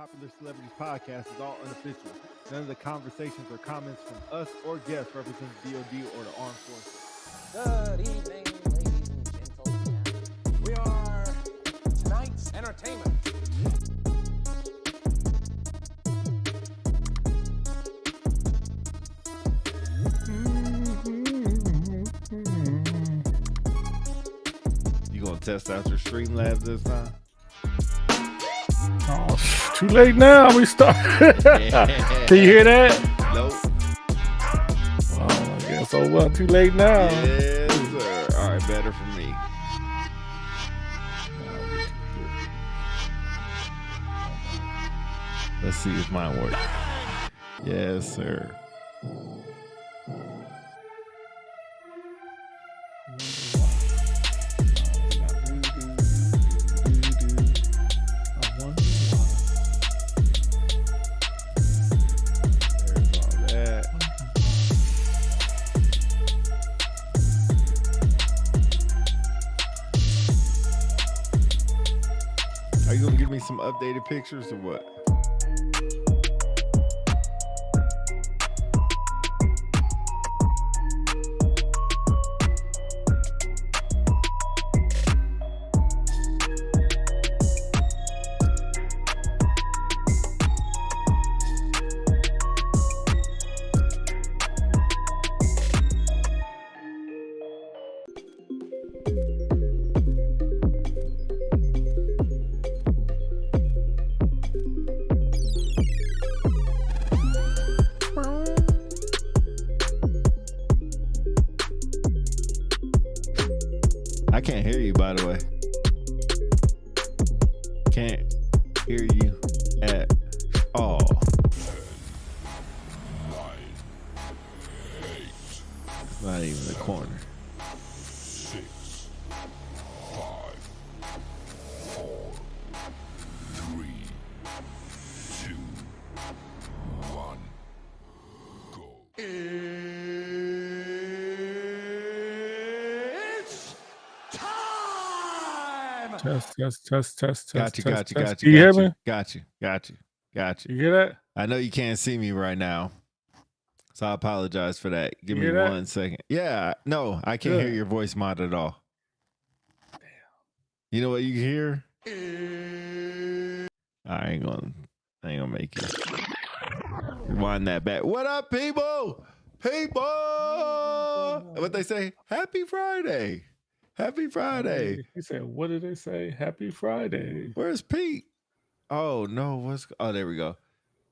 Popular Celebrities podcast is all unofficial. None of the conversations or comments from us or guests represent DOD or the armed forces. Good evening, ladies and gentlemen. We are tonight's entertainment. You gonna test out your Streamlabs this time? Oh, too late now. We start. Can you hear that? Nope. Oh, I guess oh well. Too late now. Yes, sir. All right, better for me. Let's see if mine works. Yes, sir. Are you gonna give me some updated pictures or what? I can't hear you, by the way. Can't hear you at all. It's not even the corner. 6, 5, 4, 3, 2, 1, go. It's time! Test. Got you. Do you hear me? Got you. You hear that? I know you can't see me right now, so I apologize for that. Give You me hear that? 1 second. Yeah, no, I can't Good. hear your voice mod at all. You know what you hear? I ain't gonna make it. Rewind that back. What up, people? What they say? Happy Friday. Happy Friday. He said, "What did they say? Happy Friday." Where's Pete? Oh no, there we go.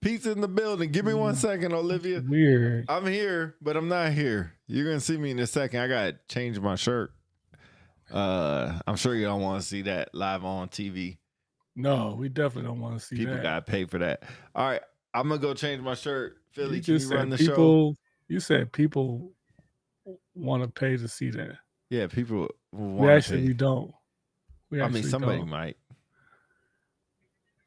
Pete's in the building. Give me 1 second, Olivia. Weird. I'm here, but I'm not here. You're gonna see me in a second. I gotta change my shirt. I'm sure you don't want to see that live on TV. No, we definitely don't want to see People that. gotta pay for that. All right, I'm gonna go change my shirt. Philly, You can just you run said the show? people. You said people want to pay to see that. Yeah, people We want actually to we pay. don't. We I mean, actually somebody don't. might.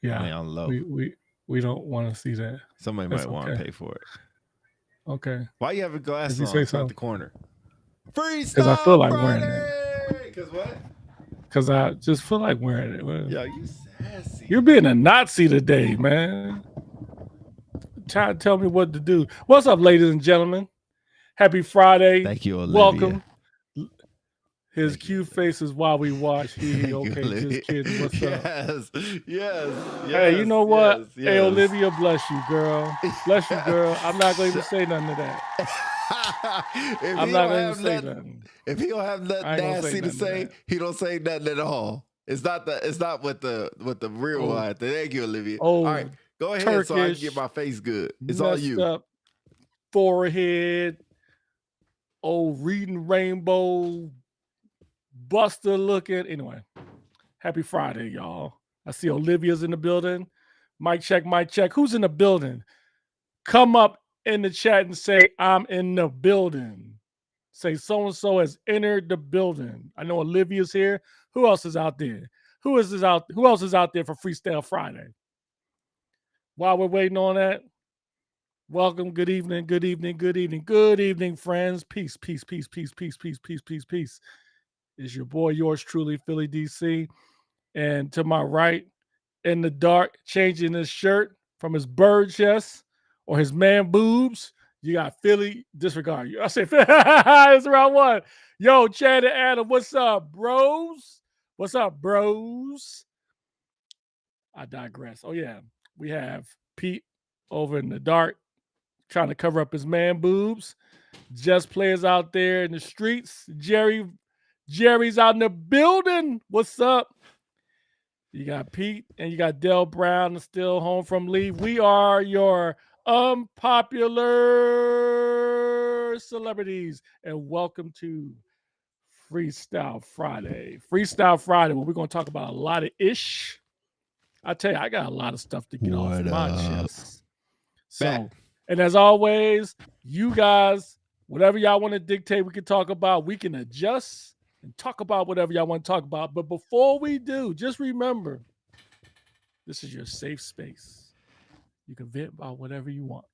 Yeah, I mean, on low. we don't want to see that. Somebody That's might want to okay. pay for it. Okay, Why you have a glass If you on? say It's not so. the corner. Freestyle because I feel like wearing it. Friday! Because what? Because I just feel like wearing it. Well, Yo, you sassy. You're being a Nazi today, man. Try to tell me what to do. What's up, ladies and gentlemen? Happy Friday. Thank you, Olivia. Welcome. His Thank you. cute faces while we watch. Thank you, Okay, Olivia. just kidding. What's up? Yes. Hey, you know what? yes, Hey, yes. Olivia, bless you, girl. Bless you, girl. I'm not going to even say nothing to that. If I'm he not don't going have to say nothing- nothing. If he don't have nothing I ain't gonna say nasty to nothing to say, that. he don't say nothing at all. It's not what the real Oh. one. Thank you, Olivia. Oh, all right, go ahead so I can Turkish, get my face good. It's all messed you. up forehead, reading rainbow, buster looking. Anyway, happy Friday, y'all. I see Olivia's in the building. Mic check. Who's in the building? Come up in the chat and say, I'm in the building. Say so-and-so has entered the building. I know Olivia's here. Who else is out there? Who else is out there for Freestyle Friday? While we're waiting on that, welcome. Good evening, friends. Peace. It's your boy, yours truly, Philly DC. And to my right in the dark, changing his shirt from his bird chest or his man boobs. You got Philly, disregard you. I said, it's the wrong one. Yo, Chad and Adam, what's up, bros? What's up, bros? I digress. Oh, yeah. We have Pete over in the dark trying to cover up his man boobs. Just players out there in the streets. Jerry's out in the building. What's up? You got Pete and you got Del Brown still home from leave. We are your unpopular celebrities, and welcome to Freestyle Friday. Freestyle Friday, where we're going to talk about a lot of ish. I tell you, I got a lot of stuff to get off my chest. So, and as always, you guys, whatever y'all want to dictate, we can talk about. We can adjust and talk about whatever y'all want to talk about. But before we do, just remember, this is your safe space. You can vent about whatever you want,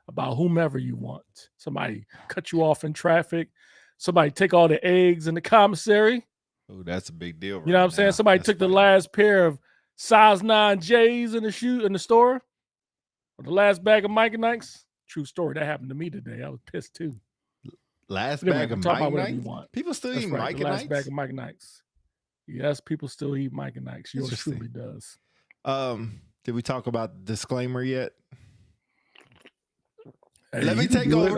about whomever you want. Somebody cut you off in traffic. Somebody take all the eggs in the commissary. Oh, that's a big deal. You know what I'm saying? Somebody took the last pair of size 9 J's in the store. Or the last bag of Mike and Ike's. True story. That happened to me today. I was pissed too. Last bag of Mike and Ike's? People still eat Mike and Ike's? Last bag of Mike and Ike's. Yes, people still eat Mike and Ike's. Yours truly does. Did we talk about disclaimer yet? Hey, let me take over.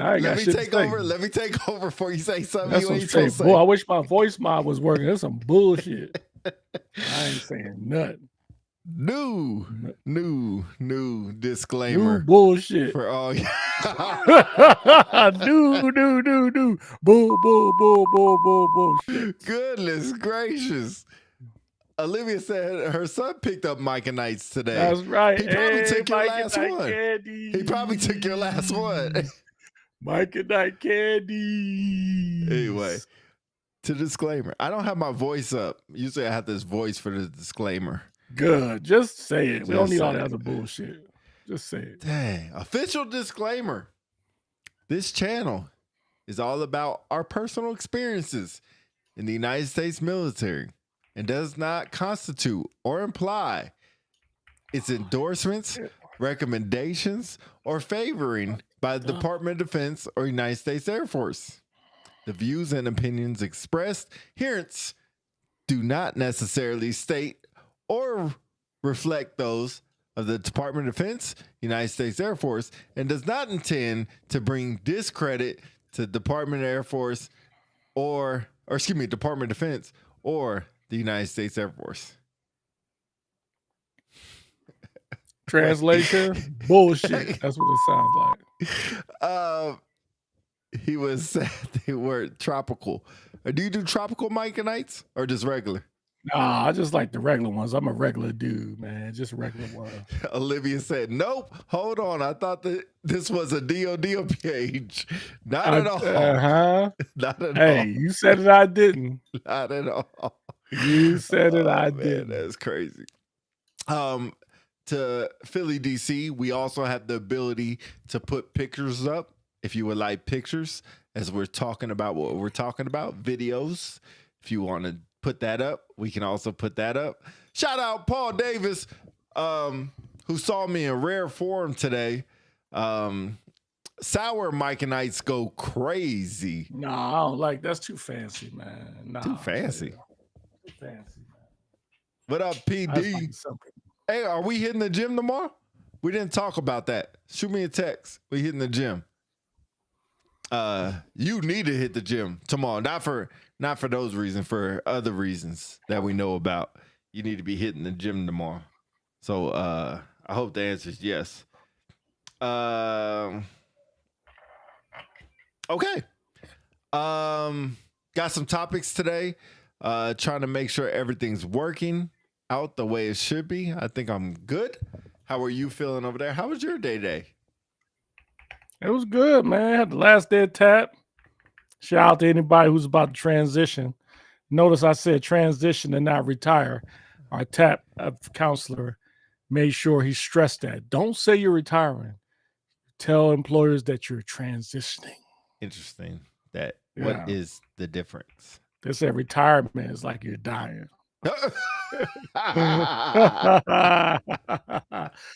Let me take over before you say something. That's you ain't straight. say. Boy, I wish my voice mod was working. That's some bullshit. I ain't saying nothing. New disclaimer. New bullshit. For all you. New. Bullshit. Goodness gracious. Olivia said her son picked up Mike and Ike's today. That's right. He probably took your Mike last and Ike one. Candy. He probably took your last one. Mike and Ike candy. Anyway, to disclaimer. I don't have my voice up. Usually I have this voice for the disclaimer. Good. Just say it. We don't need all that other bullshit. Just say it. Dang. Official disclaimer. This channel is all about our personal experiences in the United States military and does not constitute or imply its endorsements, recommendations, or favoring by the Department of Defense or United States Air Force. The views and opinions expressed hereince do not necessarily state or reflect those of the Department of Defense, United States Air Force, and does not intend to bring discredit to Department of Air Force Department of Defense or the United States Air Force. Translation, bullshit. That's what it sounds like. He was said they were tropical. Do you do tropical Mike and Ike's or just regular? Nah, I just like the regular ones. I'm a regular dude, man. Just a regular one. Olivia said, nope, hold on. I thought that this was a DOD page. Not at all. Not at all. Hey, you said it, I didn't. Not at all. You said it, I didn't. That's crazy. To Philly, DC, we also have the ability to put pictures up if you would like pictures as we're talking about what we're talking about, videos. If you want to put that up, we can also put that up. Shout out Paul Davis, who saw me in rare form today. Sour Mike and Ike's go crazy. Nah, I don't like that's too fancy, man. Nah, too fancy. Too fancy, man. What up, PD? Hey, are we hitting the gym tomorrow? We didn't talk about that. Shoot me a text. We hitting the gym. You need to hit the gym tomorrow. Not for those reasons, for other reasons that we know about. You need to be hitting the gym tomorrow. So I hope the answer is yes. Okay. Got some topics today. Trying to make sure everything's working out the way it should be. I think I'm good. How are you feeling over there? How was your day? It was good, man. Had the last day of TAP. Shout out to anybody who's about to transition. Notice I said transition and not retire. Our TAP counselor made sure he stressed that. Don't say you're retiring. Tell employers that you're transitioning. Interesting. What is the difference? They said retirement is like you're dying.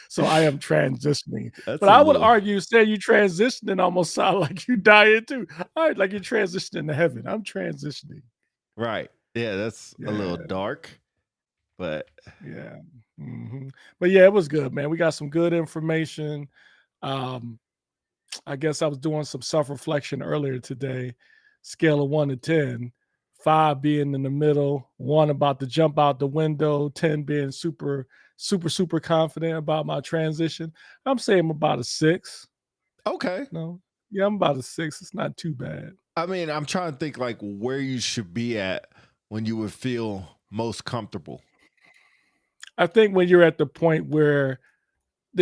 So I am transitioning. That's But a I would little argue saying you transitioning almost sound like you dying too. All right, like you're transitioning to heaven. I'm transitioning. right. Yeah, that's a little Yeah, dark, but yeah. But yeah, it was good, man. We got some good information. Um, I guess I was doing some self-reflection earlier today. Scale of 1 to 10, 5 being in the middle, 1 about to jump out the window, 10 being super, super, super confident about my transition. I'm saying I'm about a 6. okay. No. Yeah, I'm about a 6. It's not too bad. I mean, I'm trying to think like where you should be at when you would feel most comfortable. I think when you're at the point where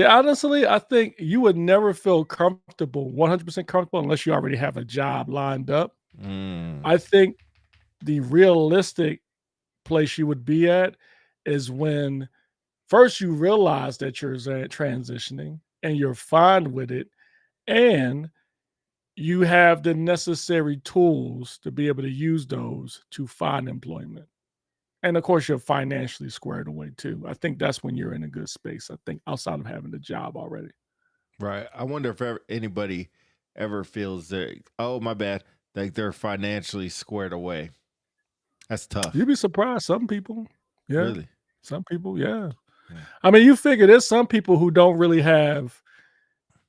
honestly, I think you would never feel comfortable, 100% comfortable unless you already have a job lined up. Mm. I think the realistic place you would be at is when first you realize that you're transitioning and you're fine with it, and you have the necessary tools to be able to use those to find employment. And of course, you're financially squared away too. I think that's when you're in a good space. I think outside of having a job already. Right. I wonder if anybody ever feels that, oh, my bad, like they're financially squared away. That's tough. You'd be surprised. Some people, yeah. Really? Some people, yeah. Yeah. I mean, you figure there's some people who don't really have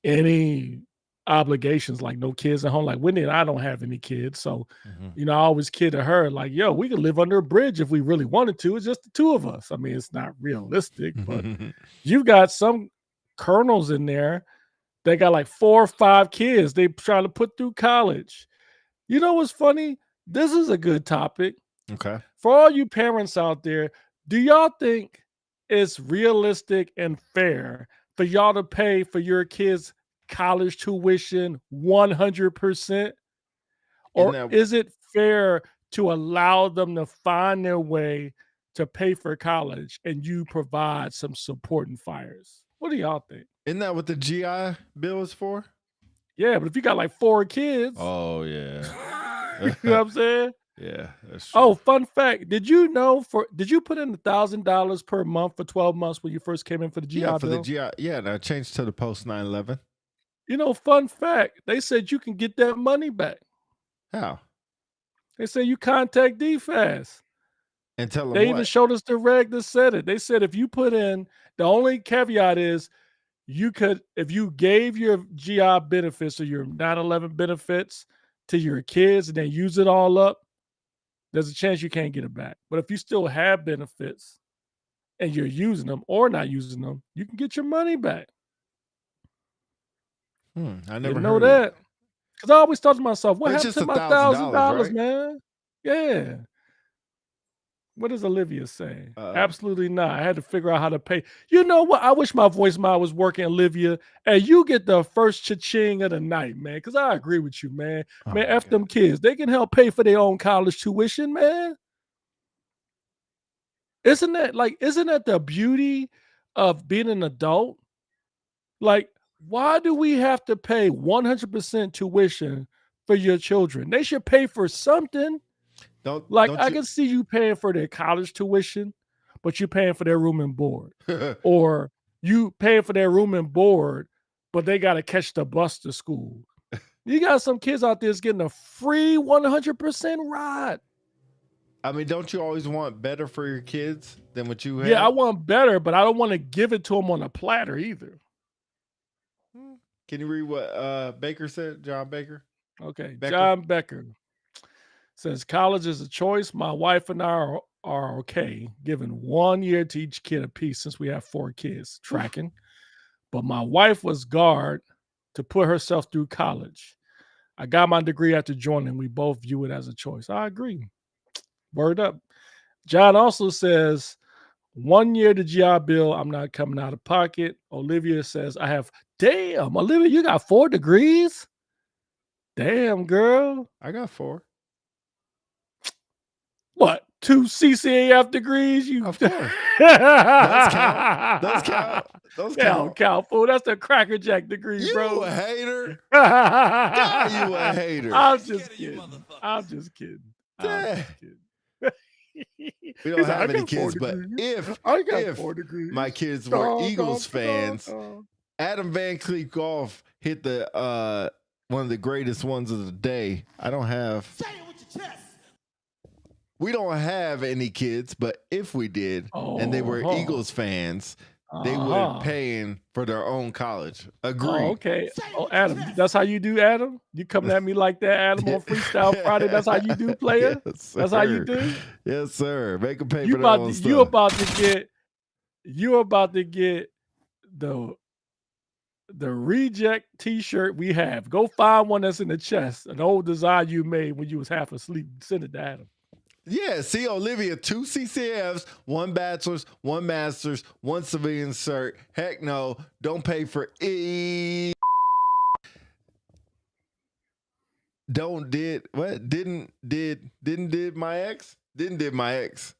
any obligations, like no kids at home. Like Whitney and I don't have any kids. So, Mhm. I always kid her, like, yo, we could live under a bridge if we really wanted to. It's just the two of us. I mean, it's not realistic, but you've got some colonels in there. They got like 4 or 5 kids they trying to put through college. You know what's funny? This is a good topic. Okay. For all you parents out there, do y'all think it's realistic and fair for y'all to pay for your kids' college tuition 100%? Isn't Or that is it fair to allow them to find their way to pay for college and you provide some support and fires? What do y'all think? isn't that what the GI Bill is for? Yeah, but if you got like 4 kids, Oh yeah. you know what I'm saying? Yeah, that's true. Oh, fun fact. Did you put in $1,000 per month for 12 months when you first came in for the GI yeah, for the Bill? GI. Yeah, and I changed to the post 9/11. Fun fact. They said you can get that money back. How? They said you contact DFAS. And tell them They even what? showed us the reg that said it. They said if you put in, the only caveat is you could, if you gave your GI benefits or your 9/11 benefits to your kids and then use it all up, there's a chance you can't get it back. But if you still have benefits and you're using them or not using them, you can get your money back. I never Didn't know heard of that. Because I always thought to myself, what It's happened just to my $1,000, $1,000, right? man? Yeah. What does Olivia say? Uh, Absolutely not. I had to figure out how to pay. You know what? I wish my voicemail was working, Olivia. And you get the first cha-ching of the night, man. Because I agree with you, man. Oh Man, my F God. them kids. They can help pay for their own college tuition, man. Isn't that the beauty of being an adult? Like, why do we have to pay 100% tuition for your children? They should pay for something. Like, Don't I you? can see you paying for their college tuition, but you're paying for their room and board. Or you paying for their room and board, but they got to catch the bus to school. You got some kids out there that's getting a free 100% ride. I mean, don't you always want better for your kids than what you Yeah, I had? want better, but I don't want to give it to them on a platter either. Can you read what Baker said, John Baker? Okay, Becker? John Becker says college is a choice. My wife and I are okay giving 1 year to each kid a piece since we have 4 kids. Tracking. But my wife was guard to put herself through college. I got my degree after joining. We both view it as a choice. I agree. Word up. John also says 1 year to GI Bill. I'm not coming out of pocket. Olivia says I have. Damn, Olivia, you got 4 degrees? Damn, girl. I got 4. What? 2 CCAF degrees? You Of course. Those count. Those count. Those They don't count. count, fool. That's the Cracker Jack degree, You bro. a hater? God, you a hater. I'm just kidding. I'm just kidding. I'm Dang. just kidding. We don't have any kids, but if my kids were Eagles fans, Adam Van Cleef Golf hit the one of the greatest ones of the day. I don't have. Say it with your chest. We don't have any kids, but if we did, and they were Eagles fans, they would paying for their own college. Agree. Oh, okay. Oh, Adam, that's how you do, Adam? You coming at me like that, Adam, on Freestyle Friday? That's how you do, player? Yes, that's how you do? Yes, sir. Make them pay for their own stuff. You about to get the reject t-shirt we have. Go find one that's in the chest, an old design you made when you was half asleep. Send it to Adam. Yeah, see Olivia, 2 CCFs, 1 bachelor's, 1 master's, 1 civilian cert. Heck no, don't pay for it. Didn't did my ex? Didn't did my ex.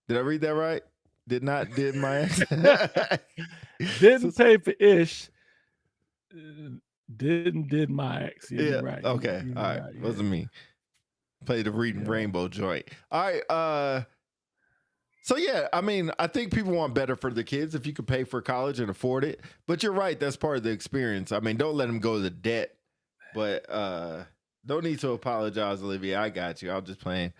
Did I read that right? Did not did my ex. Didn't pay for ish. Didn't did my ex. Yeah, you're right. Okay. You're all right. right, Wasn't me. Play the reading rainbow joint. All right. So yeah, I mean, I think people want better for the kids if you could pay for college and afford it. But you're right, that's part of the experience. I mean, don't let them go to the debt. But don't need to apologize, Olivia. I got you. I'm just playing.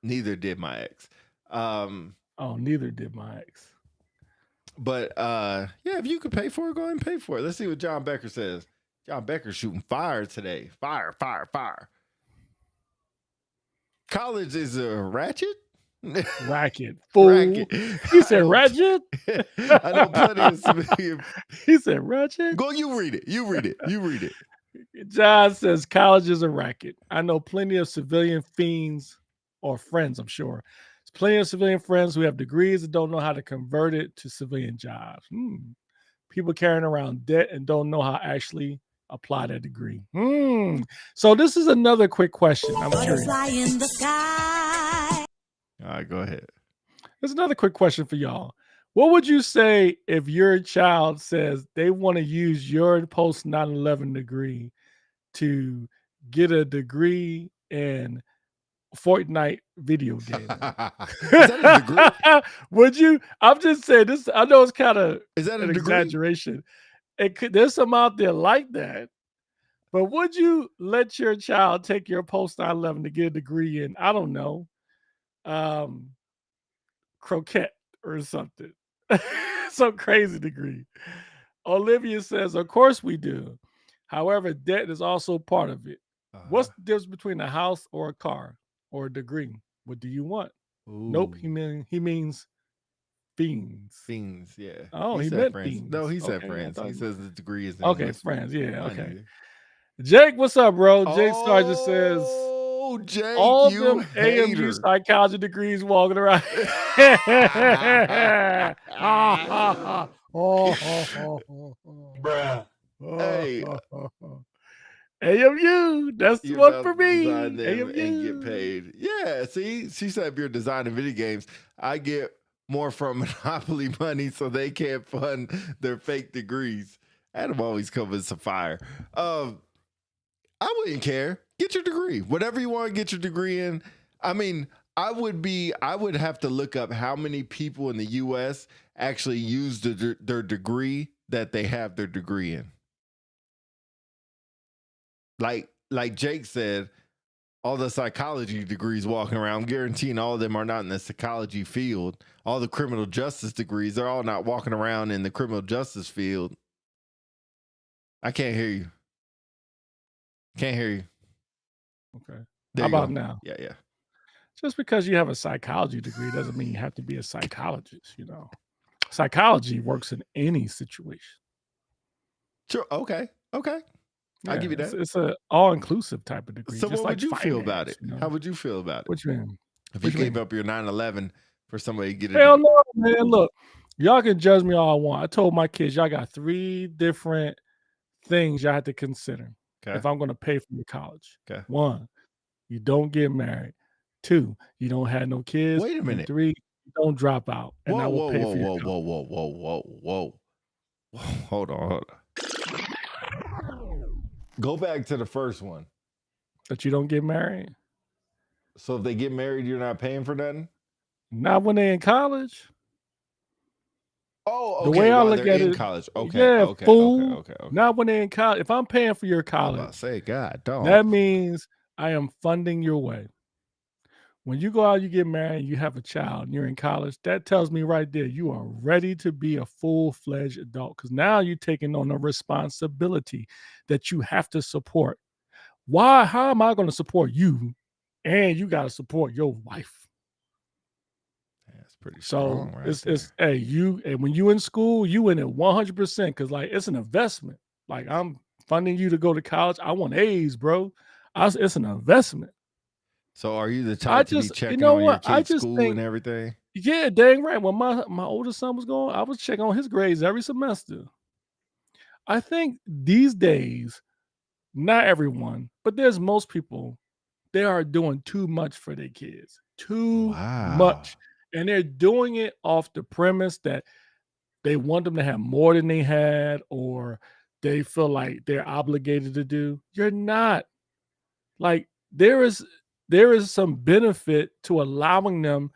Neither did my ex. Neither did my ex. But yeah, if you could pay for it, go ahead and pay for it. Let's see what John Becker says. John Becker's shooting fire today. Fire. College is a ratchet? Racket. Fool. Racket. He said ratchet? I know plenty of civilian. He said ratchet? Go, you read it. You read it. John says college is a racket. I know plenty of civilian fiends or friends, I'm sure. There's plenty of civilian friends who have degrees and don't know how to convert it to civilian jobs. People carrying around debt and don't know how actually apply that degree. So this is another quick question. I'm curious. In the sky. All right, go ahead. There's another quick question for y'all. What would you say if your child says they want to use your post 9/11 degree to get a degree in Fortnite video game? Is that a degree? Would you? I'm just saying this. I know it's kind of an exaggeration. There's some out there like that, but would you let your child take your post 9/11 to get a degree in, I don't know, croquette or something? Some crazy degree. Olivia says, of course we do. However, debt is also part of it. What's the difference between a house or a car or a degree? What do you want? Ooh. Nope, he means fiends. Fiends, yeah. Oh, he meant friends. fiends. No, he said friends. He says the degree is okay, friends. Yeah, okay. Jake, what's up, bro? Jake Sargent says, "Oh, Jake, all you them AMU psychology degrees walking around." Bruh. Hey. AMU, that's You're one about for to me. design them AMU. and get paid. Yeah, see, she said if you're designing video games, I get more from Monopoly money so they can't fund their fake degrees. Adam always covers some fire. I wouldn't care. Get your degree. Whatever you want to get your degree in. I mean, I would have to look up how many people in the US actually use their degree that they have their degree in. Like Jake said, all the psychology degrees walking around, I'm guaranteeing all of them are not in the psychology field. All the criminal justice degrees, they're all not walking around in the criminal justice field. I can't hear you. Can't hear you. Okay. There How you about go. now? Yeah. Just because you have a psychology degree doesn't mean you have to be a psychologist, you know. Psychology works in any situation. Sure. Okay. I'll give you that. It's an all-inclusive type of degree. So just what like would you feel about it? You know? How would you feel about it? What you mean? If you gave up your 9/11 for somebody to get it? Hell no, man. Look, y'all can judge me all I want. I told my kids, y'all got 3 different things y'all have to consider if I'm going to pay for your college. Okay. 1, you don't get married. 2, you don't have no kids. Wait a minute. 3, you don't drop out. And I will pay for your Whoa. Hold on. Go back to the first one. That you don't get married? So if they get married, you're not paying for nothing? Not when they're in college. Oh, The okay. way I While look they're at in it, college. Okay, yeah, okay, okay, fool. okay, okay. Not when they're in college. If I'm paying for your I was about to college, say, God, dog. that means I am funding your way. When you go out, you get married, you have a child, and you're in college, that tells me right there you are ready to be a full-fledged adult because now you're taking on a responsibility that you have to support. Why? How am I going to support you? And you got to support your wife. That's pretty So strong, right it's there. hey, you and when you in school, you in it 100% because like it's an investment. Like I'm funding you to go to college. I want A's, bro. It's an investment. So are you the I type to be just, you checking know on your what? I kid's just school and think, everything? yeah, dang right. When my oldest son was going, I was checking on his grades every semester. I think these days, not everyone, but there's most people, they are doing too much for their kids. Too Wow. much. And they're doing it off the premise that they want them to have more than they had, or they feel like they're obligated to do. You're not. Like there is some benefit to allowing them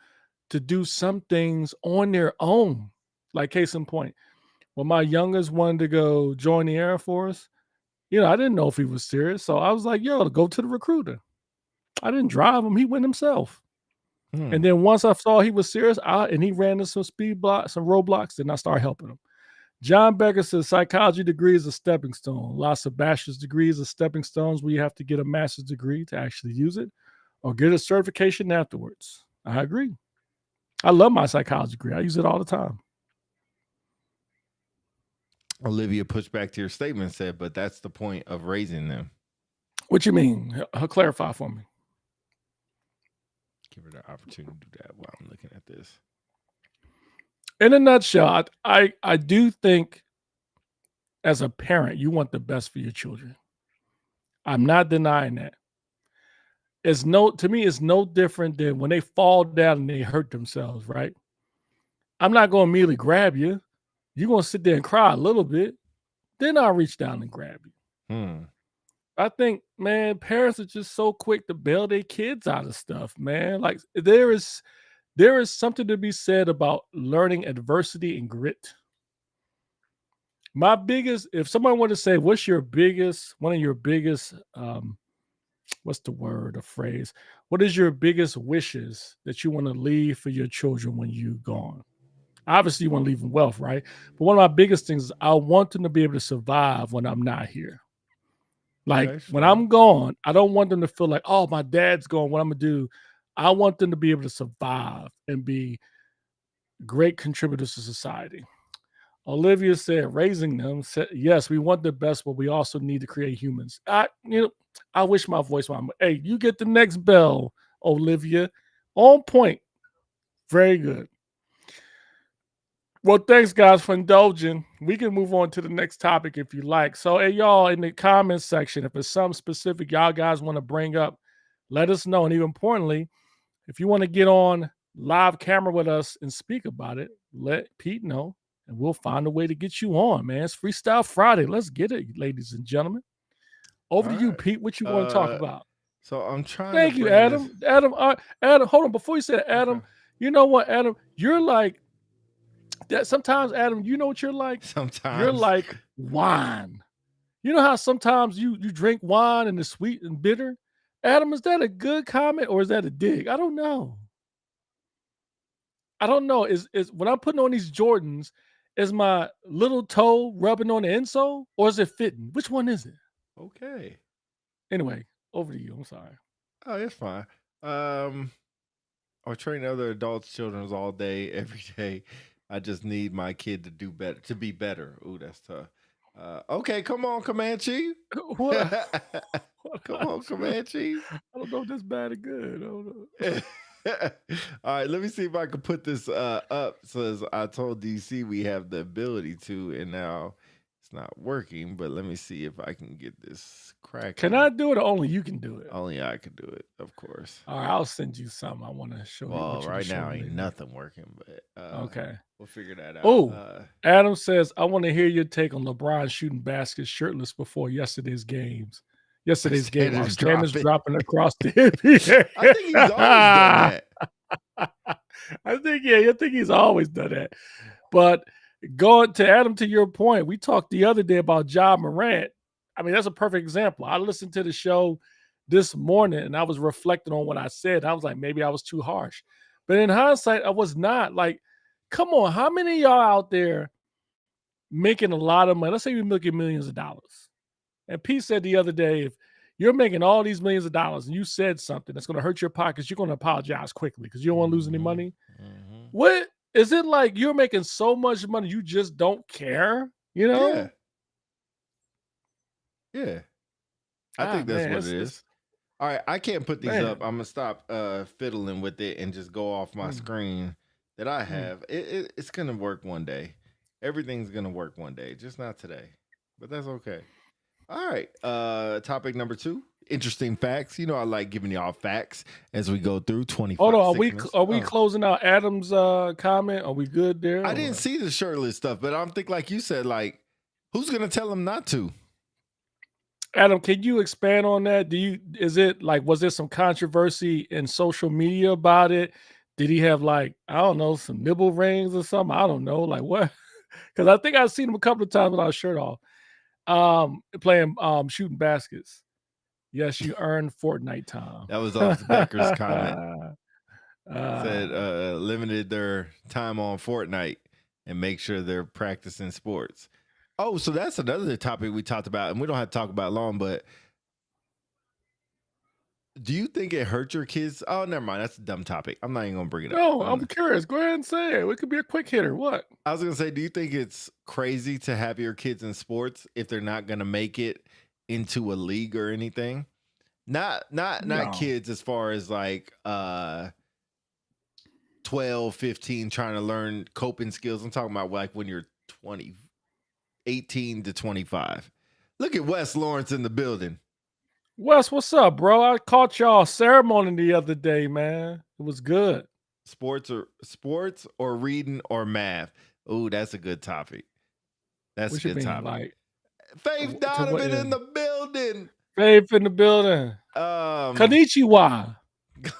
to do some things on their own. Like case in point, when my youngest wanted to go join the Air Force, I didn't know if he was serious. So I was like, yo, go to the recruiter. I didn't drive him. He went himself. Hmm. And then once I saw he was serious, and he ran into some speed blocks, some roadblocks, then I started helping him. John Becker says psychology degree is a stepping stone. Lots of bachelor's degrees are stepping stones where you have to get a master's degree to actually use it or get a certification afterwards. I agree. I love my psychology degree. I use it all the time. Olivia pushed back to your statement and said, but that's the point of raising them. What you mean? Clarify for me. Give her the opportunity to do that while I'm looking at this. In a nutshell, I do think as a parent, you want the best for your children. I'm not denying that. To me, it's no different than when they fall down and they hurt themselves, right? I'm not going to immediately grab you. You're going to sit there and cry a little bit. Then I'll reach down and grab you. Hmm. I think, man, parents are just so quick to bail their kids out of stuff, man. Like there is something to be said about learning adversity and grit. If someone were to say, what's one of your biggest, what's the word or phrase? What is your biggest wishes that you want to leave for your children when you're gone? Obviously, you want to leave them wealth, right? But one of my biggest things is I want them to be able to survive when I'm not here. Like Okay, when sure. I'm gone, I don't want them to feel like, oh, my dad's gone. What I'm gonna do? I want them to be able to survive and be great contributors to society. Olivia said, raising them. Said, yes, we want the best, but we also need to create humans. I wish my voice was. Hey, you get the next bell, Olivia. On point. Very good. Well, thanks, guys, for indulging. We can move on to the next topic if you like. So, hey, y'all, in the comments section, if it's something specific y'all guys want to bring up, let us know. And even importantly, if you want to get on live camera with us and speak about it, let Pete know, and we'll find a way to get you on, man. It's Freestyle Friday. Let's get it, ladies and gentlemen. Over to you, right. Pete. What you want to talk about? So I'm trying Thank to you, bring Adam. this. Adam, hold on. Before you say Adam, Okay. you know what, Adam? You're like that. Sometimes, Adam, you know what you're like? Sometimes You're like wine. You know how sometimes you drink wine and it's sweet and bitter? Adam, is that a good comment or is that a dig? I don't know. Is when I'm putting on these Jordans, is my little toe rubbing on the insole or is it fitting? Which one is it? Okay. Anyway, over to you. I'm sorry. Oh, it's fine. I train other adults, children's all day, every day. I just need my kid to do better, to be better. Ooh, that's tough. Okay, come on, Comanche. What? Come on, Comanche. I don't know if that's bad or good. I don't know. All right, let me see if I can put this up. Says I told DC we have the ability to, and now it's not working. But let me see if I can get this cracking. Can I do it or only you can do it? Only I can do it, of course. All right, I'll send you something. I want to show you. Well, What right now ain't nothing working, but okay. We'll figure that out. Oh, Adam says, I want to hear your take on LeBron shooting baskets shirtless before yesterday's games. Yesterday's game, our Standards standards dropping. dropping across the NBA. I think he's always done that. I think he's always done that. But going to Adam, to your point, we talked the other day about Ja Morant. I mean, that's a perfect example. I listened to the show this morning and I was reflecting on what I said. I was like, maybe I was too harsh. But in hindsight, I was not. Like, come on, how many of y'all out there making a lot of money? Let's say you're making millions of dollars. And Pete said the other day, if you're making all these millions of dollars and you said something that's going to hurt your pockets, you're going to apologize quickly because you don't want to lose any money. Mhm. What is it like? You're making so much money, you just don't care, you know? Yeah. I think that's man, what it is. All right, I can't put these Man. up. I'm gonna stop fiddling with it and just go off my Mm. screen that I have. It's gonna work one day. Everything's gonna work one day, just not today. But that's okay. All right. Topic number 2. Interesting facts. You know, I like giving y'all facts as we go through 25. Hold on, are we Oh. closing out Adam's comment? Are we good there? I or- didn't see the shirtless stuff, but I'm think like you said, like, who's gonna tell him not to? Adam, can you expand on that? Is it like, was there some controversy in social media about it? Did he have, like, I don't know, some nibble rings or something? I don't know. Like, what? Because I think I've seen him a couple of times without a shirt off. Playing shooting baskets. Yes, you earned Fortnite time. That was off Becker's comment. Uh, Said limited their time on Fortnite and make sure they're practicing sports. Oh, so that's another topic we talked about, and we don't have to talk about it long, but do you think it hurt your kids? Oh, never mind. That's a dumb topic. I'm not even gonna bring it up. no, I'm curious. Go ahead and say it. It could be a quick hitter. What? I was gonna say, do you think it's crazy to have your kids in sports if they're not gonna make it into a league or anything? Not No. kids as far as like 12, 15 trying to learn coping skills. I'm talking about like when you're 20, 18 to 25. Look at Wes Lawrence in the building. Wes, what's up, bro? I caught y'all ceremony the other day, man. It was good. Sports or reading or math. Oh, that's a good topic. That's What a you good mean, topic. like Faith to what Donovan in end? the building. Faith in the building. Konnichiwa.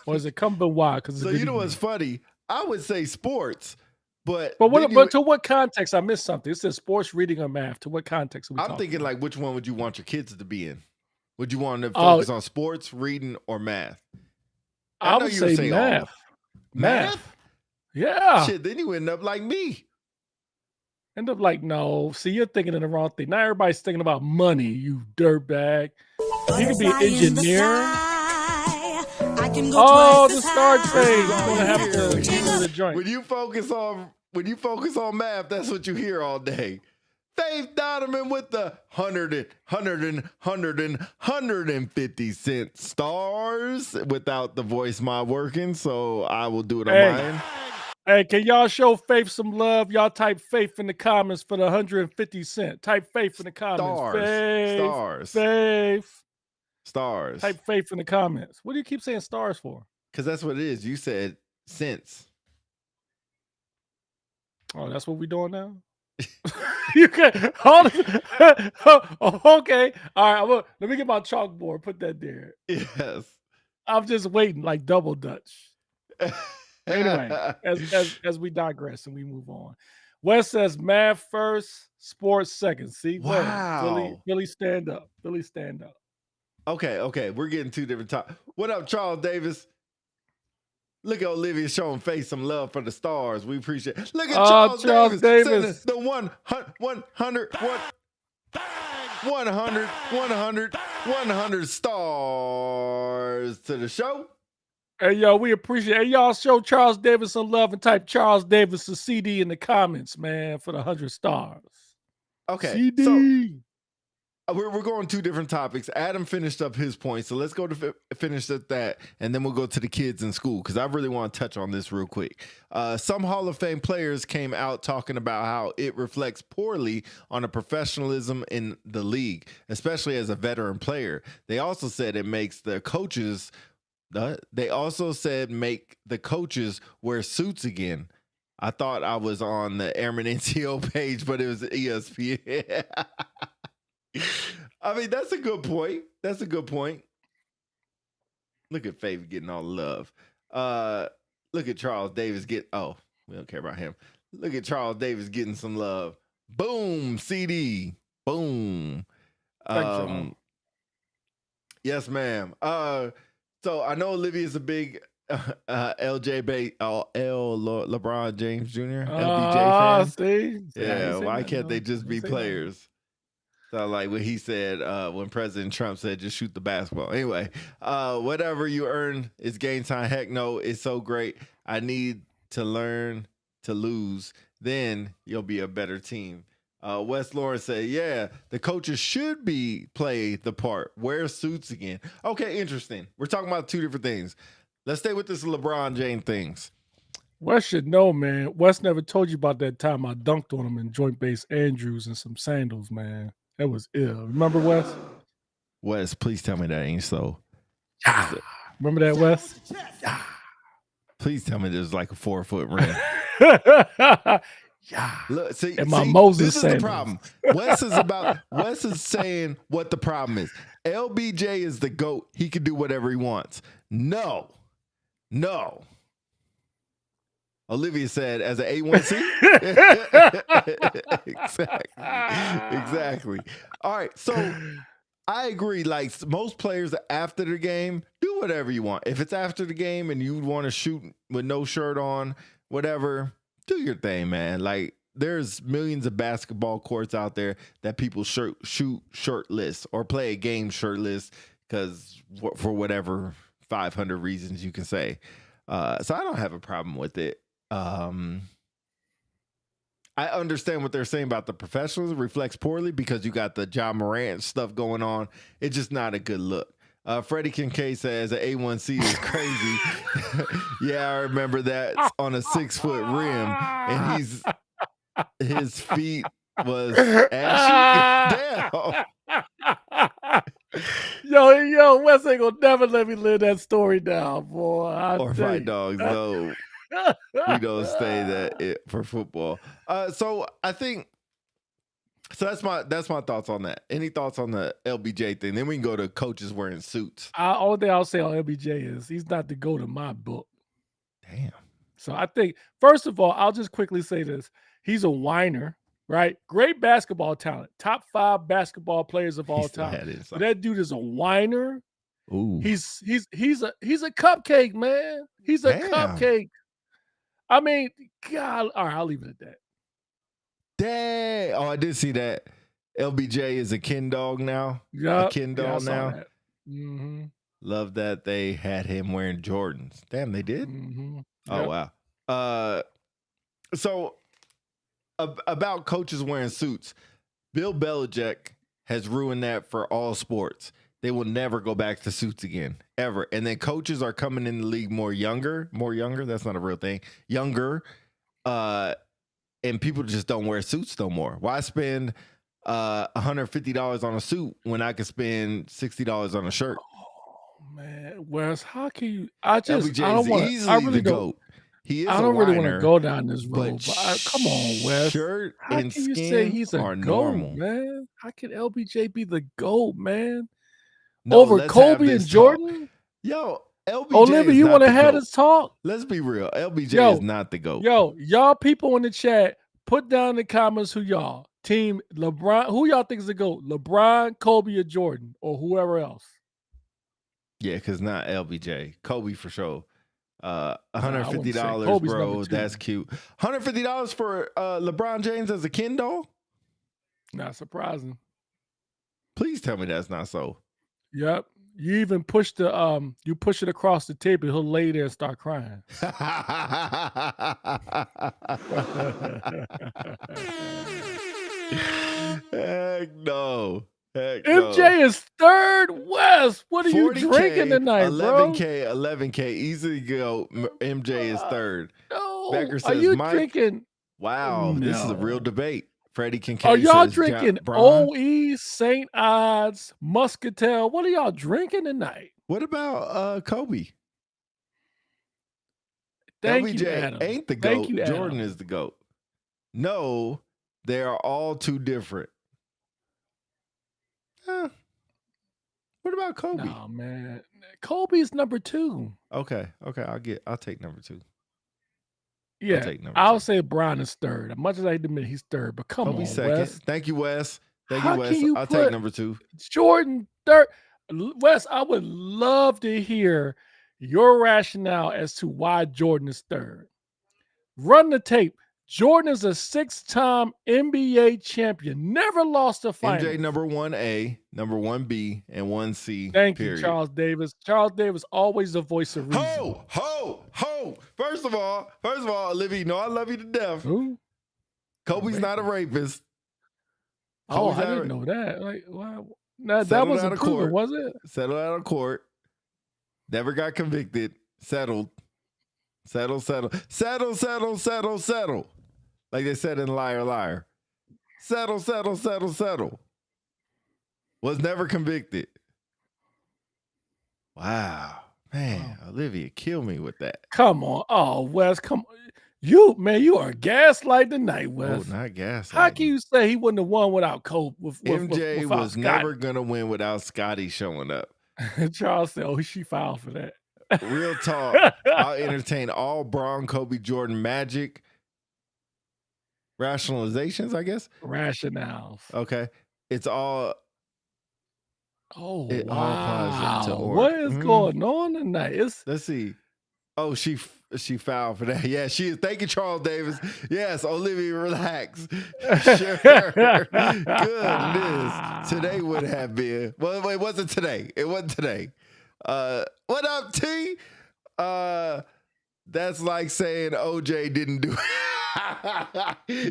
Or is it Kumbawa? Because So you know what's funny? I would say sports, but to what context? I missed something. It says sports, reading, or math. To what context are we I'm talking thinking about? like, which one would you want your kids to be in? Would you want them to Oh. focus on sports, reading, or math? I know would you would say say all. math. Math? Yeah. Shit, then you end up like me. End up like, no. See, you're thinking of the wrong thing. Not everybody's thinking about money, you dirtbag. You can be an Butterfly in the engineer. sky. I can go Oh, twice the as start high. phase. You're all gonna you have hear. to give it a joint. When you focus on math, that's what you hear all day. Faith Donovan with the 150 cent stars without the voice mod working, so I will do it on Hey. mine. Hey, can y'all show Faith some love? Y'all type Faith in the comments for the 150 cent. Type Faith in the comments. Stars. Type Faith in the comments. What do you keep saying stars for? Because that's what it is. You said cents. Oh, that's what we doing now? You can hold it. Okay. All right. Let me get my chalkboard. Put that there. Yes. I'm just waiting, like double Dutch. Anyway, as we digress and we move on. Wes says math first, sports second. See, go ahead. Wow. Billy, stand up. Billy, stand up. Okay. We're getting two different topics. What up, Charles Davis? Look at Olivia showing face some love for the stars. We appreciate it. Look at Charles Davis. The 100 stars to the show. Hey, yo, we appreciate it. Hey, y'all show Charles Davis some love and type Charles Davis a CD in the comments, man, for the 100 stars. Okay. CD. So we're going two different topics. Adam finished up his point, so let's go to finish at that, and then we'll go to the kids in school, because I really want to touch on this real quick. Some Hall of Fame players came out talking about how it reflects poorly on the professionalism in the league, especially as a veteran player. They also said it makes the coaches... They also said make the coaches wear suits again. I thought I was on the Airman NCO page, but it was ESPN. I mean, that's a good point. That's a good point. Look at Faith getting all the love. Look at Charles Davis get. Oh, we don't care about him. Look at Charles Davis getting some love. Boom, CD. Boom. Thanks, y'all. Yes, ma'am. So I know Olivia's a big LeBron James Jr. LBJ fan. See? Yeah, why can't they just be players? So like what he said when President Trump said, just shoot the basketball. Anyway, whatever you earn is game time. Heck no, it's so great. I need to learn to lose. Then you'll be a better team. Wes Lawrence said, yeah, the coaches should play the part. Wear suits again. Okay, interesting. We're talking about two different things. Let's stay with this LeBron James things. Wes should know, man. Wes never told you about that time I dunked on him in Joint Base Andrews and some sandals, man. That was ill. Remember, Wes? Wes, please tell me that ain't so. Yeah. Remember that, Wes? Yeah. Please tell me there's like a 4-foot rim. Yeah. Look, see, Moses this is the problem. Wes is saying what the problem is. LBJ is the GOAT. He can do whatever he wants. No. Olivia said, as an A1C? Exactly. All right. So I agree. Like most players after the game, do whatever you want. If it's after the game and you want to shoot with no shirt on, whatever, do your thing, man. Like there's millions of basketball courts out there that people shoot shirtless or play a game shirtless because for whatever 500 reasons you can say. So I don't have a problem with it. I understand what they're saying about the professionals. It reflects poorly because you got the Ja Morant stuff going on. It's just not a good look. Freddie Kincaid says an A1C is crazy. Yeah, I remember that on a 6-foot rim, and his feet was ashy. Damn. Yo, Wes ain't gonna never let me live that story down, boy. Or Fight Dogs, no. We don't stay that for football. So I think that's my thoughts on that. Any thoughts on the LBJ thing? Then we can go to coaches wearing suits. Only thing I'll say on LBJ is he's not the GOAT in my book. Damn. So I think, first of all, I'll just quickly say this. He's a whiner, right? Great basketball talent. Top 5 basketball players of all time. But that dude is a whiner. Ooh. He's a cupcake, man. He's a cupcake. I mean, God, all right, I'll leave it at that. Dang. Oh, I did see that. LBJ is a kin dog now. Yeah. A kin dog now. Mm-hmm. Love that they had him wearing Jordans. Damn, they did? Mm-hmm. Oh, wow. So about coaches wearing suits, Bill Belichick has ruined that for all sports. They will never go back to suits again, ever. And then coaches are coming in the league more younger. That's not a real thing. Younger. And people just don't wear suits no more. Why spend $150 on a suit when I could spend $60 on a shirt? Oh, man. Wes, how can you? I don't GOAT. He is I don't really want to go down this road. But come on, Wes. Shirt how and can you skin say he's a GOAT, normal, man? How can LBJ be the GOAT, man? No, over Kobe and Jordan? Yo, LBJ Olivia, you want to have this talk? Let's be real. LBJ is not the GOAT. Yo, y'all people in the chat, put down in the comments who y'all. Team LeBron, who y'all think is the GOAT? LeBron, Kobe, or Jordan, or whoever else? Yeah, because not LBJ. Kobe for sure. $150, bro. That's cute. $150 for LeBron James as a kin doll? Not surprising. Please tell me that's not so. Yep. You even push you push it across the table, he'll lay there and start crying. Heck no. MJ is third. West. What are you drinking tonight, 11K. Easy go. MJ is third. No. Becker says, are you Mike, drinking? Wow, No. This is a real debate. Freddie Kincaid Are y'all says, drinking OE, St. Ides, Muscatel? What are y'all drinking tonight? What about Kobe? Thank LBJ you, Adam. ain't the GOAT. Jordan is the GOAT. No, they are all too different. What about Kobe? No, man. Kobe's number 2. Okay. I'll take number 2. Yeah, take number I'll 2. say Brown is 3rd. As much as I admit he's 3rd, but come Kobe on, second. Wes. Thank you, Wes. How can you I'll take put number 2. Jordan 3rd? Wes, I would love to hear your rationale as to why Jordan is 3rd. Run the tape. Jordan is a 6-time NBA champion, never lost a final. MJ number 1A, number 1B, and 1C. Thank period. you, Charles Davis. Charles Davis, always the voice of reason. Ho! First of all, Olivia, you know I love you to death. Who? Kobe's not a rapist. Oh, Kobe's I not a didn't know that. Like, wow. That Settled wasn't out of proven, court. was it? Settled out of court. Never got convicted. Settled. Like they said in Liar Liar. Settle. Was never convicted. Wow. Man, Olivia, kill me with that. Come on. Oh, Wes, come on. You are gaslighting tonight, Wes. Oh, not gas. How can you say he wouldn't have won without Kobe? MJ without was Scotty? never going to win without Scotty showing up. Charles said, she filed for that. Real talk. I'll entertain all Braun, Kobe, Jordan, Magic rationalizations, I guess. Rationales. Okay. It's all. Oh, It all applies to wow. Oregon. What is going on tonight? Let's see. Oh, she filed for that. Yeah, she is. Thank you, Charles Davis. Yes, Olivia, relax. Sure. Goodness. Today would have been. Well, it wasn't today. It wasn't today. What up, T? That's like saying OJ didn't do it.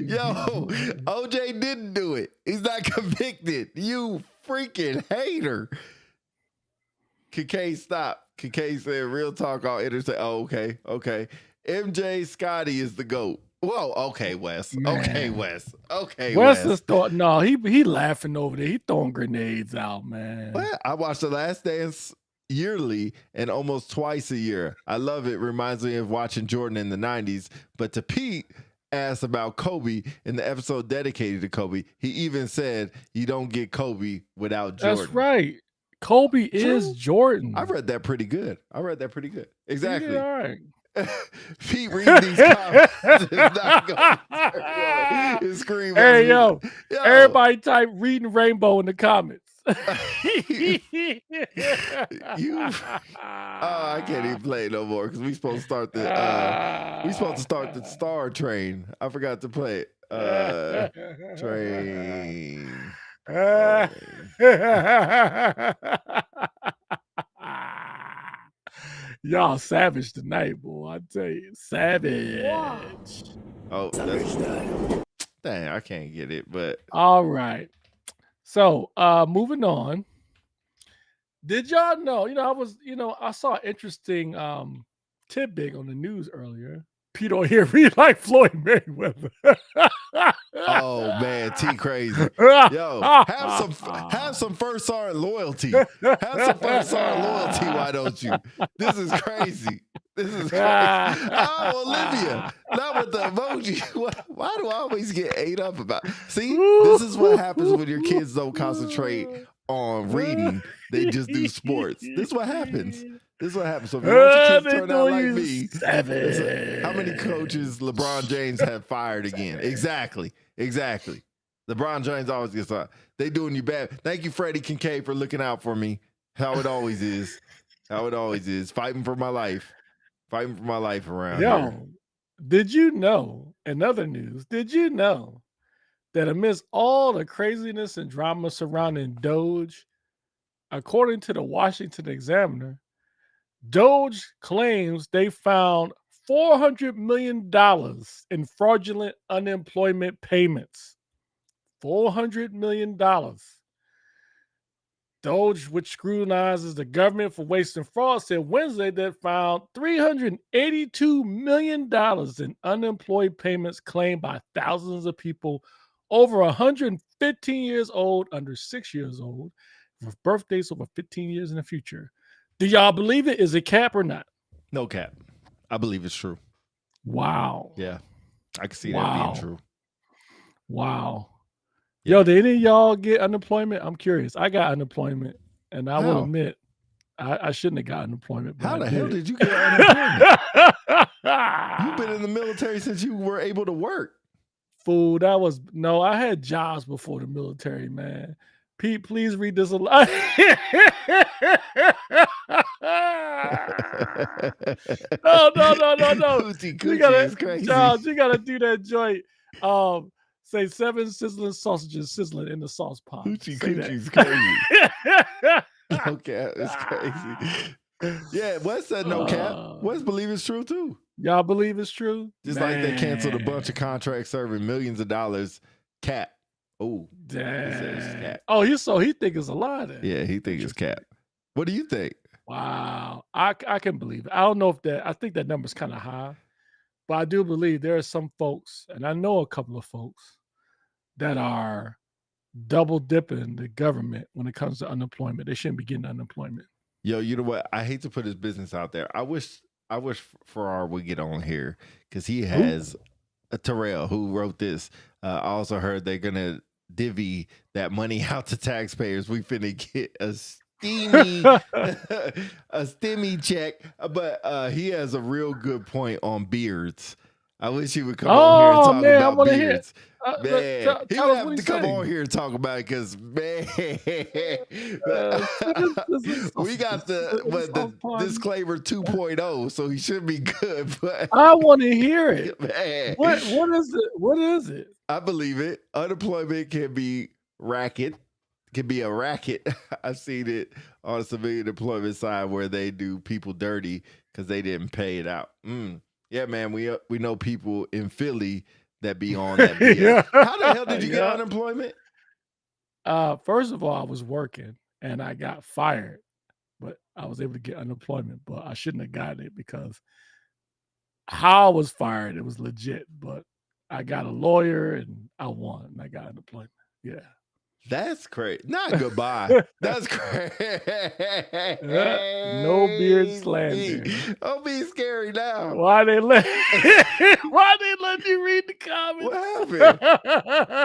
Yo, OJ didn't do it. He's not convicted. You freaking hater. Kincaid, stop. Kincaid said, real talk, I'll intersect. Oh, okay. MJ Scotty is the GOAT. Whoa, okay, Wes. Man. Okay, Wes. Wes is thought, no, he laughing over there. He throwing grenades out, man. What? I watch The Last Dance yearly and almost twice a year. I love it. Reminds me of watching Jordan in the 90s. But to Pete asked about Kobe in the episode dedicated to Kobe, he even said you don't get Kobe without Jordan. That's right. Kobe is Jordan. I read that pretty good. Exactly. Yeah, all right. Pete reading these comments is not going to scream. Hey, yo, everybody type reading rainbow in the comments. I can't even play no more because we supposed to start the Star Train. I forgot to play it. Train. Y'all savage tonight, boy. I tell you, savage. Oh, dang, I can't get it, but all right. So, moving on. Did y'all know? I saw an interesting tidbit on the news earlier. Pete on here read like Floyd Mayweather. Oh man, T crazy. Yo, have some first sergeant loyalty. Why don't you? This is crazy. Oh, Olivia, not with the emoji. Why do I always get ate up about? See, this is what happens when your kids don't concentrate on reading. They just do sports. This is what happens. So if you want your kids to turn out like me, how many coaches LeBron James have fired again? Exactly. LeBron James always gets fired. They doing you bad. Thank you, Freddie Kincaid, for looking out for me. How it always is. Fighting for my life around here. Did you know, in other news, that amidst all the craziness and drama surrounding Doge, according to the Washington Examiner, Doge claims they found $400 million in fraudulent unemployment payments. $400 million. Doge, which scrutinizes the government for waste and fraud, said Wednesday that found $382 million in unemployed payments claimed by thousands of people over 115 years old, under 6 years old, with birthdays over 15 years in the future. Do y'all believe it? Is it cap or not? No cap. I believe it's true. Wow. Yeah. I can see that being true. Wow. Yo, Yeah. did any of y'all get unemployment? I'm curious. I got unemployment, and I will How? admit I shouldn't have got unemployment. But How I the hell did. did you get unemployment? You've been in the military since you were able to work. Fool, that was no. I had jobs before the military, man. Pete, please read this a lot. No. Hoochie You coochie gotta, is crazy. Charles, you gotta do that joint. Say 7 sizzling sausages sizzling in the sauce pot. Hoochie Say coochie is that. crazy. No cap, it's crazy. Yeah, Wes said no cap. Wes believe it's true too. Y'all believe it's true? Just like they canceled a bunch of Man. contracts serving millions of dollars. Cap. Oh, said it's Damn. cap. Oh, he think it's a lie then. Yeah, he think it's cap. What do you think? Wow. I can believe it. I don't know if I think that number's kind of high, but I do believe there are some folks, and I know a couple of folks that are double dipping the government when it comes to unemployment. They shouldn't be getting unemployment. Yo, you know what? I hate to put his business out there. I wish Farrar would get on here because he has a Terrell who wrote this. I also heard they're gonna divvy that money out to taxpayers. We finna get a steamy a stimmy check. But he has a real good point on beards. I wish he would come on here and talk man, I about wanna hear- beards. Man, he tell would us have what to he come say. on here and talk about it because man, we got the disclaimer 2.0, so he should be good. But I want to hear it. man, What is it? What is it? I believe it. Unemployment can be racket. Can be a racket. I've seen it on the civilian employment side where they do people dirty because they didn't pay it out. Yeah, man. We know people in Philly that be on that BS. Yeah. How the hell did you get Yeah. unemployment? First of all, I was working and I got fired, but I was able to get unemployment. But I shouldn't have gotten it because how I was fired, it was legit. But I got a lawyer and I won. And I got unemployment. Yeah. That's crazy. Not goodbye. That's crazy. No beard slander. Don't be scary now. Why they let you read the comments? What happened?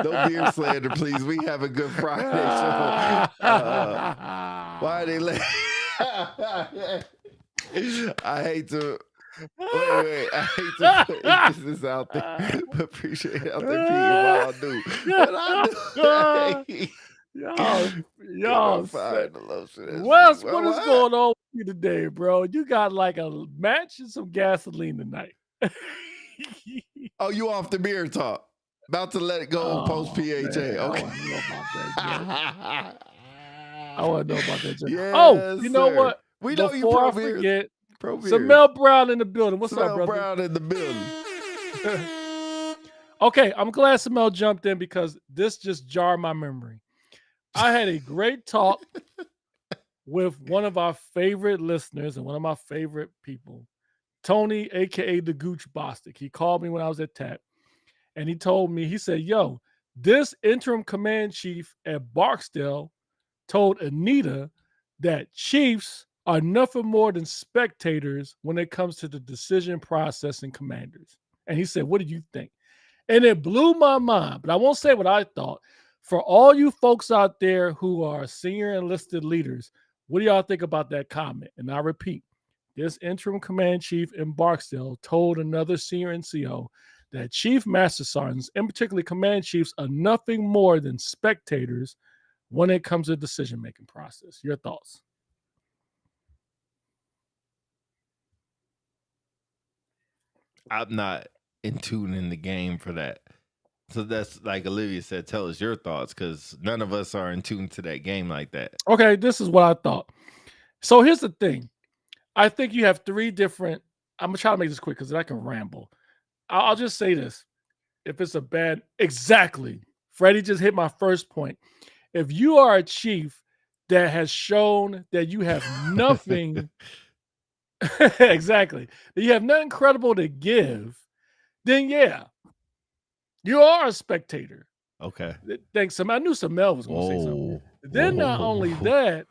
No beard slander, please. We have a good Friday show. Why they let? I hate to. Wait. I hate to put this out there, but appreciate it out there, Pete. What I do. Y'all, find the lotion. Wes, what is going on with you today, bro? You got like a match and some gasoline tonight. Oh, you off the beer talk? About to let it go post PHA. Man, Okay. I want to know about that. Yes, Oh, you know sir. what? We know you Before pro I beer. forget, Pro beer. Samel Brown in the building. What's up, Samel brother? Brown in the building. Okay, I'm glad Samel jumped in because this just jarred my memory. I had a great talk with one of our favorite listeners and one of my favorite people, Tony, aka the Gooch Bostic. He called me when I was at TAP and he told me, he said, yo, this interim command chief at Barksdale told Anita that chiefs are nothing more than spectators when it comes to the decision process in commanders. And he said, what do you think? And it blew my mind, but I won't say what I thought. For all you folks out there who are senior enlisted leaders, what do y'all think about that comment? And I repeat, this interim command chief in Barksdale told another senior NCO that chief master sergeants, and particularly command chiefs, are nothing more than spectators when it comes to the decision-making process. Your thoughts? I'm not in tune in the game for that. So that's like Olivia said, tell us your thoughts because none of us are in tune to that game like that. Okay, this is what I thought. So here's the thing. I think you have three different, I'm going to try to make this quick because I can ramble. I'll just say this. If it's a bad, exactly. Freddie just hit my first point. If you are a chief that has shown that you have nothing, exactly, that you have nothing credible to give, then yeah, you are a spectator. Okay. Thanks. I knew Samel was going to say something. Then not only that,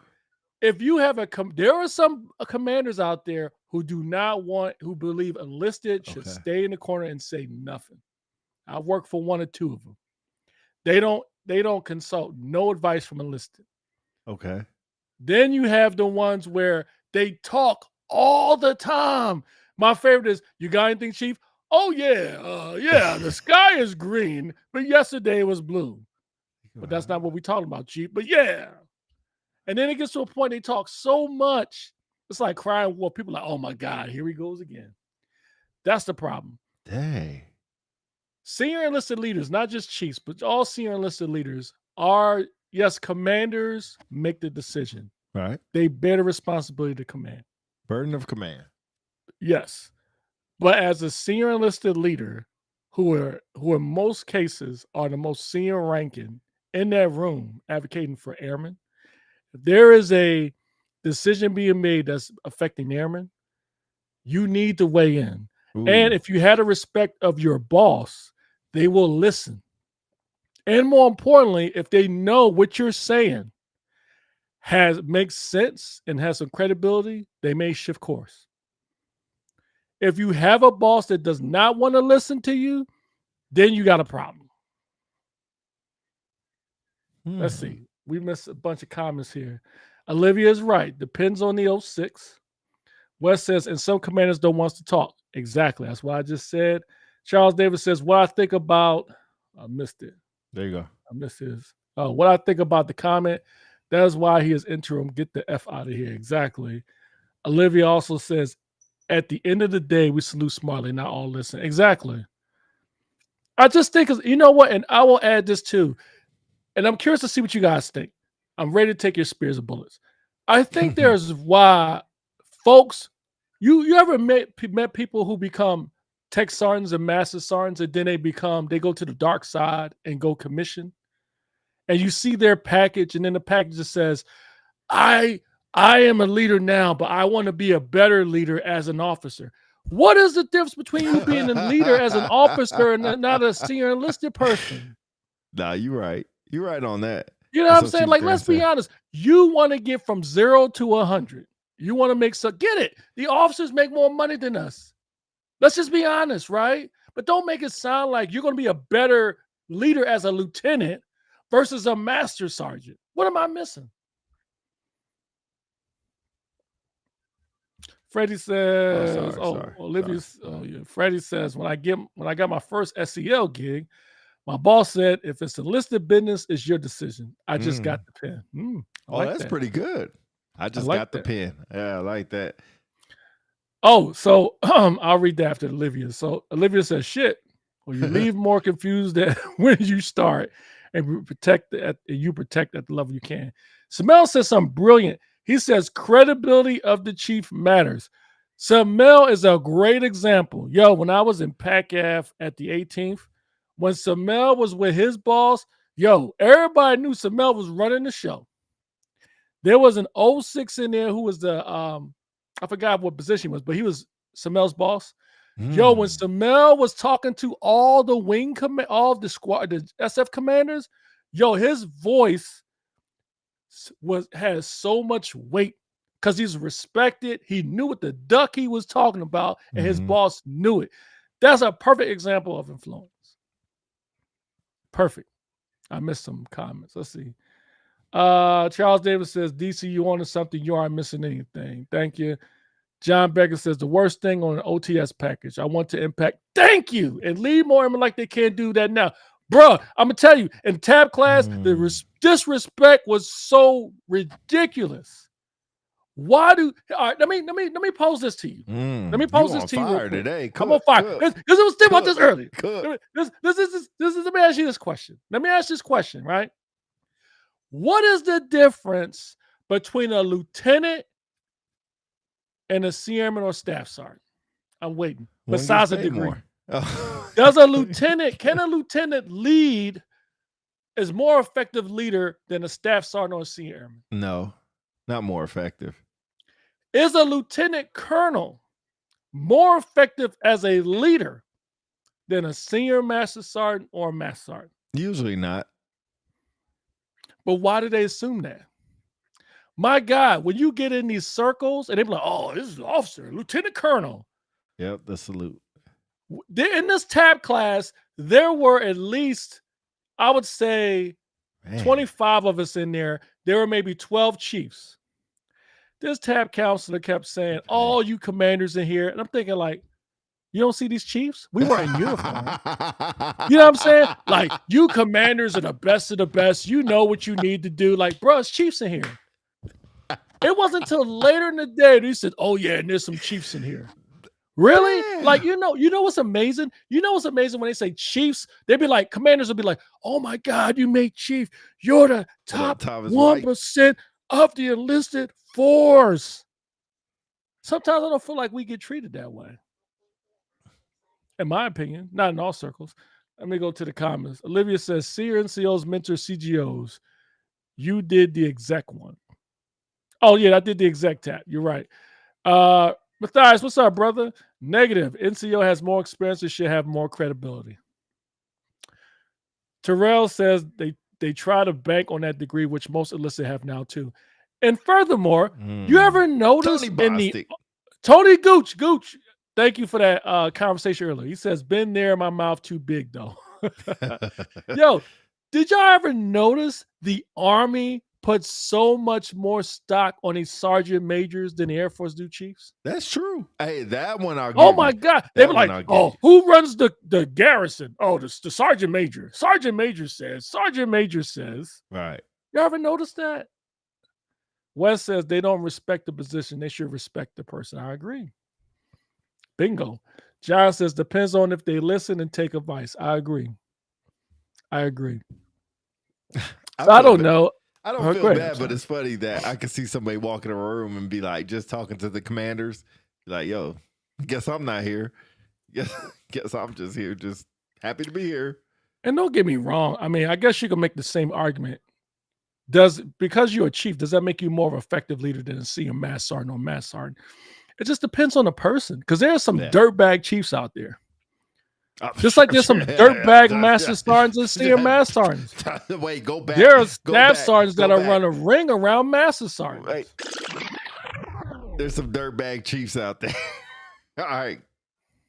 if you have there are some commanders out there who who believe enlisted should stay in the corner and say nothing. I've worked for one or two of them. They don't they don't consult no advice from enlisted. Okay. Then you have the ones where they talk all the time. My favorite is, you got anything, Chief? Oh yeah, the sky is green, but yesterday it was blue. But that's not what we're talking about, Chief. But yeah. And then it gets to a point they talk so much, it's like crying wolf. People are like, oh my God, here he goes again. That's the problem. Dang. Senior enlisted leaders, not just chiefs, but all senior enlisted leaders are, yes, commanders make the decision. Right. They bear the responsibility to command. Burden of command. Yes. But as a senior enlisted leader, who in most cases are the most senior ranking in that room advocating for airmen, if there is a decision being made that's affecting airmen, you need to weigh in. Ooh. And if you had a respect of your boss, they will listen. And more importantly, if they know what you're saying makes sense and has some credibility, they may shift course. If you have a boss that does not want to listen to you, then you got a problem. Let's see. We missed a bunch of comments here. Olivia is right. Depends on the 06. Wes says, and some commanders don't want us to talk. Exactly. That's what I just said. Charles Davis says, what I think about, I missed it. There you go. I missed his. What I think about the comment. That is why he is interim. Get the F out of here. Exactly. Olivia also says, at the end of the day, we salute smartly, not all listen. Exactly. I just think, you know what? And I will add this too. And I'm curious to see what you guys think. I'm ready to take your spears and bullets. I think there's why folks, you ever met people who become tech sergeants and master sergeants, and then they go to the dark side and go commission, and you see their package, and then the package just says, I am a leader now, but I want to be a better leader as an officer. What is the difference between you being a leader as an officer and not a senior enlisted person? Nah, you're right. You're right on that. You know what I'm saying? Like, let's be honest. You want to get from 0 to 100. You want to make get it. The officers make more money than us. Let's just be honest, right? But don't make it sound like you're going to be a better leader as a lieutenant versus a master sergeant. What am I missing? Freddie says, Olivia's, Freddie says, when I got my first SEL gig, my boss said, if it's enlisted business, it's your decision. I just got the pen. That's pretty good. I just got the pen. Yeah, I like that. Oh, so I'll read that after Olivia. So Olivia says, shit, well, you leave more confused than when you start, and you protect at the level you can. Samel says something brilliant. He says, credibility of the chief matters. Samel is a great example. Yo, when I was in PACAF at the 18th, when Samel was with his boss, everybody knew Samel was running the show. There was an 06 in there who was the, I forgot what position he was, but he was Samel's boss. When Samel was talking to all the wing all the squad, the SF commanders, his voice has so much weight because he's respected. He knew what the duck he was talking about, and his boss knew it. That's a perfect example of influence. Perfect. I missed some comments. Let's see. Charles Davis says, DC, you wanted something, you aren't missing anything. Thank you. John Becker says, the worst thing on an OTS package, I want to impact. Thank you. And leave more airmen like they can't do that now. Bruh, I'm going to tell you, in tab class, the disrespect was so ridiculous. Why do all right? Let me pose this to you. Let me pose this to you. Real today. I'm on fire because I was thinking about this earlier. This is. Let me ask you this question. Let me ask this question. Right? What is the difference between a lieutenant and a seaman or staff sergeant? I'm waiting. Besides a degree, can a lieutenant lead as more effective leader than a staff sergeant or a senior airman? No, not more effective. Is a lieutenant colonel more effective as a leader than a senior master sergeant or a master sergeant? Usually not. But why do they assume that? My God, when you get in these circles and they be like, oh, this is an officer, lieutenant colonel. Yep, the salute. In this tab class, there were at least, I would say, Man. 25 of us in there. There were maybe 12 chiefs. This tab counselor kept saying, all you commanders in here. And I'm thinking, like, you don't see these chiefs? We weren't in uniform. You know what I'm saying? Like, you commanders are the best of the best. You know what you need to do. Like, bro, it's chiefs in here. It wasn't until later in the day that he said, oh, yeah, and there's some chiefs in here. Really? Yeah. Like, you know what's amazing? You know what's amazing when they say chiefs? They'd be like, commanders would be like, oh my God, you made chief. You're the top top is 1% of the enlisted force. Sometimes I don't feel like we get treated that way. In my opinion, not in all circles. Let me go to the comments. Olivia says, senior NCOs mentor CGOs. You did the exec one. Oh, yeah, I did the exec tab. You're right. Matthias, what's up, brother? Negative. NCO has more experience and should have more credibility. Terrell says they try to bank on that degree, which most enlisted have now too. And furthermore, you ever notice Tony Gooch, thank you for that conversation earlier. He says, been there, my mouth too big though. Yo, did y'all ever notice the Army puts so much more stock on these sergeant majors than the Air Force do chiefs? That's true. Hey, that one I'll give Oh my God. They That were one like, I'll oh, give who runs the garrison? Oh, the sergeant major. Sergeant major says. Sergeant major says. Right. You ever notice that? Wes says they don't respect the position. They should respect the person. I agree. Bingo. John says depends on if they listen and take advice. I agree. I don't know. I don't Oh, feel go ahead, bad, I'm but it's funny that I can see somebody walk in a room and be like, just talking to the commanders, like, yo, guess I'm not here. Guess I'm just here, just happy to be here. And don't get me wrong. I mean, I guess you can make the same argument. Because you're a chief, does that make you more of an effective leader than a senior mass sergeant or mass sergeant? It just depends on the person. Because there are some dirtbag chiefs out there. Just like there's some dirtbag master sergeants and senior master sergeants. Wait, go back. There are staff sergeants that run a ring around master sergeants. Wait. There's some dirtbag chiefs out there. All right,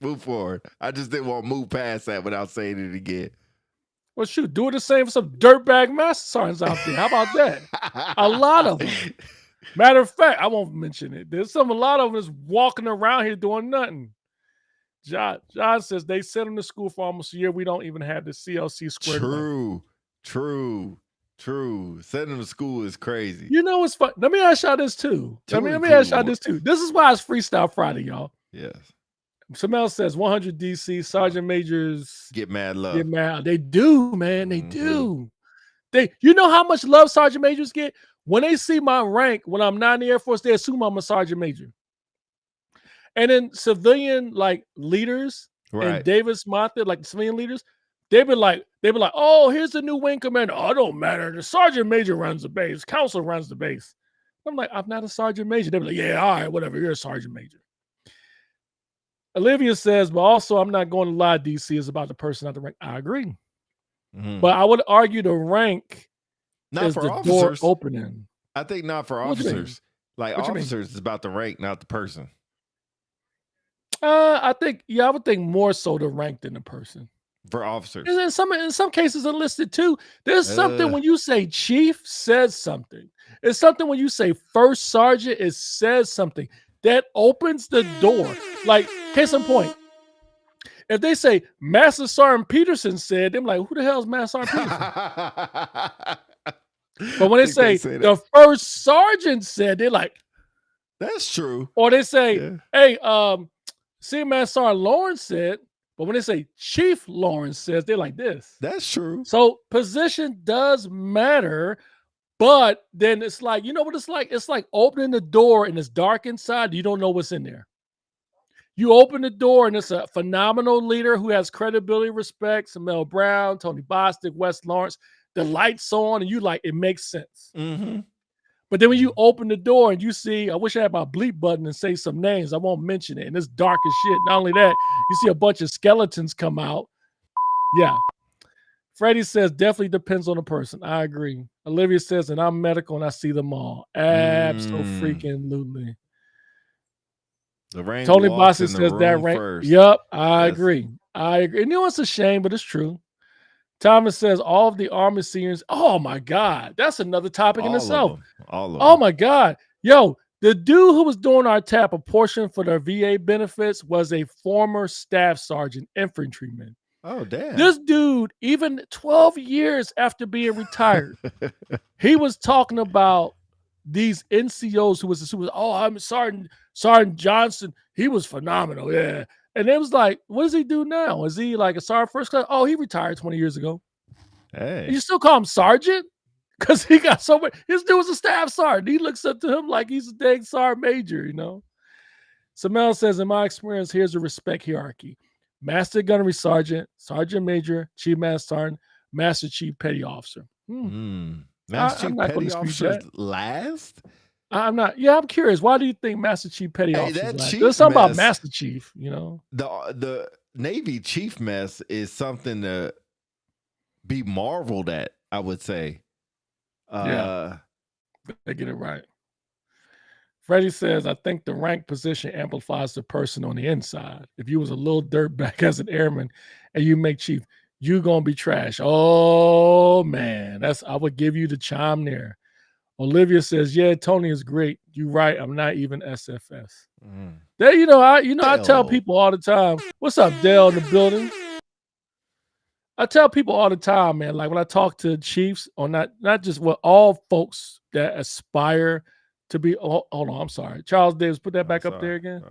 move forward. I just didn't want to move past that without saying it again. Well, shoot, do the same for some dirtbag master sergeants out there. How about that? A lot of them. Matter of fact, I won't mention it. There's a lot of them that's walking around here doing nothing. John says they sent him to school for almost a year. We don't even have the CLC squared away. True. Sending him to school is crazy. You know what's fun? Let me ask y'all this too. Let me ask y'all this too. This is why it's Freestyle Friday, y'all. Yes. Samel says 100 DC sergeant majors get mad love. Get mad. They do, man. They do. You know how much love sergeant majors get? When they see my rank, when I'm not in the Air Force, they assume I'm a sergeant major. And then civilian like leaders and Davis Martha, like civilian leaders, they be like, oh, here's the new wing commander. Oh, it don't matter. The sergeant major runs the base. Council runs the base. I'm like, I'm not a sergeant major. They be like, yeah, all right, whatever. You're a sergeant major. Olivia says, but also I'm not going to lie, DC is about the person, not the rank. I agree. But I would argue the rank not is for the officers. door opening. I think not for officers. Like officers is about the rank, not the person. I would think more so the rank than the person. For officers. And in some cases enlisted too. There's something when you say chief says something. It's something when you say first sergeant, it says something. That opens the door. Like, case in point, if they say Master Sergeant Peterson said, they're like, who the hell is Master Sergeant Peterson? But when they say the first sergeant said, they're like, that's true. Or they say, hey, Senior Master Sergeant Lawrence said, but when they say Chief Lawrence says, they're like this. That's true. So position does matter. But then it's like, you know what it's like? It's like opening the door and it's dark inside. You don't know what's in there. You open the door and it's a phenomenal leader who has credibility, respect. Samel Brown, Tony Bostic, Wes Lawrence. The lights on and you like, it makes sense. But then when you open the door and you see, I wish I had my bleep button and say some names. I won't mention it. And it's dark as shit. Not only that, you see a bunch of skeletons come out. Yeah. Freddie says, definitely depends on the person. I agree. Olivia says, and I'm medical and I see them all. Absolutely. The rank Tony Boston says that rank. First. Yep, I agree. And you know, it's a shame, but it's true. Thomas says all of the Army seniors. Oh my God, that's another topic in All of itself. them. All of Oh them. my God, yo, the dude who was doing our tap a portion for their VA benefits was a former staff sergeant, infantryman. Oh, damn. This dude, even 12 years after being retired, he was talking about these NCOs who was the super. Oh, I'm Sergeant Johnson. He was phenomenal. Yeah. And it was like, what does he do now? Is he like a sergeant first class? Oh, he retired 20 years ago. Hey. You still call him sergeant? Because he got so much. His dude was a staff sergeant. He looks up to him like he's a dang sergeant major, you know? Samel says, in my experience, here's a respect hierarchy. Master Gunnery Sergeant, Sergeant Major, Chief Master Sergeant, Master Chief Petty Officer. Master I'm Chief not gonna Petty dispute Officers that. last? I'm not. Yeah, I'm curious. Why do you think Master Chief Petty Hey, Officer? that chief There's something about mess- Master Chief, you know. The Navy chief mess is something to be marveled at, I would say. Yeah. They get it right. Freddie says, I think the rank position amplifies the person on the inside. If you was a little dirtbag as an airman and you make chief, you gonna be trash. Oh man, I would give you the chime there. Olivia says, yeah, Tony is great. You right. I'm not even SFS. There, I tell Dale. people all the time, what's up, Dale in the building? I tell people all the time, man, like when I talk to chiefs, or not just all folks that aspire to be. Hold on, I'm sorry. Charles Davis, put that back up there again,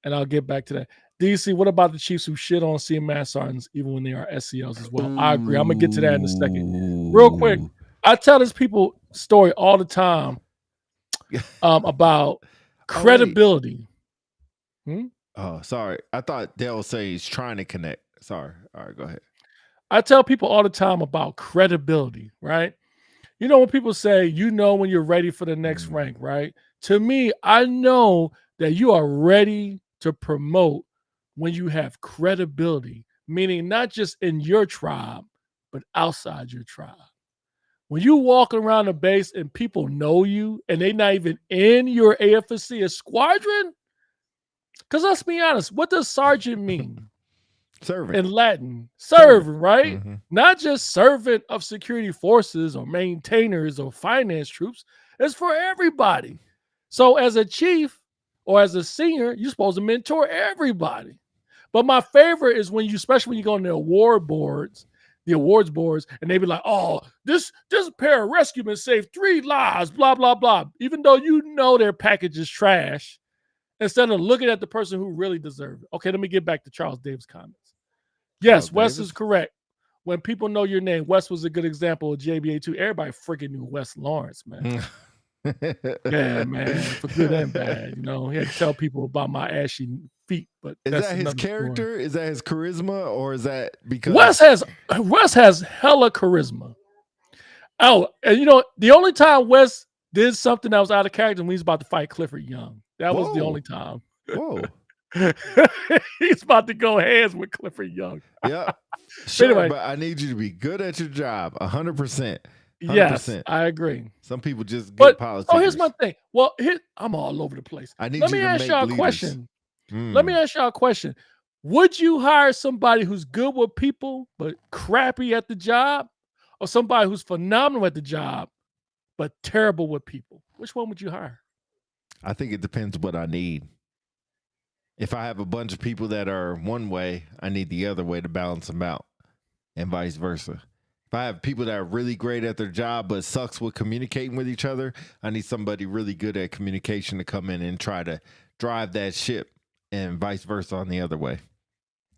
and I'll get back to that. DC, what about the chiefs who shit on CMAS sergeants even when they are SCLs as well? I agree. I'm gonna get to that in a second. Real quick, I tell this people story all the time about credibility. Oh, sorry. I thought Dale was saying he's trying to connect. Sorry. All right, go ahead. I tell people all the time about credibility, right? You know, when people say, when you're ready for the next rank, right? To me, I know that you are ready to promote when you have credibility, meaning not just in your tribe, but outside your tribe. When you walk around the base and people know you and they're not even in your AFSC squadron, because let's be honest, what does sergeant mean? Servant. In Latin, servant, right? Mm-hmm. Not just servant of security forces or maintainers or finance troops. It's for everybody. So as a chief or as a senior, you're supposed to mentor everybody. But my favorite is especially when you go on the awards boards, and they be like, oh, this pararescueman saved 3 lives, blah, blah, blah. Even though their package is trash, instead of looking at the person who really deserved it. Okay, let me get back to Charles Davis' comments. Yes, Wes is correct. When people know your name, Wes was a good example of JBA2. Everybody freaking knew Wes Lawrence, man. Yeah, man, for good and bad. He had to tell people about my ashy feet. But is that his character? Story. Is that his charisma, or is that because Wes has hella charisma? Oh, and the only time Wes did something that was out of character when he was about to fight Clifford Young. That was the only time. Whoa. He's about to go hands with Clifford Young. Yeah. Sure, anyway, but I need you to be good at your job, 100%. Yes, I agree. Some people just get politics. Oh, here's my thing. Well, I'm all over the place. I need Let you me to ask make y'all a leaders. question. Let me ask y'all a question. Would you hire somebody who's good with people but crappy at the job, or somebody who's phenomenal at the job but terrible with people? Which one would you hire? I think it depends what I need. If I have a bunch of people that are one way, I need the other way to balance them out, and vice versa. If I have people that are really great at their job but sucks with communicating with each other, I need somebody really good at communication to come in and try to drive that ship, and vice versa on the other way.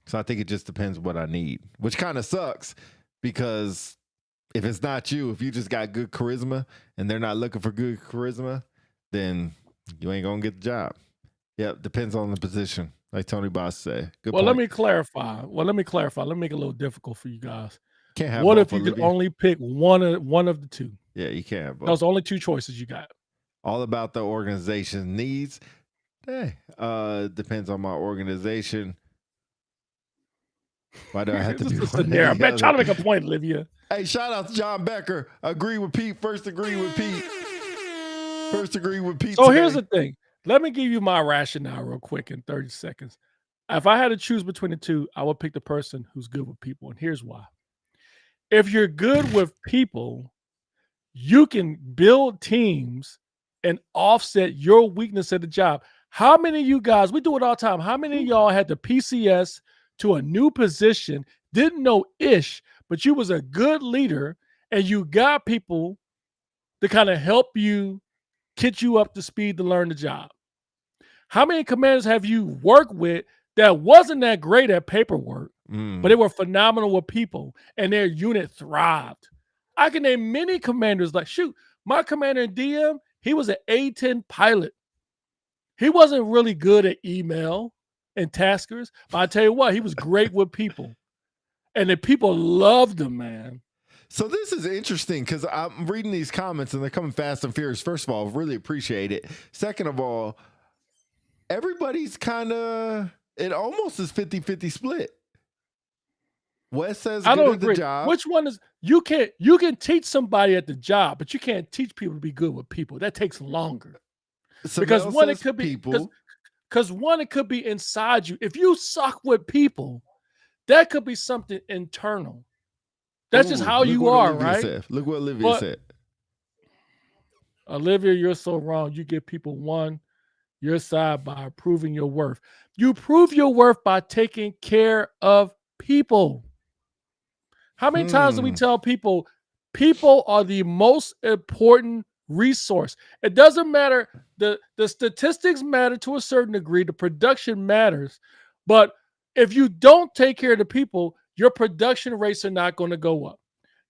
So I think it just depends what I need, which kind of sucks because if it's not you, if you just got good charisma and they're not looking for good charisma, then you ain't going to get the job. Yep, depends on the position, like Tony Boss said. Good point. Let me clarify. Let me make it a little difficult for you guys. Can't have what both, if you Olivia? Could only pick one of the two? Yeah, you can't have both. Those are only 2 choices you got. All about the organization's needs. Depends on my organization. Why do I have to be one? I'm trying to make a point, Olivia. Hey, shout out to John Becker. Agree with Pete. First agree with Pete. So here's the thing. Let me give you my rationale real quick in 30 seconds. If I had to choose between the two, I would pick the person who's good with people. And here's why. if you're good with people, you can build teams and offset your weakness at the job. How many of you guys, we do it all the time, how many of y'all had the PCS to a new position, didn't know ish, but you was a good leader and you got people to kind of help you get you up to speed to learn the job? How many commanders have you worked with that wasn't that great at paperwork, but they were phenomenal with people and their unit thrived? I can name many commanders like, shoot, my commander in DM, he was an A-10 pilot. He wasn't really good at email and taskers, but I tell you what, he was great with people. And the people loved him, man. So this is interesting because I'm reading these comments and they're coming fast and furious. First of all, really appreciate it. Second of all, everybody's kind of, it almost is 50-50 split. Wes says I good don't at the agree. job. Which one is you can teach somebody at the job, but you can't teach people to be good with people. That takes longer. Because Samel one, it says could be people. because one, it could be inside you. If you suck with people, that could be something internal. That's just Ooh, how look you what are, Olivia right? said. Look what Olivia But- said. Olivia, you're so wrong. You give people your side by proving your worth. You prove your worth by taking care of people. How many times do we tell people are the most important resource? It doesn't matter. The statistics matter to a certain degree. The production matters. But if you don't take care of the people, your production rates are not going to go up.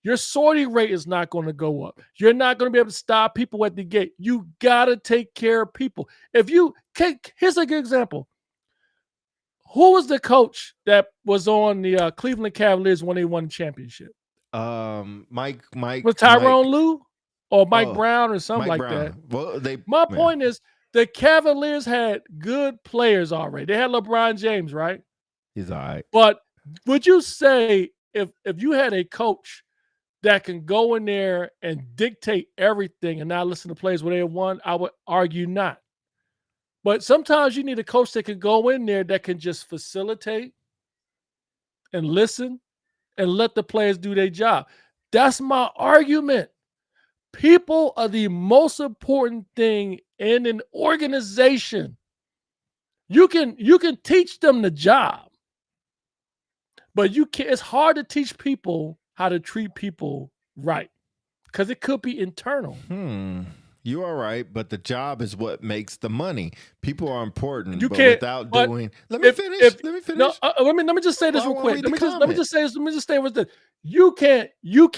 Your sortie rate is not going to go up. You're not going to be able to stop people at the gate. You got to take care of people. Here's a good example. Who was the coach that was on the Cleveland Cavaliers when they won the championship? Mike Was Tyrone Lue or Mike Oh, Brown or something Mike like Brown. that? Well, My point is the Cavaliers had good players already. They had LeBron James, right? he's all right. But would you say if you had a coach that can go in there and dictate everything and not listen to players when they won, I would argue not. But sometimes you need a coach that can go in there that can just facilitate and listen and let the players do their job. That's my argument. People are the most important thing in an organization. You can teach them the job, but you can't. It's hard to teach people how to treat people right because it could be internal. You are right, but the job is what makes the money. People are important, You but can't- without but doing. Let me finish. Let me finish. No, let me just say this Well, real I quick. wanna read the Let me just say with this. You can't.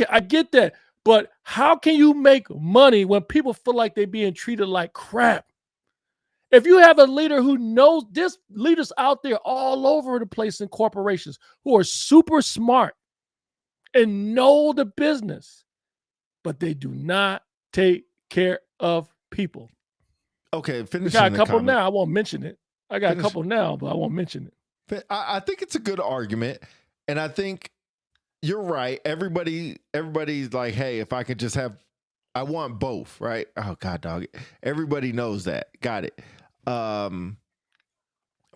I get that, but how can you make money when people feel like they're being treated like crap? If you have a leader who knows this, leaders out there all over the place in corporations who are super smart and know the business, but they do not take care of people. Okay, We finish. got a couple now. I won't mention it. I got Finish. a couple now, but I won't mention it. I think it's a good argument, and I think you're right. Everybody's like, hey, if I could just have, I want both, right? Oh God, dog. Everybody knows that. Got it.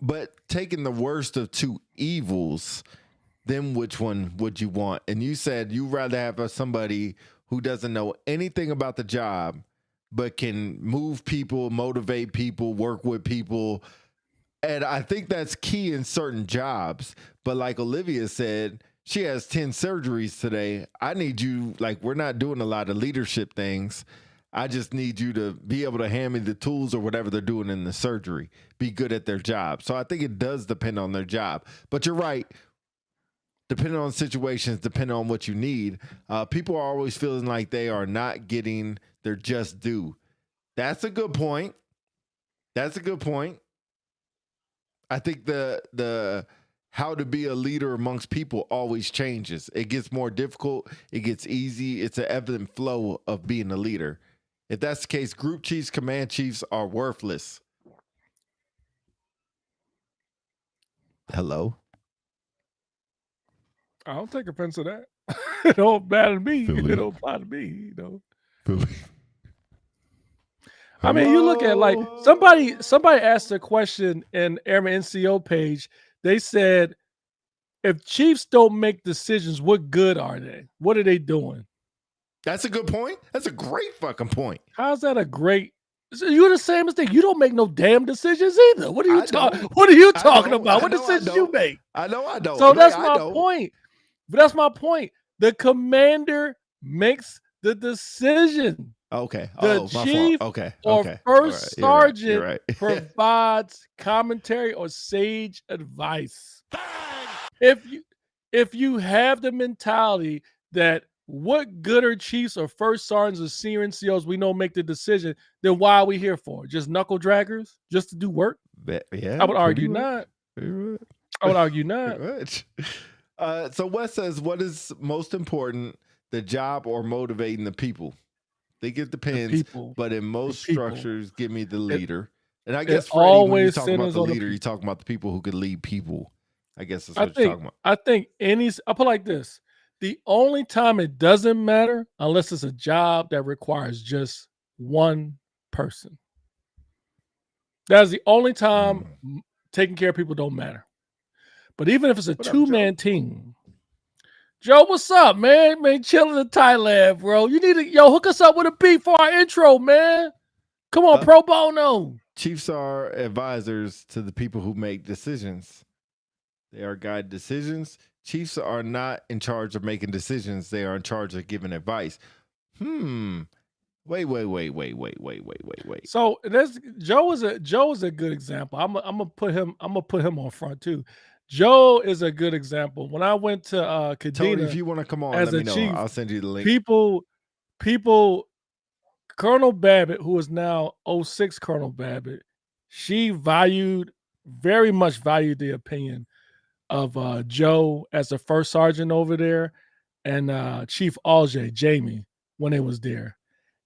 But taking the worst of two evils, then which one would you want? And you said you'd rather have somebody who doesn't know anything about the job, but can move people, motivate people, work with people. And I think that's key in certain jobs. But like Olivia said, she has 10 surgeries today. I need you, like, we're not doing a lot of leadership things. I just need you to be able to hand me the tools or whatever they're doing in the surgery, be good at their job. So I think it does depend on their job. But you're right. Depending on situations, depending on what you need, people are always feeling like they are not getting their just due. That's a good point. That's a good point. I think the how to be a leader amongst people always changes. It gets more difficult. It gets easy. It's an evident flow of being a leader. If that's the case, group chiefs, command chiefs are worthless. Hello? I don't take offense to that. It don't matter to me. Philly. It don't apply to me, you know. Philly. I mean, you look at like somebody asked a question in Airman NCO page. They said, if chiefs don't make decisions, what good are they? What are they doing? That's a good point. That's a great fucking point. How's that a great? So you're the same as you don't make no damn decisions either. What are you I talking? don't. What are you I talking don't. about? I What know I decisions you don't. make? I know I don't. So Like, that's I my don't. point. But that's my point. The commander makes the decision. Okay. The Oh, my chief fault. Okay. or Okay. first All right. sergeant You're right. provides commentary or sage advice. If you have the mentality that what good are chiefs or first sergeants or senior NCOs we know make the decision, then why are we here for? Just knuckle draggers? Just to do work? Yeah. I would argue pretty much. not. Pretty much. I would argue not. Pretty much. So Wes says, what is most important, the job or motivating the people? I think it depends, people. but in most people. structures, give me the leader. And I it guess, Freddie, when you're always talking about centers the on the leader, you're people. talking about the people who could lead people. I guess that's I what you're talking about. think I put it like this. The only time it doesn't matter unless it's a job that requires just one person. That's the only time taking care of people don't matter. But even if it's a What up, two-man team, Joe, what's up, man? Man, chilling in Thailand, bro. You need to hook us up with a beat for our intro, man. Come on, pro bono. Chiefs are advisors to the people who make decisions. They are guided decisions. Chiefs are not in charge of making decisions. They are in charge of giving advice. Wait. So there's Joe is a good example. I'm gonna put him on front too. Joe is a good example. When I went to Kadena, Tony, if you want to come on, as let me a know. chief, I'll send you the link. People, Colonel Babbitt, who is now 06 Colonel Babbitt, she very much valued the opinion of Joe as the first sergeant over there and Chief Alger, Jamie, when they was there.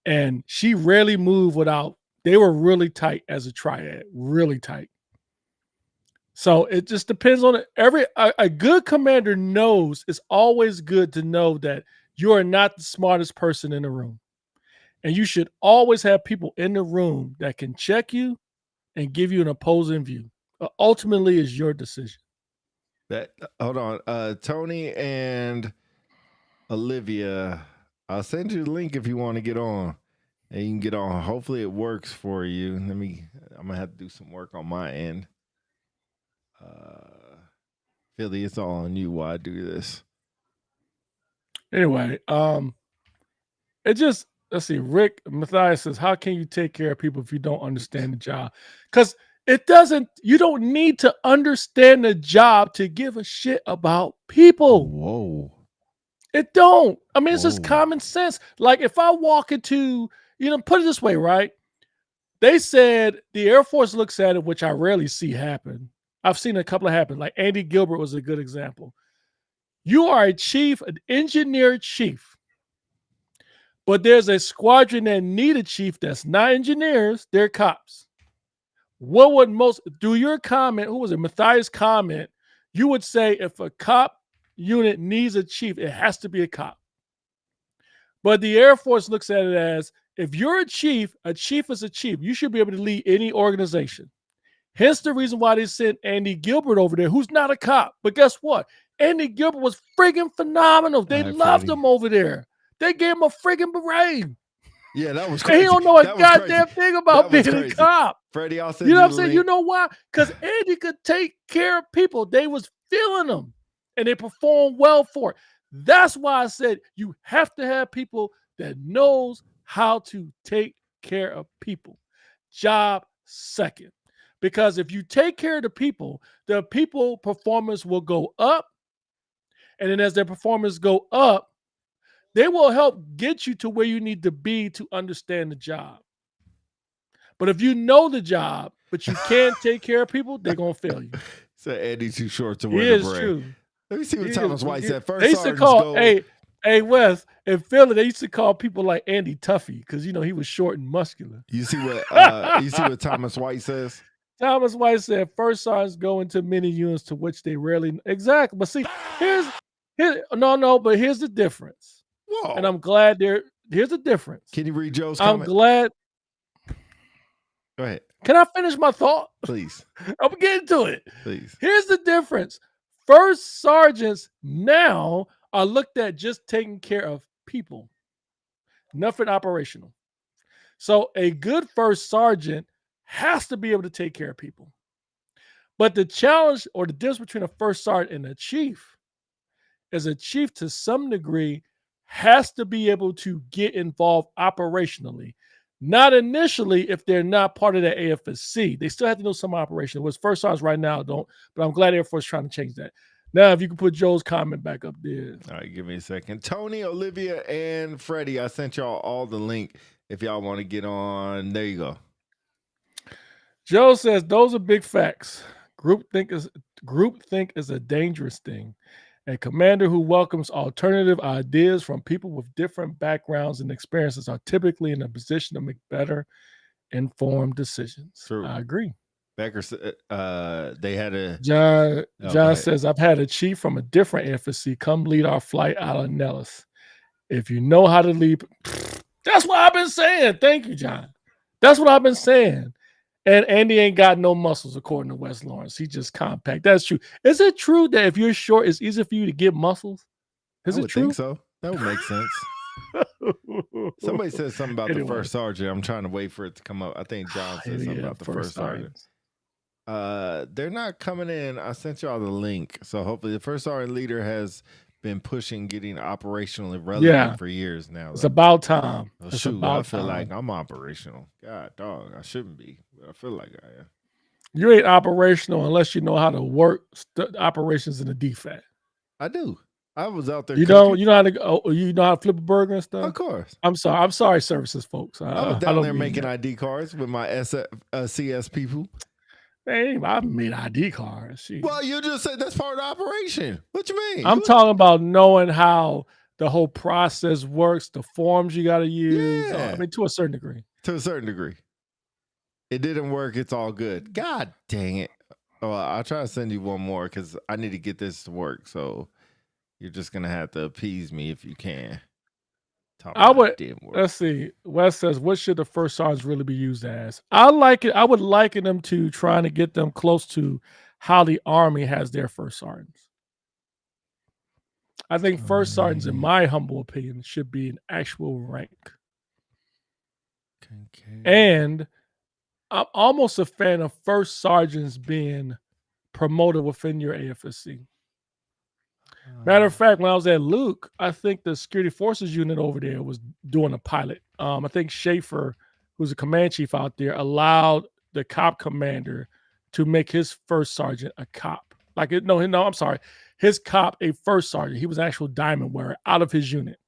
And she rarely moved without, they were really tight as a triad, really tight. So it just depends on it. A good commander knows it's always good to know that you are not the smartest person in the room. And you should always have people in the room that can check you and give you an opposing view. Ultimately, it's your decision. Hold on. Tony and Olivia, I'll send you the link if you want to get on. And you can get on. Hopefully it works for you. I'm going to have to do some work on my end. Philly, it's all on you while I do this. Anyway, let's see. Rick Matthias says, how can you take care of people if you don't understand the job? Because you don't need to understand the job to give a shit about people. Whoa. It don't. I mean, it's just common sense. Like if I walk into, put it this way, right? They said the Air Force looks at it, which I rarely see happen. I've seen a couple of happen. Like Andy Gilbert was a good example. You are a chief, an engineer chief, but there's a squadron that need a chief that's not engineers, they're cops. What would through your comment, who was it, Matthias' comment, you would say if a cop unit needs a chief, it has to be a cop. But the Air Force looks at it as, if you're a chief is a chief. You should be able to lead any organization. Hence the reason why they sent Andy Gilbert over there, who's not a cop. But guess what? Andy Gilbert was friggin' phenomenal. They loved him over there. They gave him a friggin' beret. Yeah, that was crazy. And he don't know a goddamn thing about being a cop. Freddie, I'll send you know you what I'm saying? You know why? Because Andy could take care of people. They was feeling them. And they performed well for it. That's why I said you have to have people that knows how to take care of people. Job second. Because if you take care of the people performance will go up. And then as their performance go up, they will help get you to where you need to be to understand the job. But if you know the job, but you can't take care of people, they're going to fail you. So Andy too short to wear It the is beret. true. Let me see what Thomas White said. First they used to call, hey, Wes, in Philly, they used to call people like Andy Tuffy because, he was short and muscular. You see what Thomas White says? Thomas White said first sergeants go into many units to which they rarely exactly. But see, here's the difference. Whoa. And I'm glad here's the difference. Can you read Joe's comment? I'm glad. Go ahead. Can I finish my thought? Please. I'm getting to it. Please. Here's the difference. First sergeants now are looked at just taking care of people, nothing operational. So a good first sergeant has to be able to take care of people. But the challenge or the difference between a first sergeant and a chief is a chief to some degree has to be able to get involved operationally. Not initially if they're not part of the AFSC. They still have to know some operation. What's first sergeants right now don't, but I'm glad Air Force is trying to change that. Now, if you can put Joe's comment back up there. All right, give me a second. Tony, Olivia, and Freddie, I sent y'all all the link if y'all want to get on. There you go. Joe says those are big facts. Groupthink is a dangerous thing. A commander who welcomes alternative ideas from people with different backgrounds and experiences are typically in a position to make better informed decisions. True. I agree. Becker said they had a John go ahead. says, I've had a chief from a different FSC come lead our flight out of Nellis. If you know how to lead, that's what I've been saying. Thank you, John. That's what I've been saying. And Andy ain't got no muscles, according to West Lawrence. He just compact. That's true. Is it true that if you're short, it's easier for you to get muscles? Is I it would true? think so. That would make sense. Somebody said something about the first sergeant. I'm trying to wait for it to come up. I think John said something about the first sergeant. They're not coming in. I sent y'all the link. So hopefully the first sergeant leader has been pushing getting operationally relevant for years now. It's about time. Oh, it's shoot, about I feel time. like I'm operational. God, dog, I shouldn't be, but I feel like I am. You ain't operational unless you know how to work operations in the DFAT. I do. I was out there. You know how to you know how to flip a burger and stuff. Of course. I'm sorry, services folks. I was down there making ID cards with my CS people. Hey, I made ID cards. Jeez. Well, you just said that's part of the operation. What you mean? I'm talking about knowing how the whole process works, the forms you got to use. Yeah. I mean, to a certain degree. To a certain degree. It didn't work. It's all good. God dang it. Oh, I'll try to send you one more because I need to get this to work. So you're just going to have to appease me if you can. Let's see. Wes says, what should the first sergeants really be used as? I would liken them to trying to get them close to how the Army has their first sergeants. I think first sergeants, in my humble opinion, should be an actual rank. Okay. And I'm almost a fan of first sergeants being promoted within your AFSC. Matter of fact, when I was at Luke, I think the security forces unit over there was doing a pilot. I think Schaefer, who's a command chief out there, allowed the cop commander to make his first sergeant a cop. I'm sorry. His cop, a first sergeant. He was an actual diamond wearer out of his unit.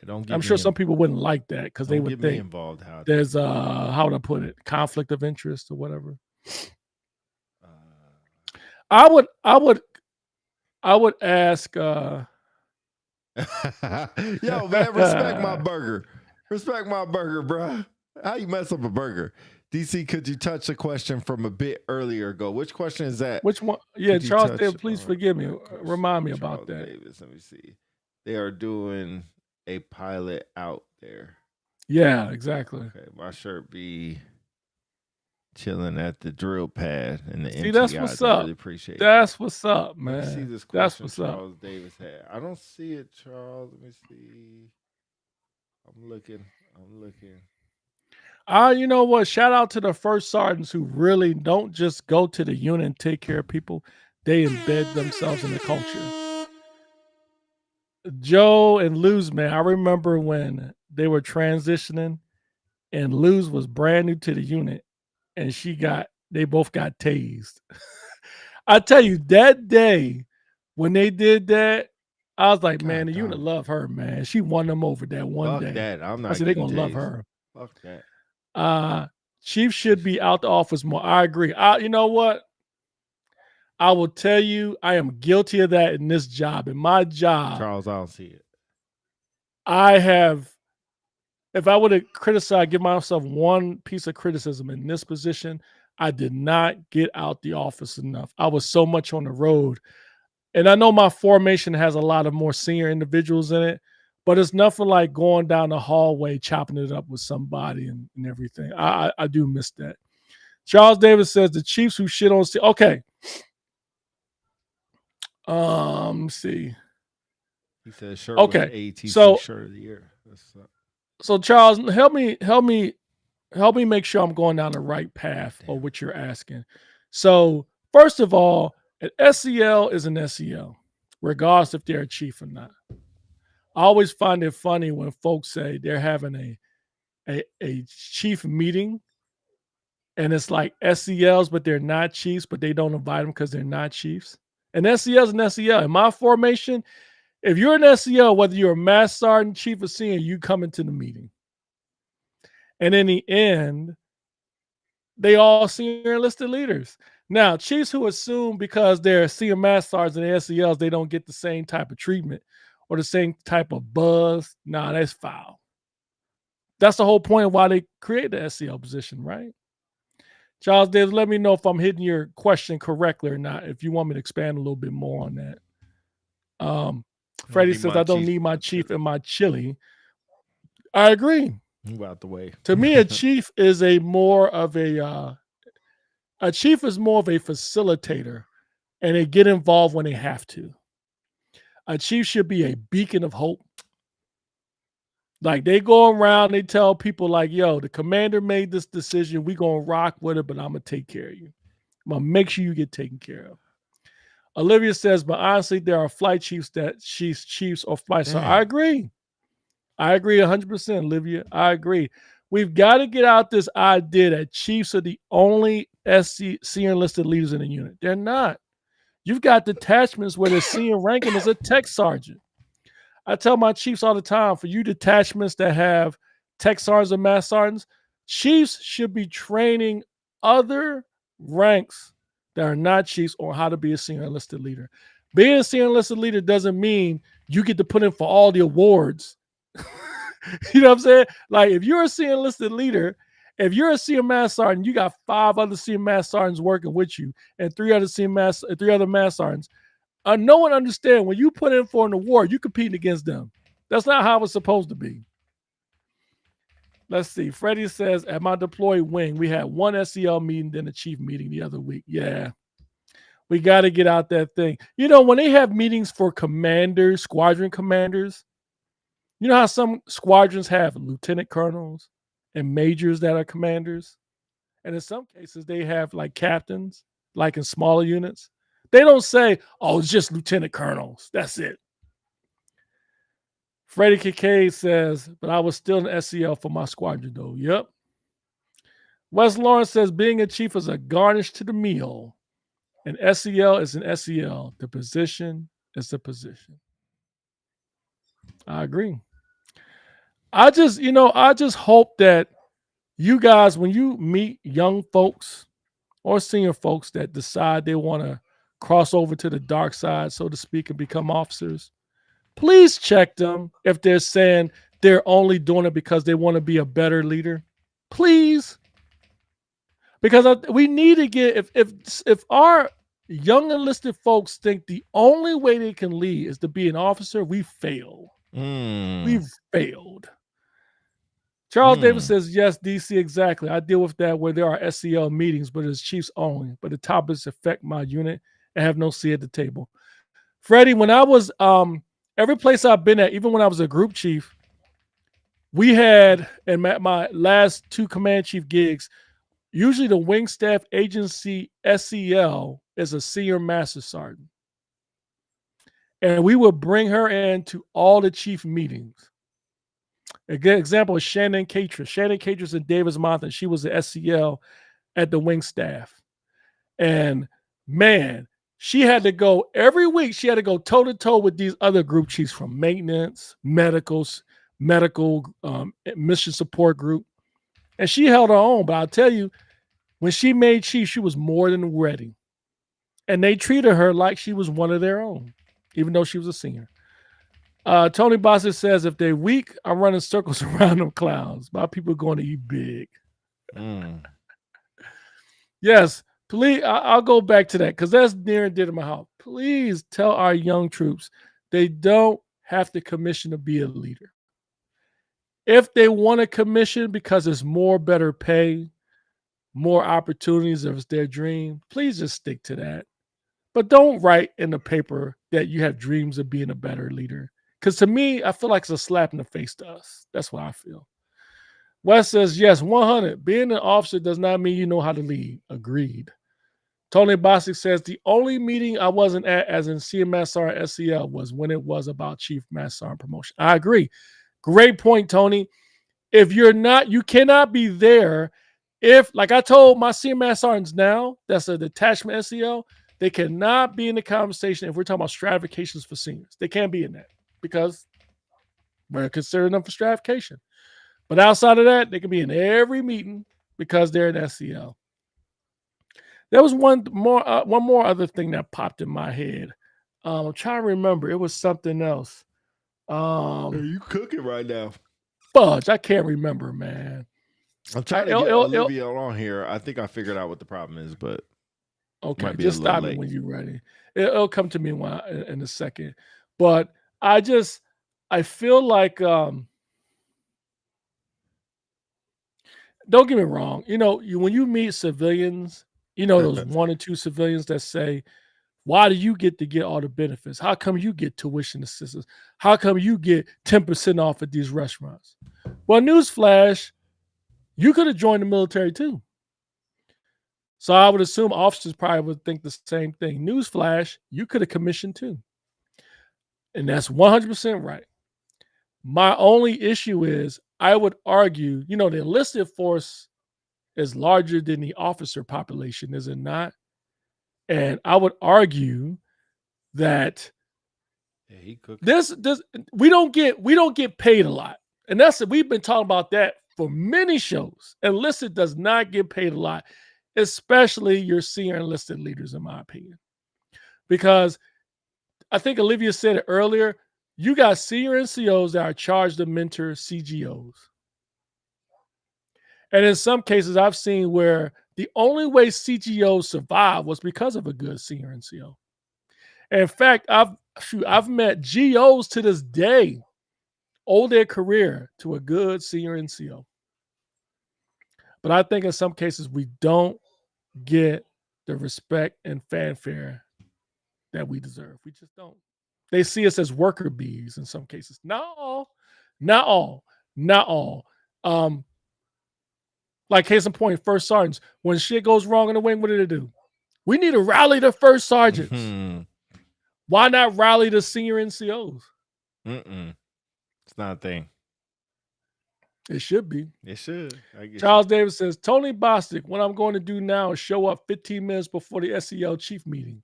Yeah, I'm sure some people wouldn't like that because they would think involved. there's how would I put it? Conflict of interest or whatever. I would ask. Yo, man, respect my burger. Respect my burger, bro. How you mess up a burger? DC, could you touch the question from a bit earlier ago? Which question is that? Which one? Yeah, Charles Davis, please forgive me. Remind me about that. Davis, let me see. They are doing a pilot out there. Yeah, exactly. Okay, my shirt be chilling at the drill pad and the See, that's what's up. I really appreciate that's what's up, man. Let me see this question that's what's Charles up. Davis had. I don't see it, Charles. Let me see. I'm looking. You know what? Shout out to the first sergeants who really don't just go to the unit and take care of people. They embed themselves in the culture. Joe and Luz, man, I remember when they were transitioning and Luz was brand new to the unit and they both got tased. I tell you, that day when they did that, I was like, man, the unit love her, man. She won them over that one day. That. I'm not. I said they're gonna love her. Fuck that. Chief should be out the office more. I agree. You know what? I will tell you, I am guilty of that in this job. In my job, Charles, I don't see it. If I would have criticized, give myself one piece of criticism in this position, I did not get out the office enough. I was so much on the road. And I know my formation has a lot of more senior individuals in it, but it's nothing like going down the hallway, chopping it up with somebody and everything. I do miss that. Charles Davis says the Chiefs who shit on okay. See. He said shirt was Okay, ATC so shirt of the year. That's, so Charles, help me make sure I'm going down the right path damn. of what you're asking. So first of all, an SEL is an SEL, regardless if they're a chief or not. I always find it funny when folks say they're having a chief meeting and it's like SELs, but they're not chiefs, but they don't invite them because they're not chiefs. And SEL is an SEL. In my formation, if you're an SEL, whether you're a mass sergeant, chief, or senior, you come into the meeting. And in the end, they all senior enlisted leaders. Now, chiefs who assume because they're senior mass sergeants and SELs, they don't get the same type of treatment or the same type of buzz. Nah, that's foul. That's the whole point of why they create the SEL position, right? Charles Davis, let me know if I'm hitting your question correctly or not, if you want me to expand a little bit more on that. Freddie need says, my I don't chief need in my my chief chili. in my chili. I agree. Move out the way. To me, a chief is a chief is more of a facilitator, and they get involved when they have to. A chief should be a beacon of hope. Like they go around, they tell people like, yo, the commander made this decision. We gonna rock with it, but I'm gonna take care of you. I'm gonna make sure you get taken care of. Olivia says, but honestly, there are flight chiefs that chiefs or flight. So I Damn. agree. I agree 100%, Olivia. I agree. We've got to get out this idea that chiefs are the only senior enlisted leaders in the unit. They're not. You've got detachments where the senior ranking is a tech sergeant. I tell my chiefs all the time, for you detachments that have tech sergeants and mass sergeants, chiefs should be training other ranks that are not chiefs on how to be a senior enlisted leader. Being a senior enlisted leader doesn't mean you get to put in for all the awards. You know what I'm saying? Like if you're a senior enlisted leader, if you're a senior mass sergeant, you got 5 other senior mass sergeants working with you and 3 other mass sergeants. No one understands when you put in for an award, you're competing against them. That's not how it's supposed to be. Let's see. Freddie says, at my deployed wing, we had one SEL meeting, then a chief meeting the other week. Yeah. We got to get out that thing. You know, when they have meetings for commanders, squadron commanders, you know how some squadrons have lieutenant colonels and majors that are commanders? And in some cases, they have like captains, like in smaller units. They don't say, oh, it's just lieutenant colonels. That's it. Freddie Kincaid says, but I was still an SEL for my squadron, though. Yep. Wes Lawrence says, being a chief is a garnish to the meal. An SEL is an SEL. The position is the position. I agree. I just hope that you guys, when you meet young folks or senior folks that decide they want to cross over to the dark side, so to speak, and become officers, please check them if they're saying they're only doing it because they want to be a better leader. Please. Because we need to get, if our young enlisted folks think the only way they can lead is to be an officer, we fail. We've failed. Charles Davis says, yes, DC, exactly. I deal with that where there are SEL meetings, but it's chiefs only. But the topics affect my unit and have no seat at the table. Freddie, when I was, every place I've been at, even when I was a group chief, we had, in my last 2 command chief gigs, usually the wing staff agency SEL is a senior master sergeant. And we would bring her in to all the chief meetings. A good example is Shannon Catris. Shannon Catris in Davis Mountain. She was the SEL at the wing staff. And man, she had to go every week. She had to go toe to toe with these other group chiefs from maintenance, medical mission support group. And she held her own. But I'll tell you, when she made chief, she was more than ready. And they treated her like she was one of their own, even though she was a senior. Tony Bossett says, if they're weak, I'm running circles around them clowns. My people are going to eat big. Yes, please. I'll go back to that because that's near and dear to my heart. Please tell our young troops they don't have to commission to be a leader. If they want a commission because it's more better pay, more opportunities, if it's their dream, please just stick to that. But don't write in the paper that you have dreams of being a better leader. Because to me, I feel like it's a slap in the face to us. That's what I feel. Wes says, yes, 100. Being an officer does not mean you know how to lead. Agreed. Tony Bosick says, the only meeting I wasn't at as in CMSR and SEL was when it was about Chief Master Sergeant promotion. I agree. Great point, Tony. If you're not, you cannot be there. If, like I told my CMS sergeants now, that's a detachment SEL, they cannot be in the conversation if we're talking about stratifications for seniors. They can't be in that because we're considering them for stratification. But outside of that, they can be in every meeting because they're an SEL. There was one more other thing that popped in my head. I'm trying to remember. It was something else. You cooking right now? Fudge, I can't remember, man. I'm trying to get Olivia on here. I think I figured out what the problem is, but okay, just stop me when you're ready. It'll come to me in a second. But I feel like don't get me wrong. You know, when you meet civilians, you know those 1 or 2 civilians that say, why do you get to get all the benefits? How come you get tuition assistance? How come you get 10% off at these restaurants? Well, newsflash, you could have joined the military too. So I would assume officers probably would think the same thing. Newsflash, you could have commissioned too. And that's 100% right. My only issue is I would argue, you know, the enlisted force is larger than the officer population, is it not? And I would argue that this we don't get paid a lot. And we've been talking about that for many shows. Enlisted does not get paid a lot, especially your senior enlisted leaders, in my opinion. Because I think Olivia said it earlier, you got senior NCOs that are charged to mentor CGOs. And in some cases, I've seen where the only way CGOs survive was because of a good senior NCO. And in fact, I've met GOs to this day owe their career to a good senior NCO. But I think in some cases we don't get the respect and fanfare that we deserve. We just don't. They see us as worker bees in some cases. Not all. Like case in point, first sergeants. When shit goes wrong in the wing, what do they do? We need to rally the first sergeants. Mm-hmm. Why not rally the senior NCOs? It's not a thing. It should be. It should. Charles Davis says, Tony Bostic, what I'm going to do now is show up 15 minutes before the SEL chief meeting.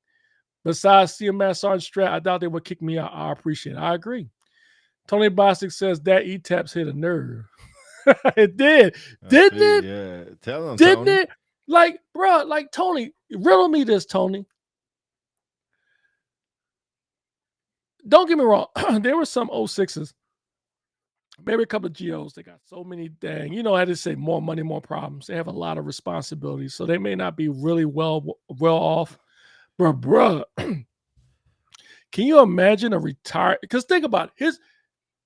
Besides CMS Sergeant Strat, I doubt they would kick me out. I appreciate it. I agree. Tony Bostic says that ETAPS hit a nerve. It did. Didn't it? Yeah. Tell him, Didn't Tony. it? Like, bro, like Tony, riddle me this, Tony. Don't get me wrong. There were some 06s, maybe a couple of GOs. They got so many dang, you know how they say more money, more problems. They have a lot of responsibilities. So they may not be really well off. But bruh, can you imagine a retired? Because think about it.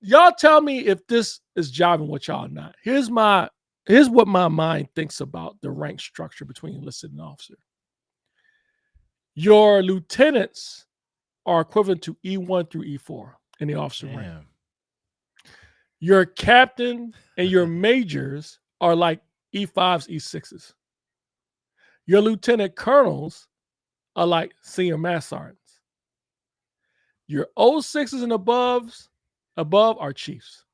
Y'all tell me if this is jiving with y'all or not. Here's what my mind thinks about the rank structure between enlisted and officer. Your lieutenants are equivalent to E1 through E4 in the officer rank. Your captain and your majors are like E5s, E6s. Your lieutenant colonels are like senior master sergeants. Your 06s and above are chiefs.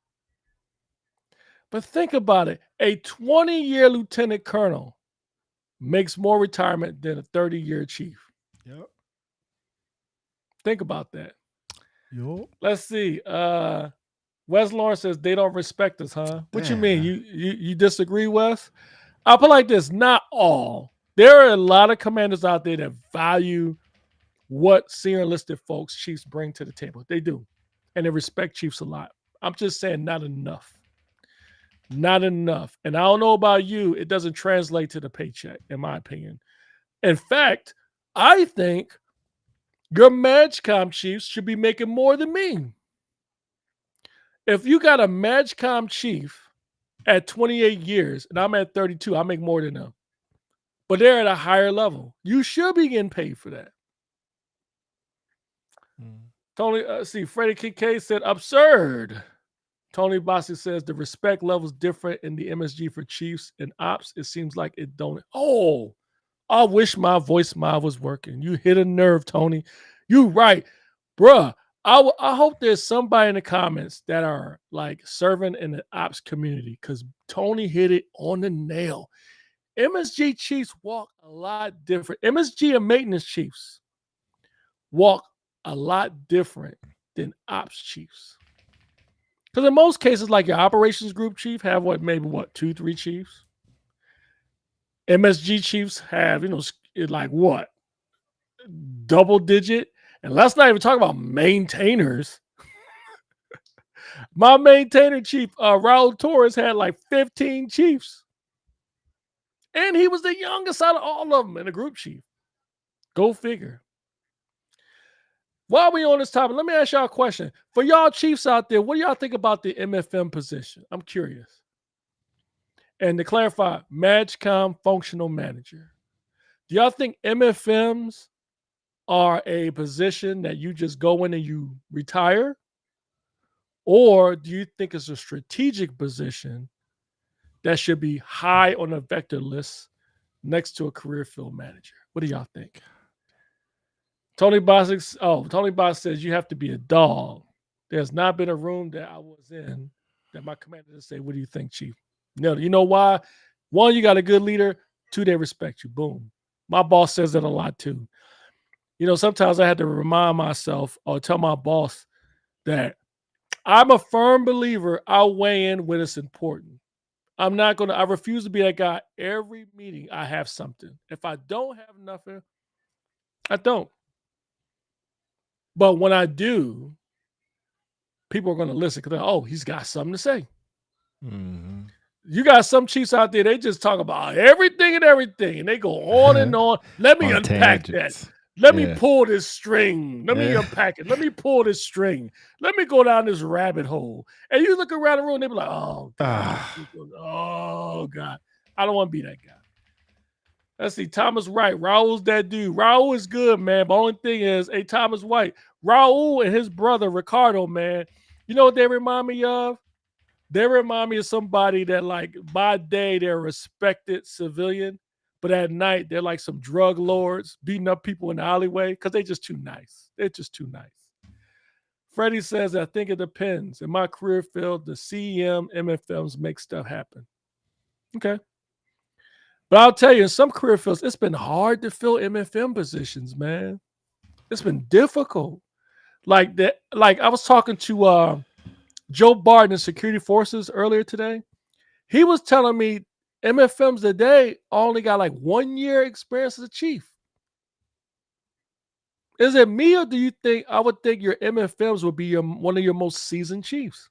But think about it. A 20-year lieutenant colonel makes more retirement than a 30-year chief. Yep. Think about that. Yep. Let's see. Wes Lawrence says they don't respect us, huh? What you mean? You disagree, Wes? I'll put it like this: not all. There are a lot of commanders out there that value what senior enlisted folks, chiefs bring to the table. They do, and they respect chiefs a lot. I'm just saying, not enough. Not enough. And I don't know about you, it doesn't translate to the paycheck, in my opinion. In fact, I think your MAGCOM chiefs should be making more than me. If you got a MAGCOM chief at 28 years and I'm at 32, I make more than them. But they're at a higher level. You should be getting paid for that. Tony, see, Freddie KK said absurd. Tony Bossi says the respect level's different in the MSG for Chiefs and Ops. It seems like it don't. Oh, I wish my voice mod was working. You hit a nerve, Tony. You right, bruh. I hope there's somebody in the comments that are like serving in the ops community because Tony hit it on the nail. MSG Chiefs walk a lot different. MSG and maintenance Chiefs walk a lot different than ops Chiefs. Because in most cases, like your operations group chief have maybe 2-3 chiefs. MSG Chiefs have, like what? Double digit. And let's not even talk about maintainers. My maintainer chief, Raul Torres, had like 15 chiefs. And he was the youngest out of all of them in the group chief. Go figure. While we on this topic, let me ask y'all a question. For y'all chiefs out there, what do y'all think about the MFM position? I'm curious. And to clarify, MAGCOM functional manager. Do y'all think MFMs are a position that you just go in and you retire? Or do you think it's a strategic position that should be high on the vector list next to a career field manager? What do y'all think? Tony Boss says you have to be a dog. There's not been a room that I was in that my commander didn't say, what do you think, Chief? No, you know why? One, you got a good leader. Two, they respect you. Boom. My boss says that a lot too. Sometimes I had to remind myself or tell my boss that I'm a firm believer I'll weigh in when it's important. I refuse to be that guy. Every meeting I have something. If I don't have nothing, I don't. But when I do, people are going to listen because, he's got something to say. Mm-hmm. You got some chiefs out there, they just talk about everything and everything. And they go on and on. Let me unpack that. Let me pull this string. Let me unpack it. Let me pull this string. Let me go down this rabbit hole. And you look around the room and they be like, oh, God. Oh, God. I don't want to be that guy. Let's see. Thomas Wright. Raul's that dude. Raul is good, man. But only thing is, Thomas White. Raul and his brother, Ricardo, man. You know what they remind me of? They remind me of somebody that, like, by day, they're a respected civilian. But at night, they're like some drug lords beating up people in the alleyway because they're just too nice. They're just too nice. Freddie says, I think it depends. In my career field, the CEM, MFMs make stuff happen. Okay. But I'll tell you, in some career fields, it's been hard to fill MFM positions, man. It's been difficult. Like I was talking to Joe Barton in Security Forces earlier today. He was telling me MFMs today only got like 1 year experience as a chief. Is it me, or do you think I would think your MFMs would be one of your most seasoned chiefs?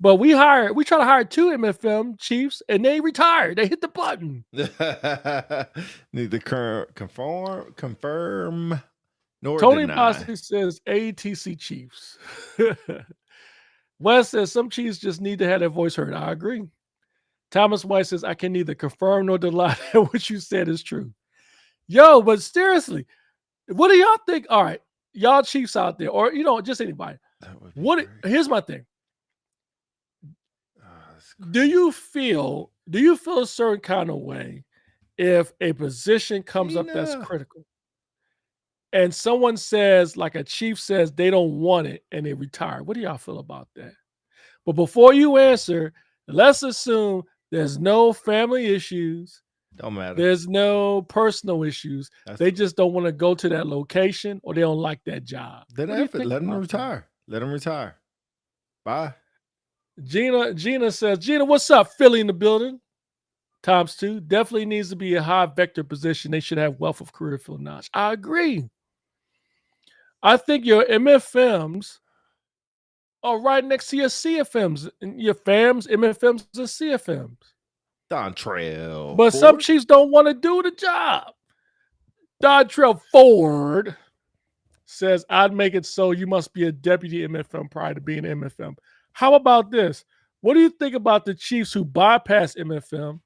But we try to hire 2 MFM chiefs and they retired. They hit the button. Need to confirm, nor Tony deny. Bossy says ATC chiefs. Wes says some chiefs just need to have their voice heard. I agree. Thomas White says, I can neither confirm nor deny that what you said is true. Yo, but seriously, what do y'all think? All right, y'all chiefs out there, or just anybody. Here's my thing. Do you feel a certain kind of way if a position comes up that's critical and someone says, like a chief says, they don't want it and they retire? What do y'all feel about that? But before you answer, let's assume there's no family issues. Don't matter. There's no personal issues. They just don't want to go to that location or they don't like that job. Let them retire. Let them retire. Bye. Gina says, Gina, what's up? Philly in the building. Times 2. Definitely needs to be a high vector position. They should have wealth of career field knowledge. I agree. I think your MFMs are right next to your CFMs, your FAMs, MFMs, and CFMs. Dontrell. But some chiefs don't want to do the job. Dontrell Ford says, I'd make it so you must be a deputy MFM prior to being an MFM. How about this? What do you think about the chiefs who bypass MFM,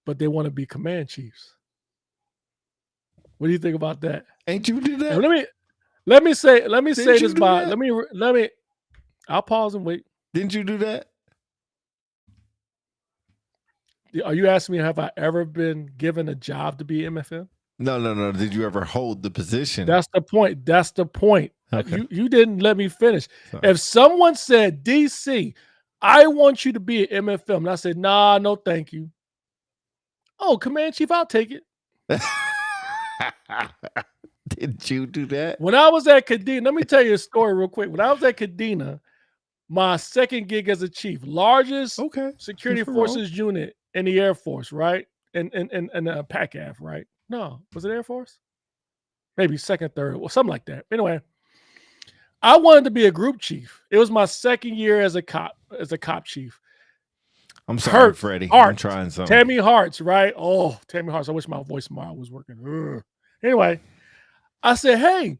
but they want to be command chiefs? What do you think about that? Ain't you do that? Let me say Didn't this you do by that? let me. I'll pause and wait. Didn't you do that? Are you asking me have I ever been given a job to be MFM? No. Did you ever hold the position? That's the point. That's the point. Okay. You didn't let me finish. Sorry. If someone said, DC, I want you to be an MFM, and I said, nah, no, thank you. Oh, Command Chief, I'll take it. Did you do that? When I was at Kadena, let me tell you a story real quick. When I was at Kadena, my second gig as a chief, largest Okay. security Nothing wrong. forces unit in the Air Force, right? And PACAF, right? No, was it Air Force? Maybe second, third, or something like that. Anyway, I wanted to be a group chief. It was my second year as a cop chief. I'm sorry, Hurt, Freddie. I'm Hearts, trying something. Tammy Hearts, right? Oh, Tammy Hearts. I wish my voicemail was working. Ugh. Anyway, I said, hey,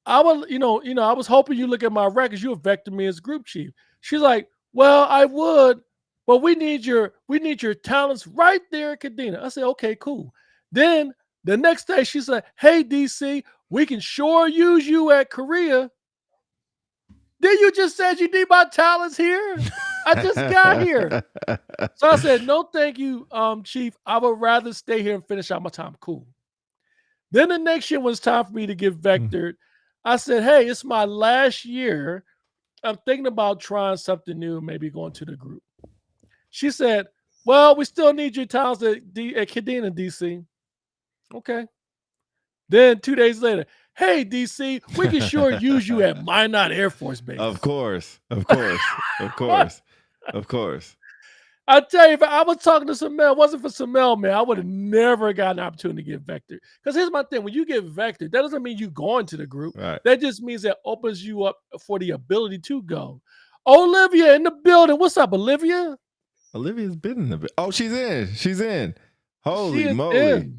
I was hoping you look at my records. You vector me as group chief. She's like, well, I would, but we need your talents right there at Kadena. I said, okay, cool. Then the next day she said, hey, DC, we can sure use you at Korea. Then you just said you need my talents here. I just got here. So I said, no, thank you, Chief. I would rather stay here and finish out my time. Cool. Then the next year when it's time for me to get vectored, I said, hey, it's my last year. I'm thinking about trying something new, maybe going to the group. She said, well, we still need your talents at Kadena, DC. Okay. Then 2 days later, hey, DC, we can sure use you at Minot Air Force Base. Of course. I tell you, if I was talking to Samel, it wasn't for Samel, man, I would have never gotten an opportunity to get vectored. Because here's my thing. When you get vectored, that doesn't mean you going to the group. Right. That just means that opens you up for the ability to go. Olivia in the building. What's up, Olivia? Olivia's been in the bit. Oh, she's in. She Holy is moly. in.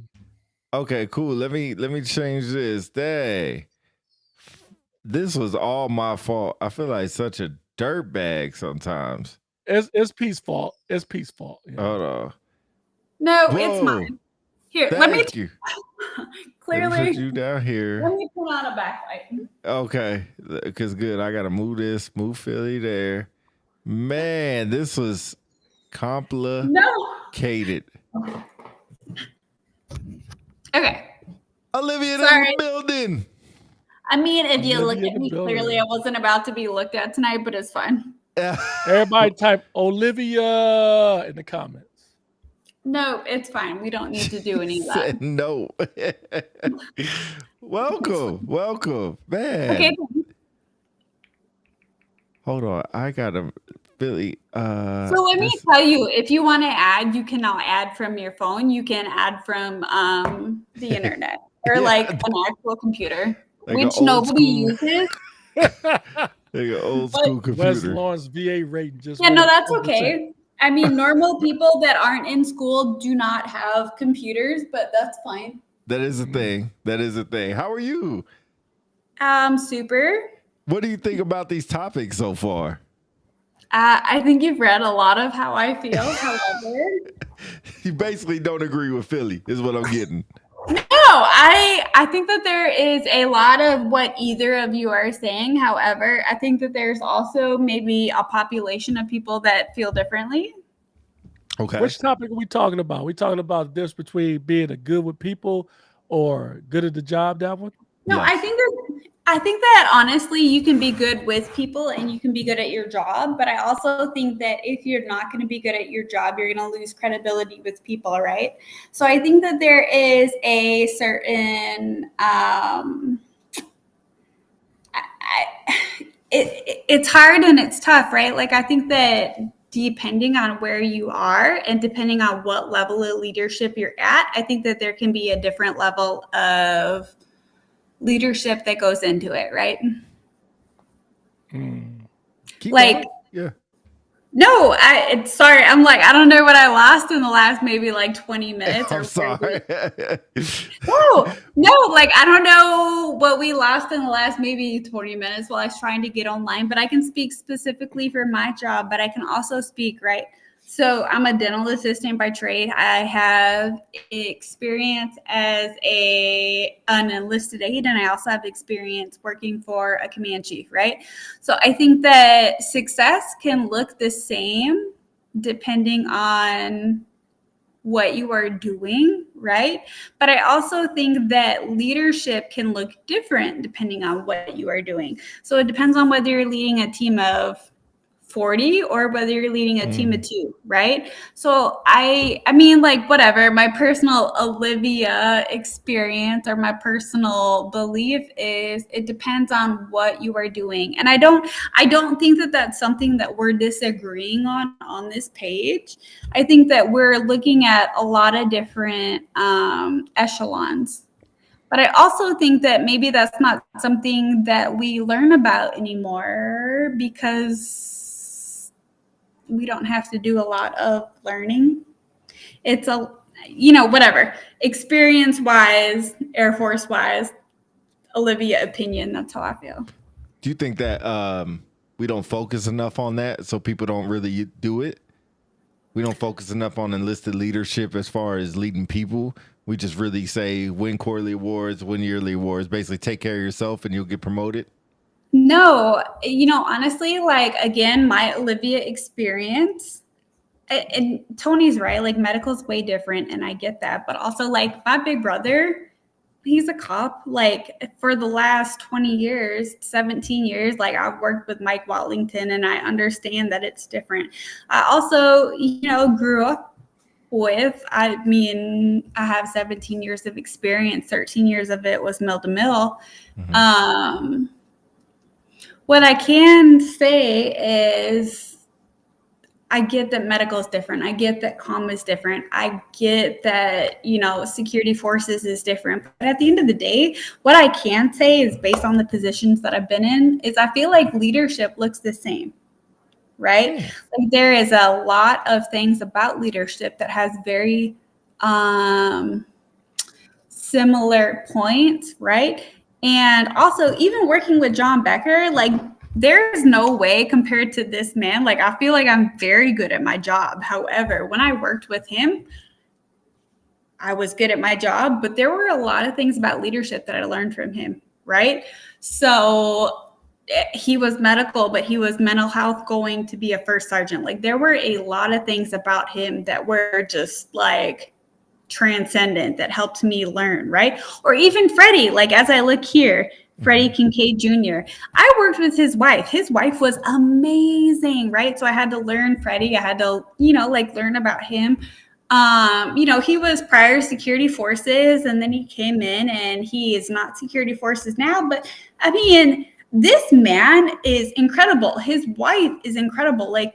Okay, cool. Let me change this. Dang. This was all my fault. I feel like such a dirtbag sometimes. It's Pete's fault. It's Pete's fault. Yeah. Hold on. No, Whoa. it's mine. Here, Thank you. clearly, Let me put you down here. let me put on a backlight. Okay, because good. I gotta move Philly there. Man, this was complicated. No. Okay. Olivia in Sorry. the building. I mean, if you Olivia look in at the me, building. clearly I wasn't about to be looked at tonight, but it's fine. Everybody type Olivia in the comments. No, it's fine. We don't need to do any of that. Said no. Welcome, man. Okay. Hold on, I gotta Philly. So let me tell you, if you want to add, you cannot add from your phone. You can add from the internet or like an actual computer, Like an which old nobody school- uses. Like an old school West computer. Lawrence VA rating just Yeah, went no, up that's 10%. okay. I mean, normal people that aren't in school do not have computers, but that's fine. That is a thing. How are you? Super. What do you think about these topics so far? I think you've read a lot of how I feel. However, You basically don't agree with Philly, is what I'm getting. no, I think that there is a lot of what either of you are saying. However, I think that there's also maybe a population of people that feel differently. Okay. Which topic are we talking about? We talking about this between being a good with people or good at the job, that one? No, Yes. I think that honestly you can be good with people and you can be good at your job, but I also think that if you're not going to be good at your job, you're going to lose credibility with people, right? So I think that there is a certain it's hard and it's tough, right? Like I think that depending on where you are and depending on what level of leadership you're at, I think that there can be a different level of leadership that goes into it, right? Keep Like, going. Yeah. no, sorry. I'm like, I don't know what I lost in the last maybe like 20 minutes. I'm sorry. No, like I don't know what we lost in the last maybe 20 minutes while I was trying to get online, but I can speak specifically for my job, but I can also speak, right, So I'm a dental assistant by trade. I have experience as an enlisted aide, and I also have experience working for a command chief, right? So I think that success can look the same depending on what you are doing, right? But I also think that leadership can look different depending on what you are doing. So it depends on whether you're leading a team of 40 or whether you're leading a team of 2, right? So I mean, like, whatever, my personal Olivia experience or my personal belief is it depends on what you are doing. And I don't think that that's something that we're disagreeing on this page. I think that we're looking at a lot of different echelons. But I also think that maybe that's not something that we learn about anymore because we don't have to do a lot of learning. It's whatever. Experience wise, Air Force wise, Olivia opinion. That's how I feel. Do you think that we don't focus enough on that, so people don't really do it? We don't focus enough on enlisted leadership as far as leading people. We just really say win quarterly awards, win yearly awards, basically take care of yourself and you'll get promoted. No, honestly, like, again, my Olivia experience, and Tony's right, like, medical is way different, and I get that. But also, like, my big brother, he's a cop. Like, for the last 20 years, 17 years, like, I've worked with Mike Watlington, and I understand that it's different. I also, grew up with, I have 17 years of experience. 13 years of it was mill to mill. Mm-hmm. What I can say is I get that medical is different. I get that comm is different. I get that, security forces is different. But at the end of the day, what I can say is based on the positions that I've been in is I feel like leadership looks the same, right? Like, there is a lot of things about leadership that has very similar points, right? And also, even working with John Becker, like, there's no way compared to this man. Like, I feel like I'm very good at my job. However, when I worked with him, I was good at my job, but there were a lot of things about leadership that I learned from him, right? So he was medical, but he was mental health going to be a first sergeant. Like, there were a lot of things about him that were just like transcendent that helped me learn, right? Or even Freddie, like, as I look here, Freddie Kincaid Jr. I worked with his wife. His wife was amazing, right? So I had to learn Freddie. I had to, learn about him. He was prior security forces, and then he came in, and he is not security forces now. But I mean, this man is incredible. His wife is incredible. Like,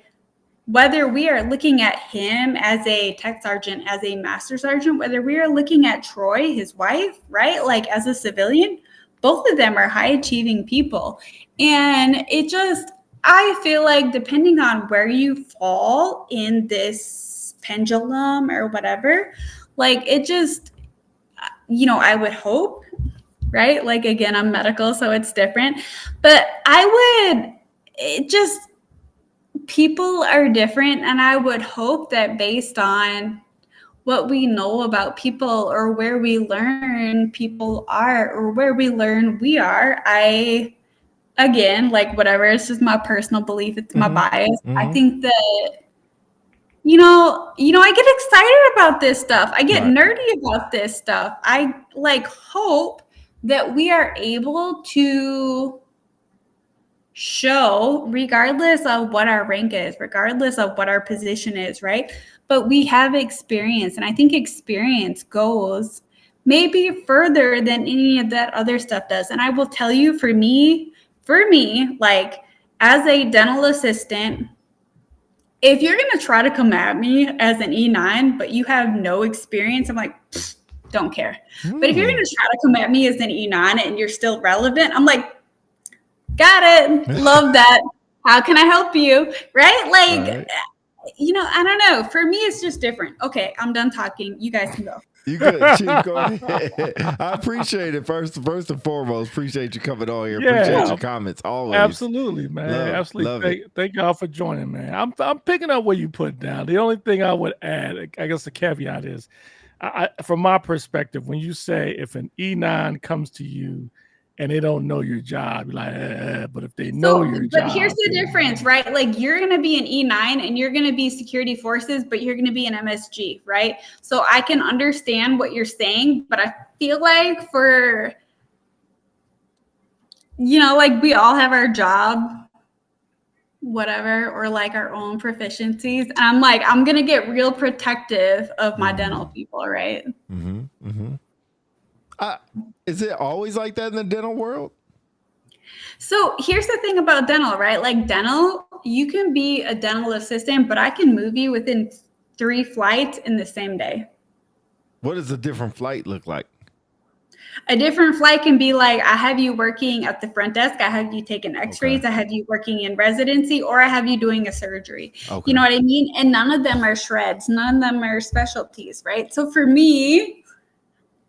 whether we are looking at him as a tech sergeant, as a master sergeant, whether we are looking at Troy, his wife, right? Like, as a civilian, both of them are high achieving people. And I feel like depending on where you fall in this pendulum or whatever, like, it just, I would hope, right? Like, again, I'm medical, so it's different. But people are different. And I would hope that based on what we know about people or where we learn people are or where we learn we are, again, like, whatever, it's just my personal belief. It's my bias. I think that, I get excited about this stuff. I get nerdy about this stuff. I hope that we are able to show, regardless of what our rank is, regardless of what our position is, right? But we have experience. And I think experience goes maybe further than any of that other stuff does. And I will tell you, for me, like, as a dental assistant, if you're going to try to come at me as an E9, but you have no experience, I'm like, don't care. But if you're going to try to come at me as an E9 and you're still relevant, I'm like, got it. Love that. How can I help you? Right? Like, I don't know. For me, it's just different. Okay, I'm done talking. You guys can go. You good, Chief? Go ahead. I appreciate it. First and foremost, appreciate you coming on here. Yeah. Appreciate your comments always. Absolutely, man. Love Absolutely. it. Thank y'all for joining, man. I'm picking up what you put down. The only thing I would add, I guess the caveat is, from my perspective, when you say if an E9 comes to you and they don't know your job, you're like, but if they know your job. But here's the difference, right? Like you're going to be an E9 and you're going to be security forces, but you're going to be an MSG, right? So I can understand what you're saying, but I feel like for, like we all have our job, whatever, or like our own proficiencies. And I'm like, I'm going to get real protective of my dental people, right? Mm-hmm. Mm-hmm. Is it always like that in the dental world? So here's the thing about dental, right? Like dental, you can be a dental assistant, but I can move you within 3 flights in the same day. What does a different flight look like? A different flight can be like, I have you working at the front desk, I have you taking x-rays, I have you working in residency, or I have you doing a surgery. Okay. You know what I mean? And none of them are shreds. None of them are specialties, right? So for me,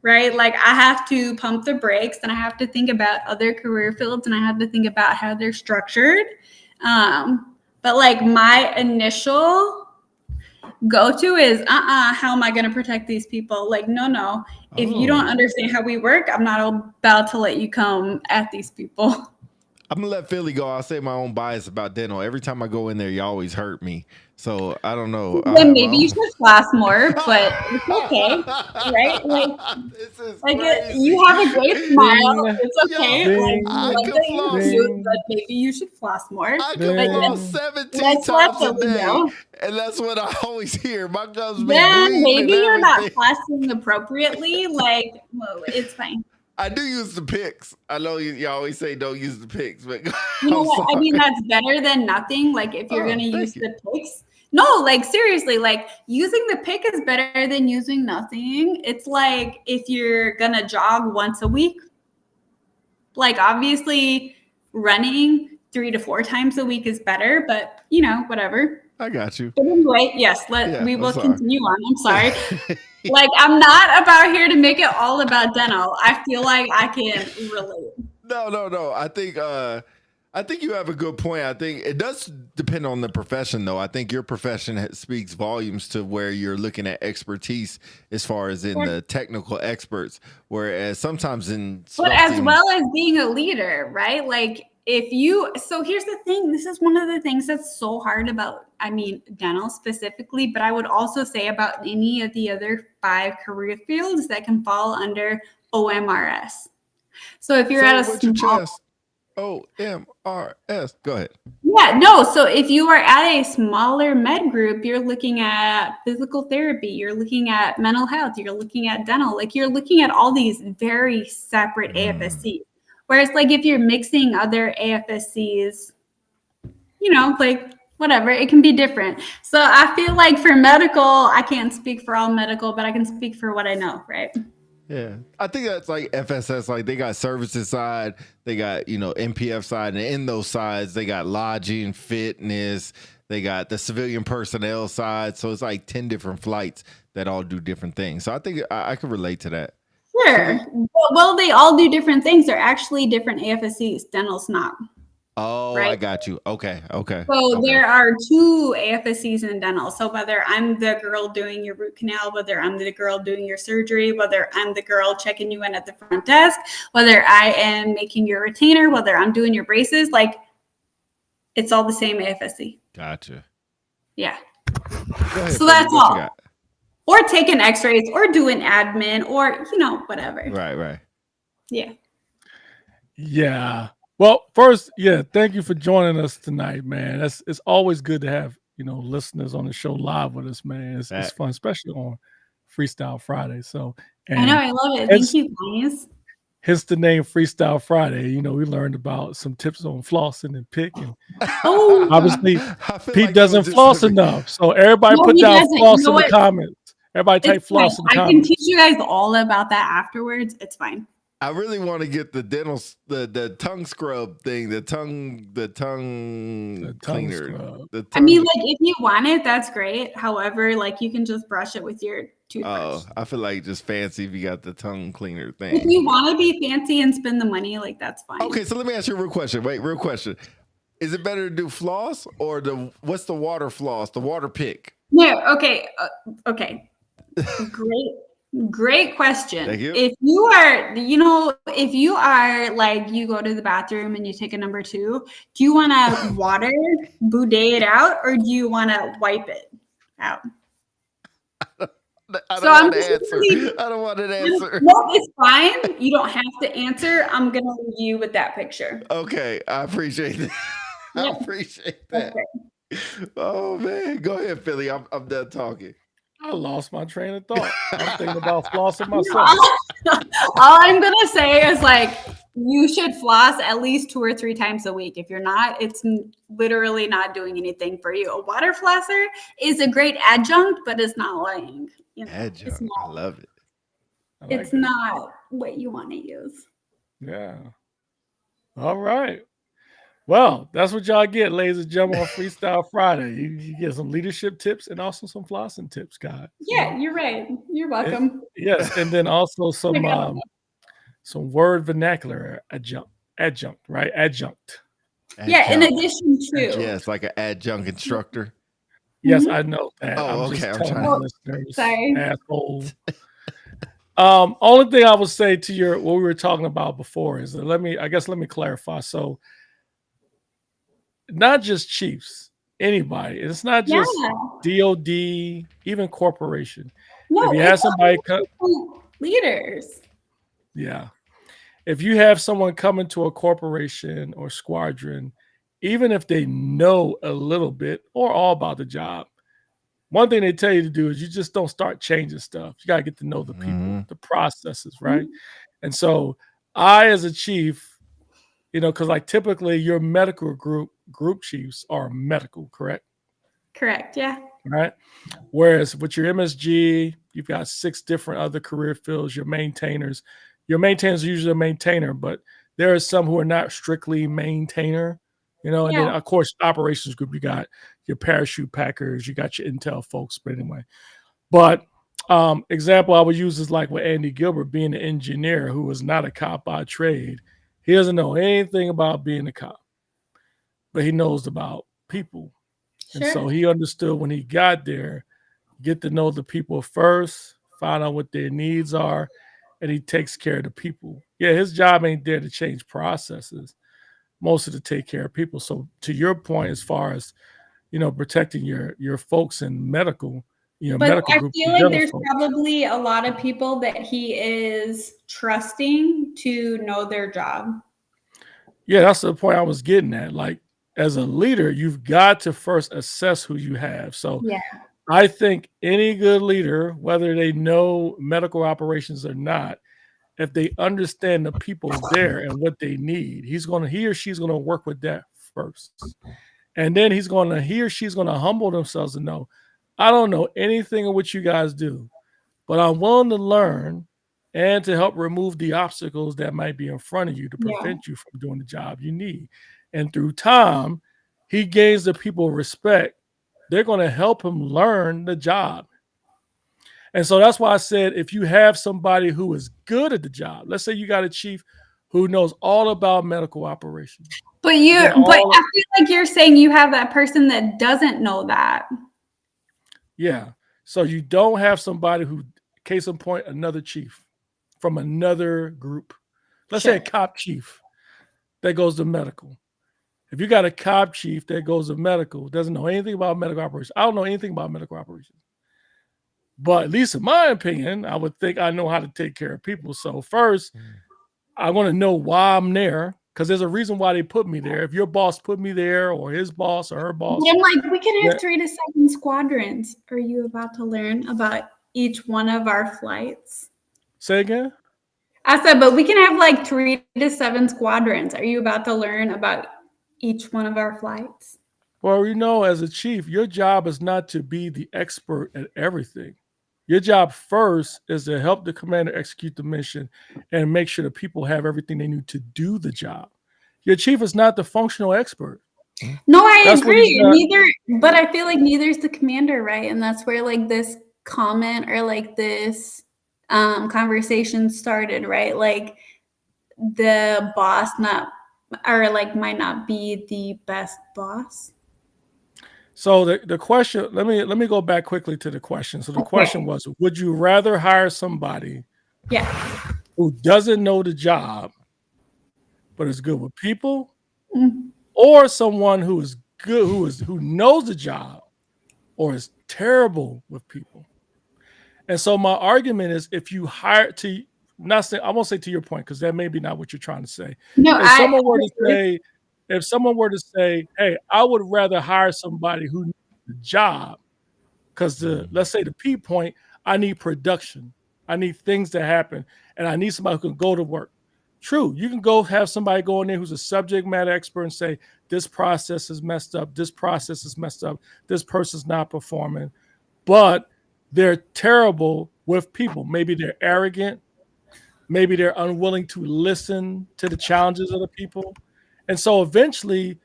right, like I have to pump the brakes and I have to think about other career fields and I have to think about how they're structured. But like my initial go-to is, how am I going to protect these people? Like, no. If you don't understand how we work, I'm not about to let you come at these people. I'm going to let Philly go. I'll say my own bias about dental. Every time I go in there, you always hurt me. So I don't know. Then maybe you should floss more, but it's okay, right? This is like crazy. you have a great smile. It's okay. Yo, like, I love can that you're floss. cute, but maybe you should floss more. I can But floss yes, 17 let's times let a Philly day. go. And that's what I always hear. My gums be Then bleeding maybe and you're not everything. flossing appropriately. Like, well, it's fine. I do use the picks. I know you always say don't use the picks, but You know I'm what? I sorry. mean, that's better than nothing. Like, if you're going to thank use you. the picks. No, like, seriously, like, using the pick is better than using nothing. It's like if you're going to jog once a week, like, obviously, running 3 to 4 times a week is better, but, whatever. I got you. But anyway, yes, we I'm will sorry. continue on. I'm sorry. Like, I'm not about here to make it all about dental. I feel like I can relate. No. I think you have a good point. I think it does depend on the profession, though. I think your profession speaks volumes to where you're looking at expertise as far as in the technical experts, whereas sometimes in but as well as being a leader, right? Like so here's the thing. This is one of the things that's so hard about, dental specifically, but I would also say about any of the other 5 career fields that can fall under OMRS. So if you're at a what's your small chest? OMRS. Go ahead. Yeah, no. So if you are at a smaller med group, you're looking at physical therapy, you're looking at mental health, you're looking at dental, like you're looking at all these very separate AFSCs. Whereas like if you're mixing other AFSCs, like whatever, it can be different. So I feel like for medical, I can't speak for all medical, but I can speak for what I know, right? Yeah, I think that's like FSS. Like they got services side, they got NPF side, and in those sides they got lodging, fitness, they got the civilian personnel side. So it's like 10 different flights that all do different things. So I think I can relate to that. Sure. Well, they all do different things. They're actually different AFSCs. Dental's not. Oh, right? I got you. Okay. So there are 2 AFSCs in dental. So whether I'm the girl doing your root canal, whether I'm the girl doing your surgery, whether I'm the girl checking you in at the front desk, whether I am making your retainer, whether I'm doing your braces, like it's all the same AFSC. Gotcha. Yeah. Ahead, so that's all. Got? Or taking x-rays or doing admin or, whatever. Right. Yeah. Yeah. Well, first, thank you for joining us tonight, man. It's always good to have, listeners on the show live with us, man. It's fun, especially on Freestyle Friday. So I know, I love it. Thank you, guys. Hence the name Freestyle Friday. We learned about some tips on flossing and picking. Oh, obviously, Pete like doesn't floss enough. So everybody put down floss in the comments. Everybody type floss in the comments. I can teach you guys all about that afterwards. It's fine. I really want to get the the tongue scrub thing, the tongue cleaner, scrub. the I tongue. mean, like if you want it, that's great. However, like you can just brush it with your toothbrush. Oh, I feel like just fancy if you got the tongue cleaner If thing. you want to be fancy and spend the money, like that's fine. Okay, so let me ask you a real question. Wait, real question. Is it better to do floss or what's the water floss, the water pick? No, okay. Okay. Great question. Thank you. If you are, if you are like you go to the bathroom and you take a number 2, do you want to water boudet it out or do you want to wipe it out? I don't So want I'm to just answer. really- I don't want an answer. No, it's fine. You don't have to answer. I'm gonna leave you with that picture. Okay, I appreciate that. I Yep. appreciate that. Okay. Oh man, go ahead, Philly. I'm done talking. I lost my train of thought. I'm thinking about flossing myself. All I'm gonna say is like you should floss at least 2 or 3 times a week. If you're not, it's literally not doing anything for you. A water flosser is a great adjunct, but it's not lying. It's Adjunct. I not. love it. I like It's that. not what you want to use. Yeah. All right. Well, that's what y'all get, ladies and gentlemen, on Freestyle Friday. You get some leadership tips and also some flossing tips, guys. Yeah, you're right. You're welcome. Yes, and then also some Check it out. some word vernacular adjunct, right? Adjunct. Yeah, in Adjunct. addition to. Yes, like an adjunct instructor. Yes, Mhm. I know that. Oh, I'm just okay, I'm telling trying- the listeners, Sorry. asshole. Only thing I would say to what we were talking about before is that let me clarify. So not just chiefs, anybody. It's not just DOD, even corporation. No, if you have it's somebody leaders. Yeah. If you have someone come into a corporation or squadron, even if they know a little bit or all about the job, one thing they tell you to do is you just don't start changing stuff. You got to get to know the people, the processes, right? And so I, as a chief, because like typically your medical group chiefs are medical, correct? Correct, yeah. Right. Whereas with your MSG, you've got 6 different other career fields, your maintainers. Your maintainers are usually a maintainer, but there are some who are not strictly maintainer, and then of course operations group, you got your parachute packers, you got your intel folks, but anyway. But example I would use is like with Andy Gilbert being an engineer who was not a cop by trade. He doesn't know anything about being a cop, but he knows about people. Sure. And so he understood when he got there, get to know the people first, find out what their needs are, and he takes care of the people. Yeah, his job ain't there to change processes, mostly to take care of people. So to your point, as far as protecting your folks in medical, but medical I group. feel like there's probably a lot of people that he is trusting to know their job. Yeah, that's the point I was getting at. Like, as a leader, you've got to first assess who you have. So Yeah. I think any good leader, whether they know medical operations or not, if they understand the people there and what they need, he or she's going to work with that first. And then he or she's going to humble themselves and know, I don't know anything of what you guys do, but I'm willing to learn and to help remove the obstacles that might be in front of you to prevent you from doing the job you need. And through time, he gains the people respect. They're going to help him learn the job. And so that's why I said, if you have somebody who is good at the job, let's say you got a chief who knows all about medical operations. But I feel like you're saying you have that person that doesn't know that. Yeah. So you don't have somebody who, case in point, another chief from another group. Let's say a cop chief that goes to medical. If you got a cop chief that goes to medical, doesn't know anything about medical operations. I don't know anything about medical operations. But at least in my opinion, I would think I know how to take care of people. So first, I want to know why I'm there, because there's a reason why they put me there. If your boss put me there, or his boss or her boss. But I'm like, we can have 3 to 7 squadrons. Are you about to learn about each one of our flights? Say again? I said, but we can have like 3 to 7 squadrons. Are you about to learn about each one of our flights? Well, as a chief, your job is not to be the expert at everything. Your job first is to help the commander execute the mission and make sure the people have everything they need to do the job. Your chief is not the functional expert. No, I That's what he's agree. not. Neither, but I feel like neither is the commander, right? And that's where like this comment or like this conversation started, right? Like the boss not or like might not be the best boss. So the question, let me go back quickly to the question. So the question was, would you rather hire somebody Yeah. who doesn't know the job but is good with people, Mm. or someone who is good, who knows the job or is terrible with people? And so my argument is, if you hire to not say, I won't say to your point because that may be not what you're trying to say. No, If someone were to say, if someone were to say, hey, I would rather hire somebody who knows the job, because let's say the P point, I need production, I need things to happen, and I need somebody who can go to work. True, you can go have somebody go in there who's a subject matter expert and say, this process is messed up, this process is messed up, this person's not performing, but they're terrible with people. Maybe they're arrogant, maybe they're unwilling to listen to the challenges of the people. And so eventually,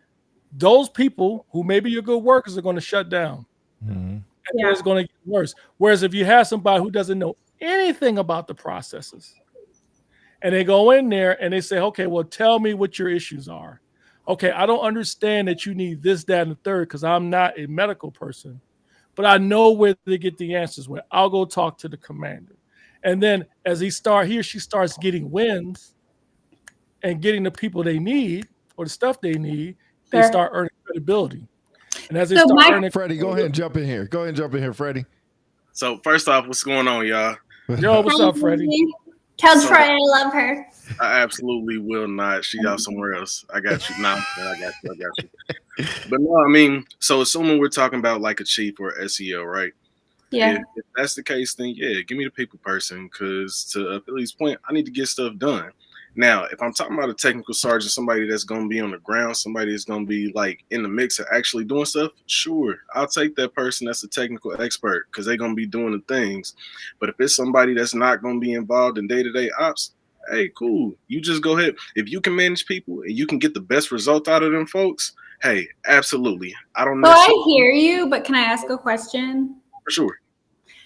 those people who maybe you're good workers are going to shut down. And then it's going to get worse. Whereas if you have somebody who doesn't know anything about the processes, and they go in there and they say, okay, well, tell me what your issues are. Okay, I don't understand that you need this, that, and the third, because I'm not a medical person, but I know where to get the answers. Where I'll go talk to the commander. And then as he or she starts getting wins and getting the people they need or the stuff they need, they start earning credibility. And as they start earning, Freddie, go ahead and jump in here. Go ahead and jump in here, Freddie. So first off, what's going on, y'all? Yo, what's up, Freddie? Couch Friday, I love her. I absolutely will not. She out somewhere else. I got you. Nah, I got you. But no, I mean, so assuming we're talking about like a chief or SEO, right? Yeah. If that's the case, then yeah, give me the people person, because to Philly's point, I need to get stuff done. Now, if I'm talking about a technical sergeant, somebody that's going to be on the ground, somebody that's going to be like in the mix of actually doing stuff, sure, I'll take that person that's a technical expert because they're going to be doing the things. But if it's somebody that's not going to be involved in day-to-day ops, hey, cool. You just go ahead. If you can manage people and you can get the best result out of them folks, hey, absolutely. I don't know. Well, I hear you, but can I ask a question? For sure.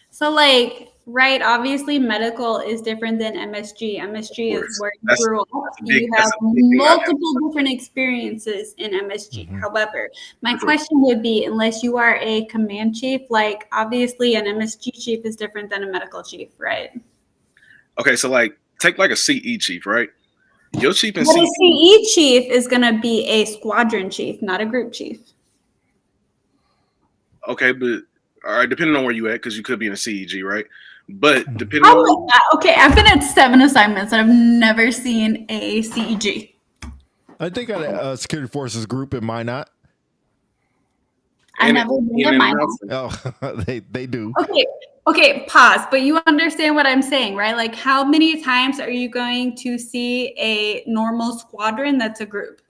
So, like, right, obviously medical is different than MSG. MSG is where you grew up. You have multiple different experiences in MSG. However, my question would be, unless you are a command chief, like, obviously an MSG chief is different than a medical chief, right? Okay, so, like, take, like, a CE chief, right? Your chief and But a CE chief is going to be a squadron chief, not a group chief. Okay, but all right, depending on where you at, because you could be in a CEG, right? But depending on okay, I've been at 7 assignments and I've never seen a CEG. I think at a security forces group, it might not. I've never been to mine. Oh, they do. Okay, pause. But you understand what I'm saying, right? Like, how many times are you going to see a normal squadron that's a group?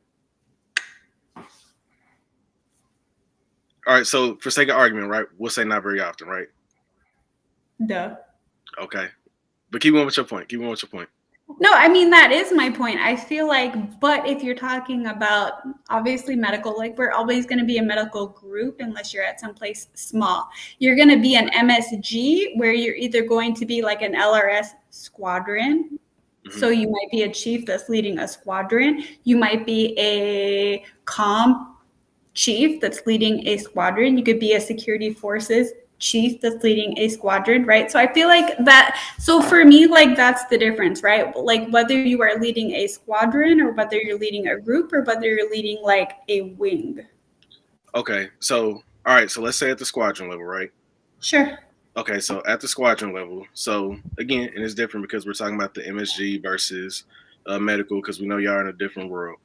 All right, so for sake of argument, right, we'll say not very often, right? Duh. Okay. But keep going with your point. No, I mean, that is my point. I feel like, but if you're talking about obviously medical, like we're always going to be a medical group unless you're at someplace small. You're going to be an MSG where you're either going to be like an LRS squadron. So you might be a chief that's leading a squadron. You might be a comm chief that's leading a squadron. You could be a security forces chief that's leading a squadron, right? So I feel like that, so for me, like that's the difference, right? Like whether you are leading a squadron or whether you're leading a group or whether you're leading like a wing. Okay, so all right, so let's say at the squadron level, right? Sure. Okay, so at the squadron level, so again, and it's different because we're talking about the MSG versus medical, because we know y'all are in a different world.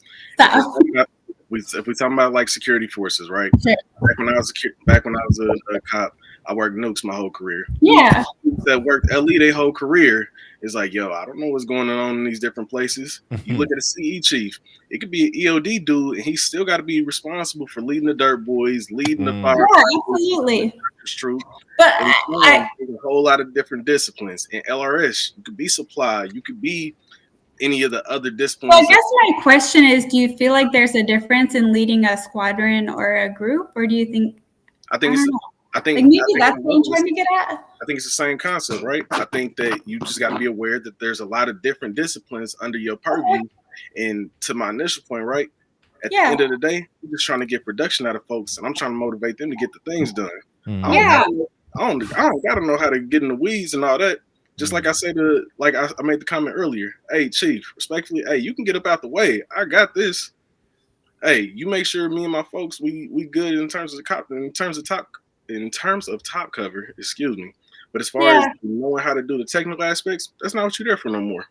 If we talking about like security forces, right? Sure. Back when I was a cop, I worked nukes my whole career. Yeah. that worked LE their whole career is like, yo, I don't know what's going on in these different places. You look at a CE chief, it could be an EOD dude, and he's still got to be responsible for leading the Dirt Boys, leading the Fire. Yeah, absolutely. It's true. But And I, there's a whole lot of different disciplines. In LRS, you could be supply, you could be any of the other disciplines. well, I guess my question is, do you feel like there's a difference in leading a squadron or a group, or do you think? I think I it's don't know. I think Like maybe I think that's what I'm trying to get at. I think it's the same concept, right? I think that you just got to be aware that there's a lot of different disciplines under your purview. And to my initial point, right? At the end of the day, I'm just trying to get production out of folks, and I'm trying to motivate them to get the things done. I don't gotta know how to get in the weeds and all that. Just like I said, I made the comment earlier. Hey, Chief, respectfully, hey, you can get up out the way. I got this. Hey, you make sure me and my folks we good in terms of top cover. Excuse me. But as far as knowing how to do the technical aspects, that's not what you're there for no more.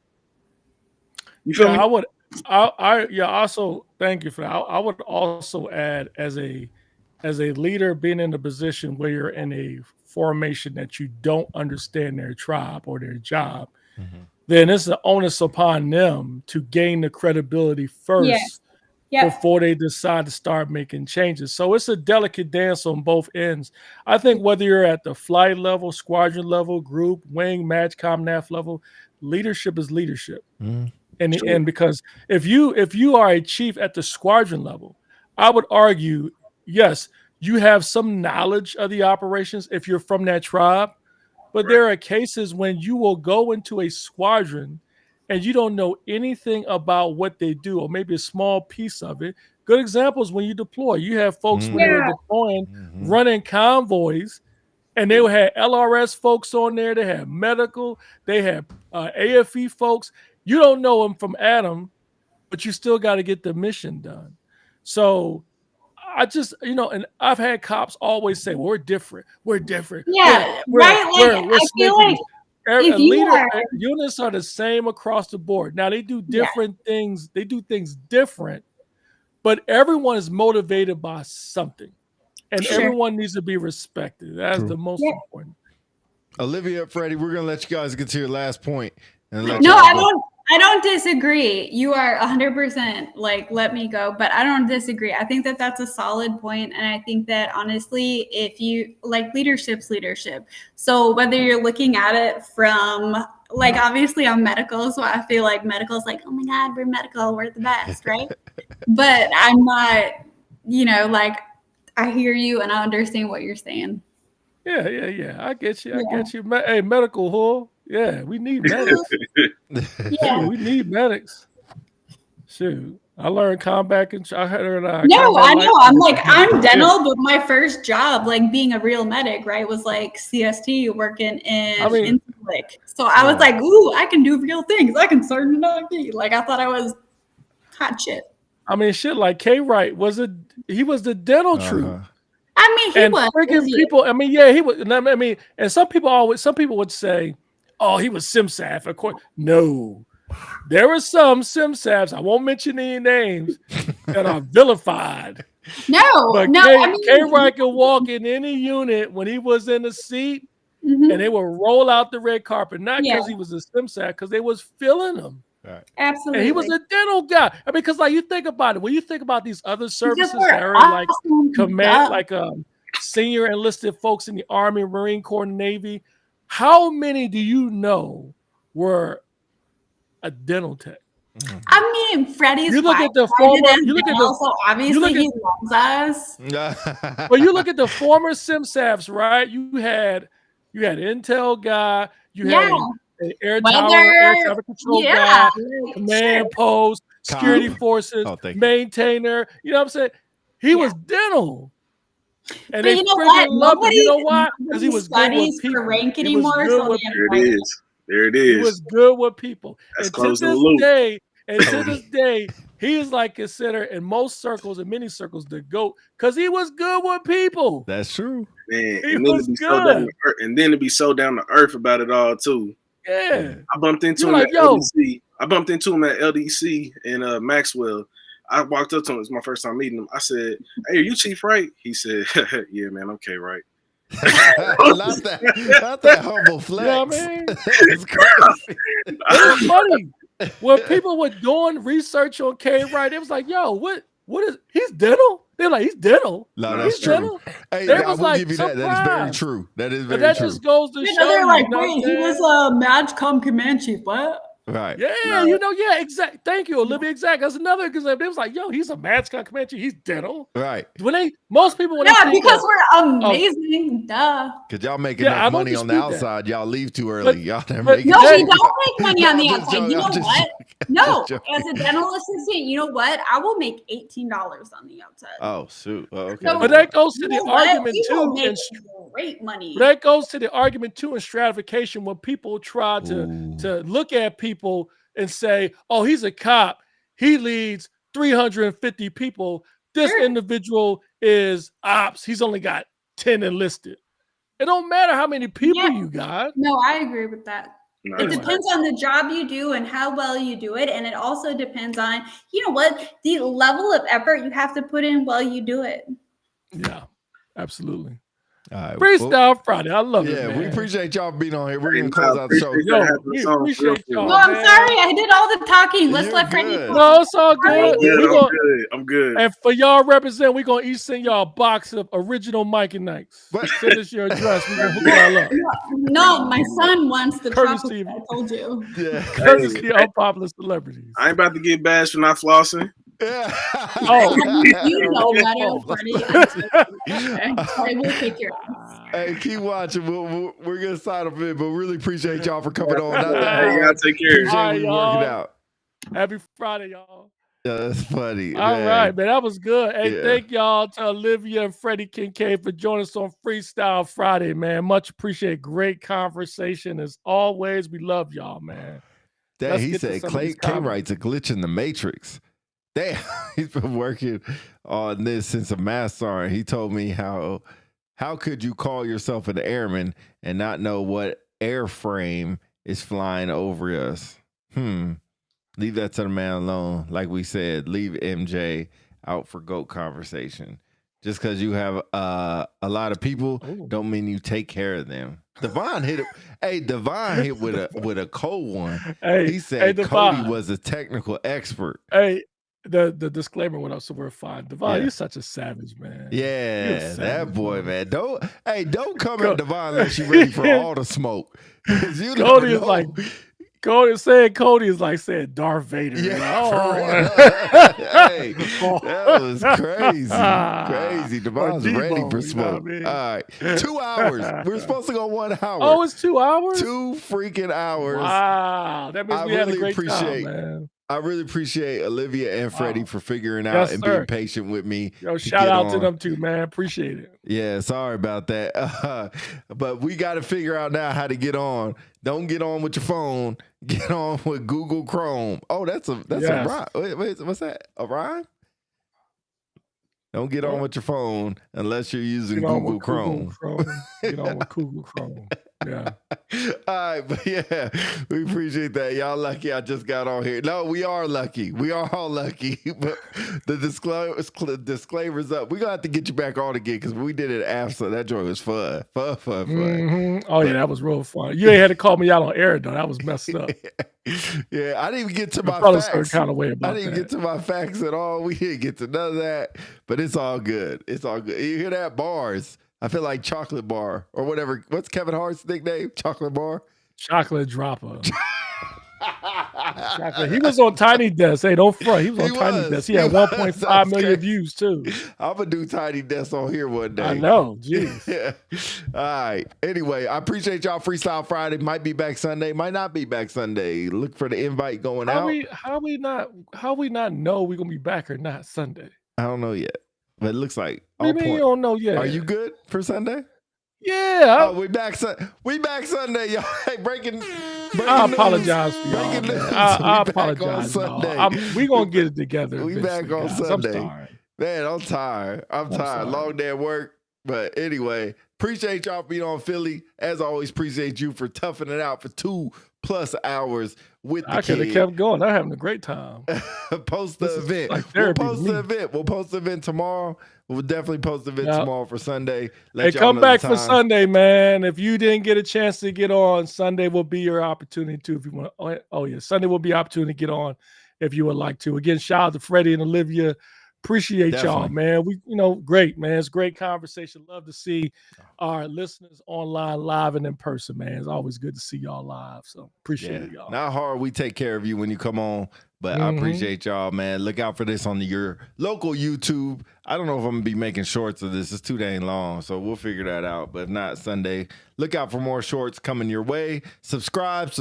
You feel me? Also thank you for that. I would also add as a leader being in a position where you're in a formation that you don't understand their tribe or their job, then it's the onus upon them to gain the credibility first before they decide to start making changes. So it's a delicate dance on both ends. I think whether you're at the flight level, squadron level, group, wing, match, comnaf level, leadership is leadership. And because if you are a chief at the squadron level, I would argue, yes, you have some knowledge of the operations if you're from that tribe, but there are cases when you will go into a squadron and you don't know anything about what they do, or maybe a small piece of it. Good examples when you deploy. You have folks when they were deploying, running convoys, and they had LRS folks on there. They had medical. They had AFE folks. You don't know them from Adam, but you still got to get the mission done. So I just, and I've had cops always say, well, we're different. We're different. Yeah, we're I feel like units are the same across the board. Now they do different things. They do things different, but everyone is motivated by something, and everyone needs to be respected. That's the most important. Olivia, Freddie, we're gonna let you guys get to your last point. I don't disagree. You are 100% like, let me go, but I don't disagree. I think that that's a solid point. And I think that honestly, if you like leadership's leadership. So whether you're looking at it from like, obviously I'm medical. So I feel like medical is like, oh my God, we're medical. We're the best. Right. But I'm not, like I hear you and I understand what you're saying. Yeah. I get you. I get you. Hey, medical whore. Yeah, we need medics. We need medics. Shoot, I learned combat and I heard. I know. I'm dental, but my first job, like being a real medic, right, was like CST working in Intellect. So I was like, ooh, I can do real things. I can serve an IV. Like I thought I was hot shit. I mean, shit. Like K. Wright he was the dental troop. I mean, he was freaking people. I mean, yeah, he was. I mean, and some people would say, oh, he was SimSAF. Of course, no. There were some SimSAFs, I won't mention any names, that are vilified. But K. Wright could walk in any unit when he was in the seat, and they would roll out the red carpet, not because he was a SimSAF, because they was filling him. Right. Absolutely. And he was a dental guy. I mean, because like you think about it, when you think about these other services that are like command, like senior enlisted folks in the Army, Marine Corps, Navy, how many do you know were a dental tech? I mean, Freddie's. You look at the former. You look at the. So obviously, he loves us. But you look at the former SimSAFs, right? You had Intel guy. You had an air traffic control guy, command post, security forces, maintainer. You know what I'm saying? He was dental. And but you know what? Nobody, you know why? Because he was good with people. Rank anymore, There it is. He was good with people. That's and to this day, he is like considered in most circles and many circles the GOAT because he was good with people. That's true. Man, and then to be so down to earth about it all too. Yeah. I bumped into him at LDC. I bumped into him at LDC in Maxwell. I walked up to him. It was my first time meeting him. I said, "Hey, are you Chief Wright?" He said, "Yeah, man, I'm K. Wright." not that humble flex. You know what I mean? It's crazy. It's funny. When people were doing research on K Wright, it was like, yo, what is he's dental? They're like, he's dental. No, He's that's true. dental. Hey, They I was will like, give you that. That is very surprised. true. That is But very that true. just goes to show they're like, you know wait, what he I'm was saying? a Madge come Comanche. What? Right. Yeah, you know, yeah, exactly. Thank you, Olivia. Exactly. That's another example. They was like, yo, he's a Madge Comanche. He's dental. Right. Most people when they Yeah, think because of, we're amazing. Duh. Because y'all make Yeah, I enough don't money on the dispute that. outside. Y'all leave too early. Y'all never but make it. No, Jay- we don't make money on the I'm just outside. joking. You know I'm just what? joking. I'm No, just joking. as a dental assistant, you know what? I will make $18 on the outside. Oh, shoot. Oh, okay. So- But that goes to You the know what? argument We will too. make And great money. that goes to the argument too in stratification when people try Ooh. to look at people and say, oh, he's a cop. He leads 350 people. This Sure. individual is ops. He's only got 10 enlisted. It don't matter how many people Yeah. you got. No, I agree with that. No, It depends on the job you do and how well you do it. And it also depends on, you know what, the level of effort you have to put in while you do it. Yeah, absolutely. All right. Freestyle Friday. I love it. Yeah, Man. we appreciate y'all being on here. We're Hey, going to close out the show. appreciate Yo, that having we us on, appreciate real quick. y'all. No, I'm man. sorry. I did all the talking. Let's You're let Freddie good. talk. No, it's all good. I'm good. We I'm gonna- good. I'm good. And for y'all represent, we're gonna each send y'all a box of original Mike and Nikes. What? Send us your address. We're gonna hook y'all up. No, my son wants the Courtesy chocolate. of- I told you. Yeah. Courtesy of unpopular celebrities. I ain't about to get bashed for not flossing. Yeah. Oh. You know better, Freddie. I'm so sorry. I will kick your ass. Hey, keep watching. We're going to sign up in, but really appreciate y'all for coming on. Not Hey, that y'all take care. appreciate All right, we working y'all. out. Happy Friday, y'all. Yeah, that's funny. All man. right, man. That was good. Hey, Yeah. thank y'all to Olivia and Freddie Kincaid for joining us on Freestyle Friday, man. Much appreciated. Great conversation as always. We love y'all, man. Damn, Let's he get to said some of these K comments. writes a glitch in the matrix. Damn, he's been working on this since a math sergeant. He told me how could you call yourself an airman and not know what airframe is flying over us? Leave that to the man alone. Like we said, leave MJ out for GOAT conversation. Just because you have a lot of people Ooh. don't mean you take care of them. Devon hit it. Hey, Devon hit with a cold one. Hey, He said Devon. Cody was a technical expert. Hey, the disclaimer went up, so we're fine. Devon, Yeah. you're such a savage, man. Yeah, You're a that savage, boy, man. Don't come Go- at Devon unless you're ready for all the smoke. 'Cause you never Cody is know. like Cody is like saying Darth Vader. Yeah, Like, for real. Hey, that was crazy. Devon's Debo, ready for you know what I smoke. mean? All right, 2 hours. We're supposed to go 1 hour. Oh, it's 2 hours? 2 freaking hours. Wow. That means I we had a really great appreciate- time, man. I really appreciate Olivia and Freddie Wow. for figuring out Yes, and sir. being patient with me. Yo, to shout get out to on. them too, man. Appreciate it. Yeah, sorry about that. But we got to figure out now how to get on. Don't get on with your phone. Get on with Google Chrome. Oh, that's a Yes. rhyme. Wait, what's that? A rhyme? Don't get on What? with your phone unless you're using Get on Google with Chrome. Get on with Google Chrome. Yeah. All right, but yeah, we appreciate that. Y'all lucky I just got on here. No, we are lucky. We are all lucky. But the disclaimer's up. We're going to have to get you back on again because we did it after. That joint was fun. Fun. Mhm. Oh, yeah, that was real fun. You ain't had to call me out on air, though. That was messed up. Yeah, I didn't even get to I my felt a certain facts. kind of way I about didn't that. get to my facts at all. We didn't get to none of that, but it's all good. It's all good. You hear that? Bars. I feel like chocolate bar or whatever. What's Kevin Hart's nickname? Chocolate bar? Chocolate dropper. Chocolate. He was on Tiny Desk. Hey, don't front. He was on He Tiny was. Desk. He He had was. 1.5 That's million crazy. views, too. I'm going to do Tiny Desk on here one day. I know. Jeez. Yeah. All right. Anyway, I appreciate y'all. Freestyle Friday might be back Sunday, might not be back Sunday. Look for the invite going out. How we not know we're gonna be back or not Sunday? I don't know yet, but it looks like What do on you mean you point. don't know yet? Are you good for Sunday? Yeah. Oh, we back Sunday, y'all. Hey, breaking I news. apologize for y'all. Breaking Man. news. I We back on apologize. Sunday. We gonna get it together. We back eventually, on guys. Sunday. I'm sorry. Man, I'm tired. I'm tired. sorry. Long day at work. But anyway, appreciate y'all being on Philly. As always, appreciate you for toughing it out for 2 plus hours with the I could have kid. kept going. I'm having a great time. Post the This is event. like We'll therapy to post me. the event. We'll post the event tomorrow. We'll definitely post the event Yeah. tomorrow for Sunday. Hey, Let y'all come know the back for time. Sunday, man. If you didn't get a chance to get on, Sunday will be your opportunity too. If you want, oh yeah, Sunday will be your opportunity to get on if you would like to. Again, shout out to Freddie and Olivia. Appreciate y'all, Definitely. man. We, great, man. It's a great conversation. Love to see our listeners online, live and in person, man. It's always good to see y'all live. So appreciate it, y'all. Not hard. We take care of you when you come on, but I appreciate y'all, man. Look out for this on your local YouTube. I don't know if I'm gonna be making shorts of this. It's too dang long, so we'll figure that out. But if not, Sunday, look out for more shorts coming your way. Subscribe on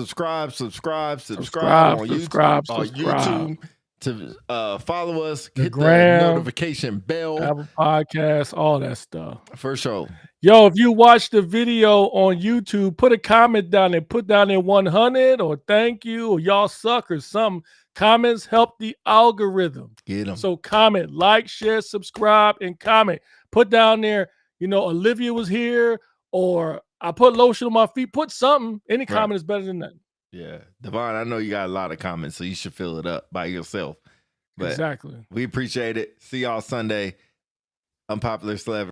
YouTube to follow us. The Hit gram, the notification bell Apple Podcasts, all that stuff. for sure. Yo, if you watch the video on YouTube, put a comment down there. Put down there 100 or thank you or y'all suck or something. Comments help the algorithm. Get them. So comment, like, share, subscribe, and comment. Put down there, Olivia was here or I put lotion on my feet. Put something. Any comment is better than nothing. Yeah. Devon, I know you got a lot of comments, so you should fill it up by yourself. But exactly. we appreciate it. See y'all Sunday. Unpopular Celebrity.